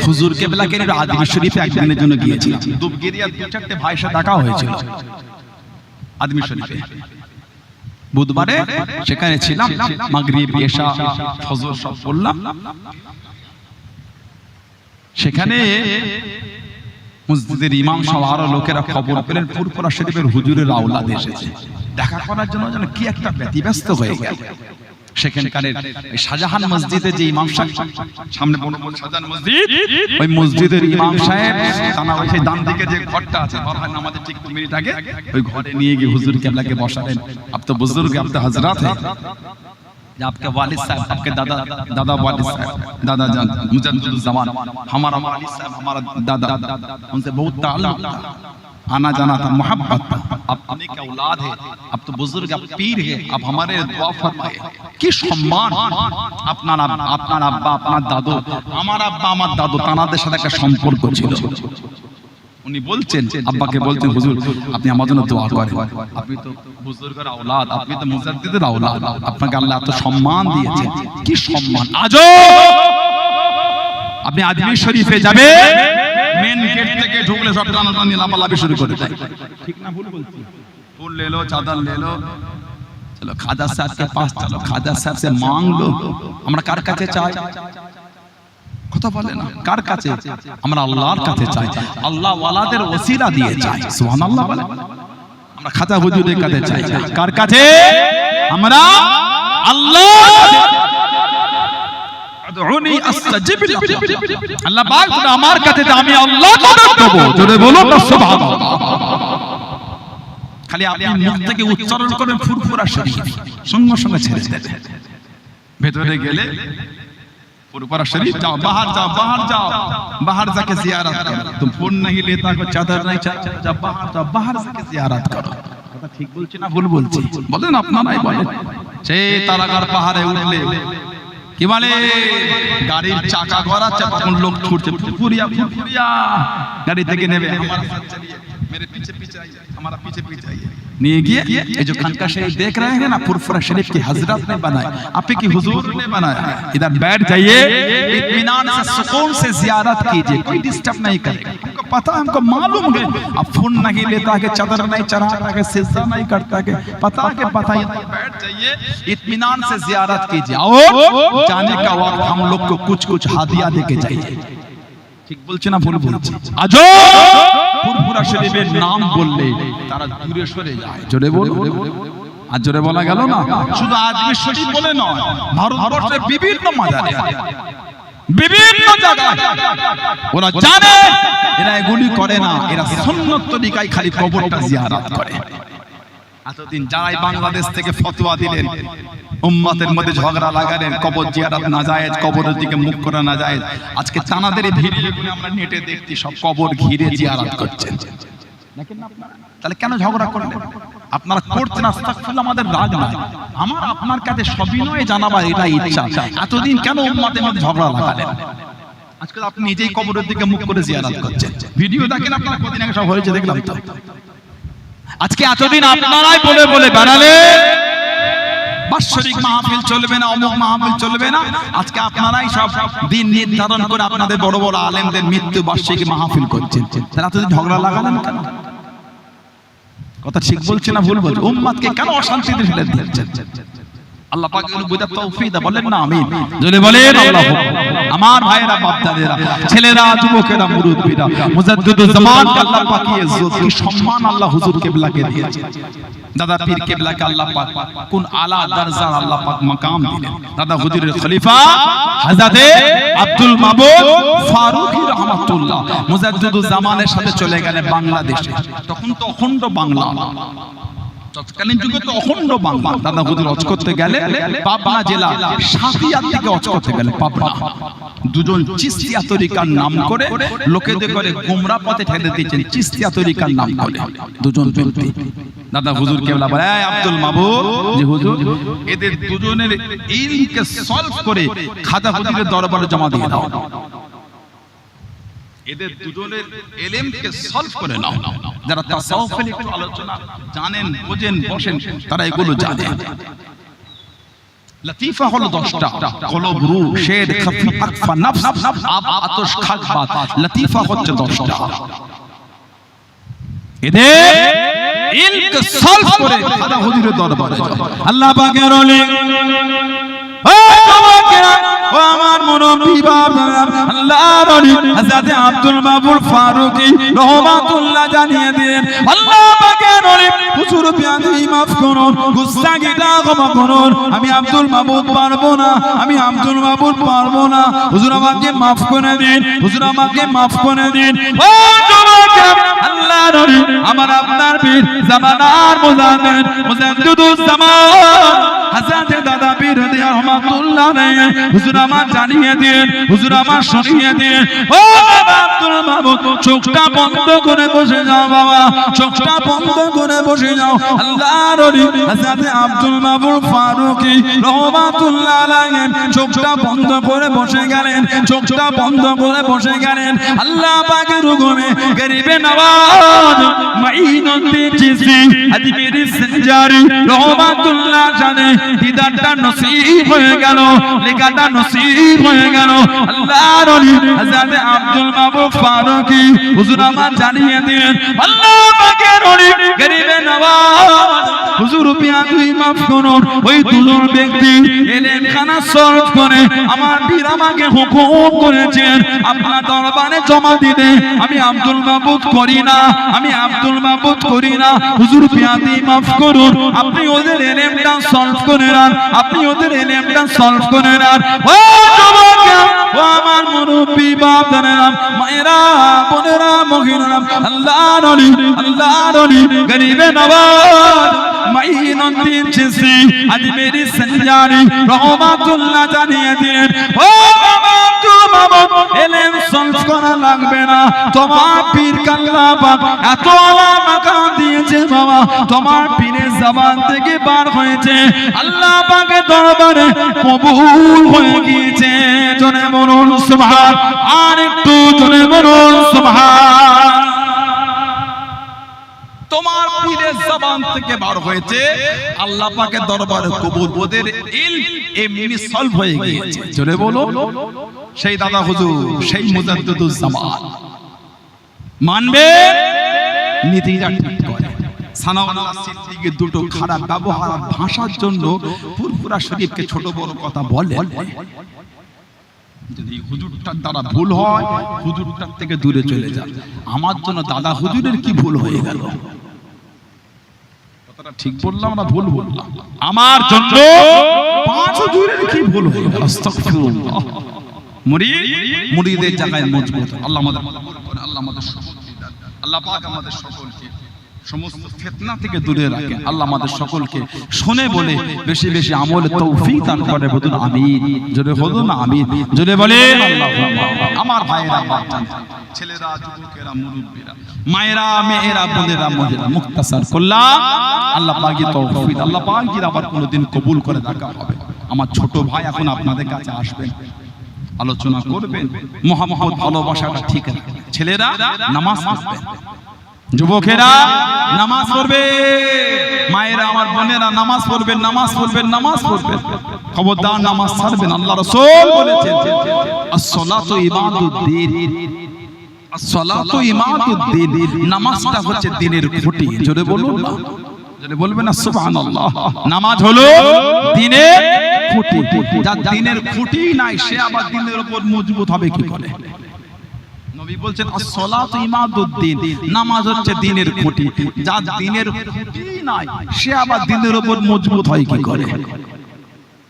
হুজুর কেবলাকে আজমির শরীফে একদিনের জন্য গিয়েছিলাম। দুবগিরিয়ার 2-4টে ভাইয়ের সাথে দেখা হয়েছিল। আদমি শরীফে বুধবারে সেখানে ছিলাম, মাগরিব এশা ফজর সব পড়লাম। সেখানে মসজিদের ইমাম সহ আরো লোকেরা খবর পেলেন ফুরফুরা শরীফের হুজুরের আওলাদ এসেছে। দেখা করার জন্য যেন কি একটা ব্যতিব্যস্ত হয়ে গেল। সেখানকার শাহজাহান মসজিদে যে ইমাম সাহেব, সামনে বড় বড় শাহজাহান মসজিদ, ওই মসজিদের ইমাম সাহেব তানা ওই ডান দিকে যে ঘরটা আছে, ফরহান আমাদের ঠিক 2 মিনিট আগে ওই ঘরে নিয়ে গিয়ে হুজুর কেবলাকে বসালেন। আপ তো বুজুর্গ, আপ তো হযরত है, आपके वालिद साहब, आपके दादा वालिद साहब, दादा जान मुजद्दिदुज़्ज़मान, हमारा वालिद साहब, हमारा दादा, उनसे बहुत ताल्लुक था, आना जाना था, मोहब्बत था। अब अपने के औलाद है, अब तो बुजुर्ग, अब पीर है, अब हमारे दुआ फरमाए। कि सम्मान আপনার আব্বা, আপনার দাদু, আমার আব্বা আমার দাদু, তানাদের সাথে একটা সম্পর্ক ছিল। উনি বলছেন, আব্বাকে বলতেন, হুজুর আপনি আমার জন্য দোয়া করেন, আপনি তো বুজুর্গের আওলাদ, আপনি তো মুজাদ্দিদের আওলাদ, আপনাকে আল্লাহ এত সম্মান দিয়েছেন। কি সম্মান! আজও আপনি আজমির শরীফে যাবে, মেন গেট থেকে ঢুকলে সব টানাটানি লাফালাফি শুরু করে দেয়। ঠিক না ভুল বলছি? ফুল ले लो, चादर ले लो, चलो खाजा साहब के पास चलो, खाजा साहब से मांग लो। আমরা কার কাছে চাই? কথা বলে না, কার কাছে? আমরা আল্লাহর কাছে চাই, আল্লাহ ওয়ালাদের ওসিলা দিয়ে চাই। সুবহানাল্লাহ বলে। আমরা খাজা হুজুরের কাছে চাই। কার কাছে? আমরা আল্লাহর কাছে। আদউনি আস্তাজিব লাকুম। আল্লাহ পাক বলে আমার কাছে আমি আল্লাহকে দেব। জোরে বলুন না সুবহানাল্লাহ। খালি আপনি মুখ থেকে উচ্চারণ করেন ফুরফুরা শরীফ, সঙ্গে সঙ্গে ছেড়ে দেন। ভেতরে গেলে ফুরফুরা শরীফ जाओ, बाहर जाओ, बाहर जाओ, बाहर जाके जियारत करो। तुम फोन नहीं लेता, कोई चादर नहीं चाहता, जब बाहर जाओ, बाहर जाके जियारत करो। কথা ঠিক বলছি না ভুল বলছি? বলেন আপনারাই বলেন। সেই তারাগার পাহাড়ে উঠলে কি বলে, গাড়ির চাকা গড়াচ্ছে, তখন লোক ছুটছে, ফুরফুরিয়া ফুরফুরিয়া, গাড়ি থেকে নেবে, हमारा साथ चलिए, मेरे पीछे पीछे आइए, हमारा पीछे पीछे आइए। नहीं ये जो खानका शरीफ देख रहे हैं ना, फुरफुरा शरीफ की हजरत ने बनाया, आपके की हुजूर ने बनाया। इधर बैठ जाइए, इत्मीनान से सुकून से जियारत कीजिए, कोई डिस्टर्ब नहीं करेगा। हमको पता, हमको मालूम है अब फोन नहीं लेता के, चादर नहीं चढ़ाता के, सिजदा नहीं करता के, पता के पता। इधर बैठ जाइए, इत्मीनान से जियारत कीजिए, और जाने का वक्त हम लोग को कुछ कुछ हादिया देके जाइए। ঠিক বলছে না ভুল বলছি? আজও ফুরফুরা শরীফের নাম বললে তারা দূরে সরে যায়। জোরে বলুন। আর জোরে বলা গেল না? শুধু আজমির শরীফ বলে নয়, ভারতবর্ষের বিভিন্ন মাজারে, বিভিন্ন জায়গায় ওরা জানে এরা এগুলি করে না, এরা সুন্নত তরিকায় খালি কবরটা জিয়ারত করে। এতদিন যারাই বাংলাদেশ থেকে ফতোয়া দিলেন, উম্মতের মধ্যে ঝগড়া লাগালেন, কবর জিয়ারত নাজায়েজ, কবরের দিকে মুখ করা নাজায়েজ, আজকে চানাদের ভিডিওগুলো আমরা নেটে দেখছি, সব কবর ঘিরে জিয়ারত করছেন। তাহলে কেন ঝগড়া করলেন? আপনারা করছেন, আস্তাগফিরুল্লাহ, আমাদের রাগ নাই, আমার আপনার কাছে সবিনয়ে জানাবার এটা ইচ্ছা। এতদিন কেন উম্মতের মধ্যে ঝগড়া লাগালেন? আজকে আপনি নিজেই কবরের দিকে মুখ করে জিয়ারত করছেন। ভিডিও দেখেন আপনারা, কদিন আগে সব হয়েছে দেখলাম তো। আজকে এতদিন আপনারাই বলে বলে বেড়ালে বাৎসরিক মাহফিল চলবে না, অমুক মাহফিল চলবে না, আজকে আপনারাই সব দিন নির্ধারণ করে আপনাদের বড় বড় আলেমদের মৃত্যু বার্ষিকী মাহফিল করছেন। তাহলে এতদিন ঝগড়া লাগালেন কেন? কথা ঠিক বলছে না ভুল বলছে? উম্মতকে কেন অশান্তিতে ফেলে দিচ্ছেন? আল্লাহ পাক এগুলো বোঝার তৌফিক দাও, বলেন না আমিন। জোরে বলেন আল্লাহ। আমার ভাইয়েরা, বাপদাদেরা, ছেলেরা, যুবকেরা, মুরব্বিরা, মুজাদ্দিদুজ্জামান কে আল্লাহ পাক কি ইজ্জত, কি সম্মান আল্লাহ হুজুর কিবলাকে দিয়েছে। দাদা পীর কিবলাকে আল্লাহ পাক কোন আলা দরজা আল্লাহ পাক মাকাম দিলেন। দাদা হুজুরের খলিফা হযরতে আব্দুল মাবুদ ফারুকী রাহমাতুল্লাহ মুজাদ্দিদুজ্জামানের সাথে চলে গেলেন বাংলাদেশে। তখন তো অখণ্ড বাংলা, তৎকালীন যুগে তো অখণ্ড বাংলা। দাদা হুজুর হজ করতে গেলে পাবনা জেলা সাতিয়া থেকে হজ করতে গেলে পাবনা, দুজন চিশতিয়া তরিকার নাম করে লোকেদের করে গোমরা পথে ঠেলে দিয়েছেন। চিশতিয়া তরিকার নাম করে দুজন ব্যক্তি। দাদা হুজুর কেবলা বলে, এই আব্দুল মাবুদ, যে হুজুর এদের দুজনের ইলমকে সলভ করে খাজা হুজুরের দরবারে জমা দিয়ে দাও। এদের দুজনের ইলমকে সলভ করে নাও। যারা তাসাউফের একটু আলোচনা জানেন, বোঝেন, বসেন, তারা এগুলো জানে। লতিফা হলো 10টা, কলব, রূহ, শেদ, খাফি, আকফা, নফস, আব, আতশ, খাক, বাত। লতিফা হচ্ছে 10টা। এদের ইলক সলভ করে খাজা হুজুরের দরবারে আল্লাহ পাকের ওলি ও বাবাকেরা ও আমার মুরব্বি বাবা আল্লাহর ওলি হযরত আব্দুল মাবুর ফারুকী রহমাতুল্লাহ জানিয়ে দেন আল্লাহ পাকের ওলি হুজুর বিয়াদি মাফ করুন গুস্তাগিটা ক্ষমা করুন আমি আব্দুল মাবুদ পারবো না আমি আব্দুল মাবুদ পারবো না হুজুর আমাকে মাফ করে দিন হুজুর আমাকে মাফ করে দিন ও বাবাকেরা আল্লাহর ওলি আমার আপনার পীর জামানার মুজাদ্দিদুজ জামান হযরত দাদা পীর রহমাতুল্লাহ আলাইহি হুজুর আমার জানিয়ে দিন হুজুর আমার শুনিয়ে দিন ও বাবা আব্দুল মাবুদ চোখটা বন্ধ করে বসে যাও বাবা চোখটা বন্ধ করে বসে যাও আল্লাহর ওলি হযরত আব্দুল মাবুদ ফারুকী রহমাতুল্লাহ আলাইহি চোখটা বন্ধ করে বসে গেলেন চোখটা বন্ধ করে বসে গেলেন আল্লাহ পাকের হুকুমে গরিবে নওয়াজ মাইনুদ্দিন চিশতি আজমিরি সঞ্জারি রহমাতুল্লাহ জানে দিদারটা নসিব হয়ে গেল লেখাটা নসিব হয়ে গেল আল্লাহর ওলি হযরত আব্দুল মাবুদ ফারুকী হুজুর আমার জানিয়ে দিন আল্লাহ পাকের ওলি গরিবে নওয়াজ হুজুর বিয়াদি মাফ করুন ওই দুজন ব্যক্তি এলেন খানা সলভ করে আমার পীর আমাকে হুকুম করেছেন আপনার দরবারে জমা দিতে আমি আব্দুল মাবুদ করি না আমি আব্দুল মাবুদ করি না হুজুর বিয়াদি মাফ করুন আপনি ওদের এলেমটা সলভ করে নেন আপনি ওদের এলেমটা সলভ করে নেন ও যুবকেরা ও আমার মুরব্বি বাপদারা মায়েরা বোনেরা মহিলারা আল্লাহর ওলি গরিবে নওয়াজ মাইনুদ্দিন চিশতি আজমিরি সঞ্জারি রহমাতুল্লাহ জানিয়ে দিন ও বাবা বাবা এলেম সলভ করা লাগবে না তোমার পীর আল্লাহ পাক এত আলা মাকাম দিয়েছে বাবা তোমার পীরের জবান থেকে বার হয়েছে আল্লাহ পাকের দরবারে কবুল হয়ে গিয়েছে জোরে বলুন সুবহান আর একটু জোরে বলুন সুবহান তোমার পীরের জবান থেকে বার হয়েছে আল্লাহ পাকের দরবারে কবুল ওদের ইলম এমনি সলভ হয়ে গিয়েছে জোরে বলো সেই দাদা হুজুর সেই মুজাদ্দিদুজ জামান মানবে নীতিটা ঠিক করে সানাউল্লাহ সিদ্দিকীর দুটো খারাপ ব্যবহার ভাষার জন্য ফুরফুরা শরীফকে ছোট বড় কথা বলে যদি হুজুরটার দ্বারা ভুল হয় হুজুরটার থেকে দূরে চলে যান আমার জন্য দাদা হুজুরের কি ভুল হয়ে গেল কথাটা ঠিক বললাম না ভুল বললাম আমার জন্য পাঁচ হুজুরের কি ভুল হয়ে গেল আস্তাগফিরুল্লাহ মুরিদের জায়গায় মজবুত আল্লাহ আমাদের কবুল করে আল্লাহ আমাদের সকলকে আল্লাহ পাক আমাদের সকলকে সমস্ত ফিতনা থেকে দূরে রাখেন আল্লাহ আমাদের সকলকে শুনে বলে বেশি বেশি আমল তৌফিক দান করে বলুন আমিন জোরে বলুন আমিন জোরে বলেন আল্লাহুম্মা আমার ভাইরা বাপজান ছেলেরা যুবকেরা মুরব্বিরা মায়েরা মেয়েরা বোনেরা মহিলা মুক্তাসার করলাম আল্লাহ পাকের তৌফিক আল্লাহ পাকের আবার কোনোদিন কবুল করে রাখা হবে আমার ছোট ভাই এখন আপনাদের কাছে আসবেন আলোচনা করবেন মোহাম্মদ ভালোবাসাটা ঠিক আছে ছেলেরা নামাজ পড়বেন যুবকেরা নামাজ পড়বে মায়েরা আমার বোনেরা নামাজ পড়বেন নামাজ পড়বেন নামাজ পড়বেন খবরদার নামাজ ছাড়বেন আল্লাহ রাসূল বলেছেন as-salatu ibaduddin as-salatu ibaduddin নামাজটা হচ্ছে দ্বীনের খুঁটি জোরে বলুন না জোরে বলবেন না সুবহানাল্লাহ নামাজ হলো দ্বীনের খুঁটি যার দ্বীনের খুঁটি নাই সে আবার দ্বীনের উপর মজবুত হবে কি করে নবী বলছেন as-salatu imaduddin নামাজ হচ্ছে দ্বীনের খুঁটি যার দ্বীনের খুঁটি নাই সে আবার দ্বীনের উপর মজবুত হয় কি করে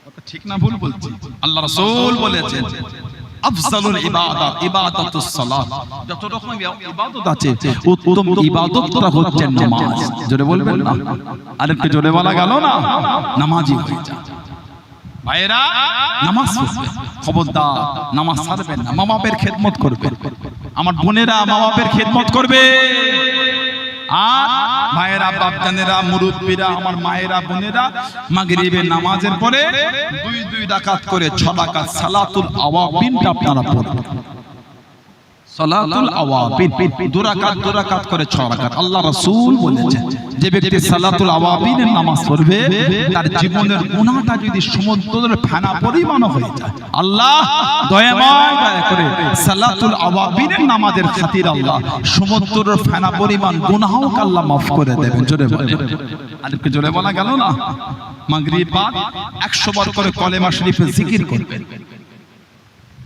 কথা ঠিক না ভুল বলছি আল্লাহ রাসূল বলেছেন আফজালুল ইবাদাত ইবাদাতুস সালাত যত রকম ইবাদত আছে উত্তম ইবাদতটা হচ্ছে নামাজ জোরে বলবেন না আরেকটু জোরে বলা গেল না নামাজই হয়ে যায় ভাইরা নামাজ পড়বে খবরদার নামাজ ছাড়বেন না মা বাপের খেদমত করবেন আমার বোনেরা মা বাপের খেদমত করবে আর ভাইরা বাপজানেরা মুরব্বিরা আমার মায়েরা বোনেরা মাগরিবের নামাজের পরে দুই রাকাত করে 6 রাকাত সালাতুল আওয়াবিনটা আপনারা পড়বেন সালাতুল আওয়াবিন, দুরাকাত করে 6 রাকাত। আল্লাহ রাসূল বলেছেন যে ব্যক্তি সালাতুল আওয়াবিনের নামাজ পড়বে তার জীবনের গুনাহটা যদি সমুদ্রের ফেনা পরিমাণ হয়ে যায়, আল্লাহ দয়াময় দয়া করে সালাতুল আওয়াবিনের নামাজের খাতির আল্লাহ সমুদ্রের ফেনা পরিমাণ গুনাহকে আল্লাহ maaf করে দেবেন। জোরে বলেন, আরেকটু জোরে বলা গেল না? মাগরিব বাদ 100 বার করে কলেমা শরীফে জিকির করবেন।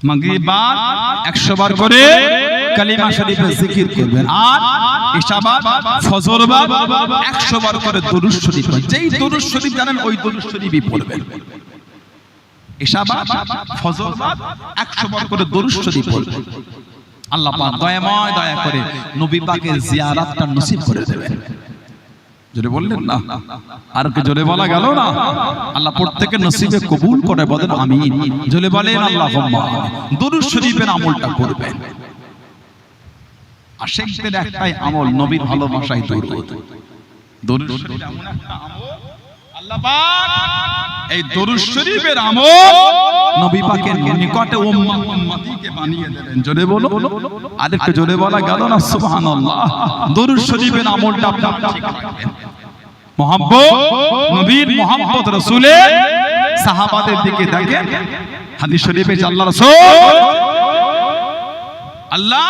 মাগরিব বাদ 100 বার করে কালিমা শরীফে জিকির করবেন। আর ইশা বাদ ফজর বাদ 100 বার করে দরুদ শরীফ, যেই দরুদ শরীফ জানেন ওই দরুদ শরীফই পড়বেন। ইশা বাদ ফজর বাদ 100 বার করে দরুদ শরীফ পড়বেন। আল্লাহ পাক দয়াময় দয়া করে নবী পাকের জিয়ারতটা নসিব করে দেবেন। জোরে বললেন না? আর কি জোরে বলা গেল না? আল্লাহ প্রত্যেকের নসিবে কবুল করে বলেন আমিন। জোরে বলেন আল্লাহুম্মা আমিন। দরুদ শরীফের আমলটা করবেন। আশিকদের একটাই আমল নবীর ভালোবাসায় দরুদ। দরুদ শরীফ এমন একটা আমল আল্লাহ পাক এই দরুদ শরীফের আমল নবী পাকের নিকটে উম্মতিকে বানিয়ে দেবেন। জোরে বলো, আরেকটু জোরে বলা গেল না? সুবহানাল্লাহ। দরুদ শরীফের আমলটা আপনারা ঠিক রাখবেন। মুহাব্বত নবীর মুহাব্বত রাসূলের সাহাবাদের দিকে দেখেন। হাদিস শরীফে আল্লাহ রাসূল আল্লাহ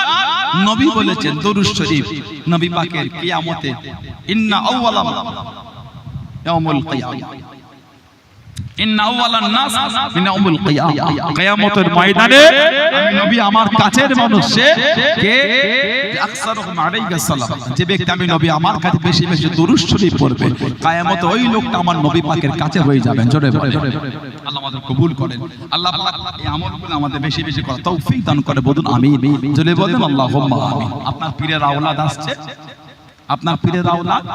নবী বলেছেন দরুদ শরীফ নবী পাকের কিয়ামতে ইন্না আউওয়ালা ইয়াউমুল কিয়ামা, ইন্না আউওয়ালান নাস মিন ইয়াউমুল কিয়ামা, কিয়ামতের ময়দানে আমি নবী আমার কাছের মানুষ কে আকসারুহুম আলাইহিস সালাম, যে ব্যক্তি আমি নবী আমার কাছে বেশি বেশি দরুদ শরীফ পড়বে কিয়ামতে ওই লোকটা আমার নবী পাকের কাছে হয়ে যাবেন। জোরে বলেন আল্লাহ আমাদের কবুল করেন। আল্লাহ পাক এই আমলগুলো আমাদের বেশি বেশি করার তৌফিক দান করে বলুন আমিন। জোরে বলেন আল্লাহুম্মা আমিন। আপনার পীরের আওলাদ আসছে, আপনার পীরের আওলাদ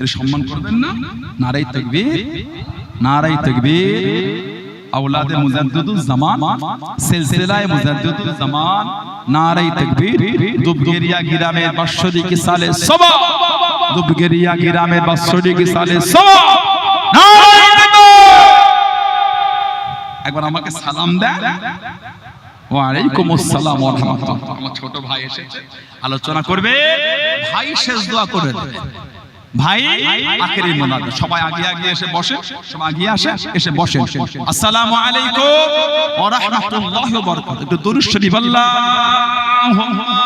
এর সম্মান করবেন না? নারায়ে তাকবীর, নারায়ে তাকবীর। আওলাদে মুজাদ্দিদুল জামান, সিলসিলায়ে মুজাদ্দিদুল জামান, নারায়ে তাকবীর। দুবগেরিয়া গ্রামের বাৎসরিক সালে সবা, দুবগেরিয়া গ্রামের বাৎসরিক সালে সবা, নারায়ে তাকবীর। একবার আমাকে সালাম দেন। ওয়া আলাইকুমুস সালাম ওয়া রাহমাতুল্লাহ। আমার ছোট ভাই এসেছে, আলোচনা করবে। ভাই শেষ দোয়া করে দেবে। ভাই আখেরি মোনাজাত। সবাই আগে আগে এসে বসে, সবাই আগে আসে, এসে বসে। আসসালামু আলাইকুম ওয়া রাহমাতুল্লাহি ওয়া বারাকাতুহু। একটু দরুদ শরীফ আল্লাহুম্মা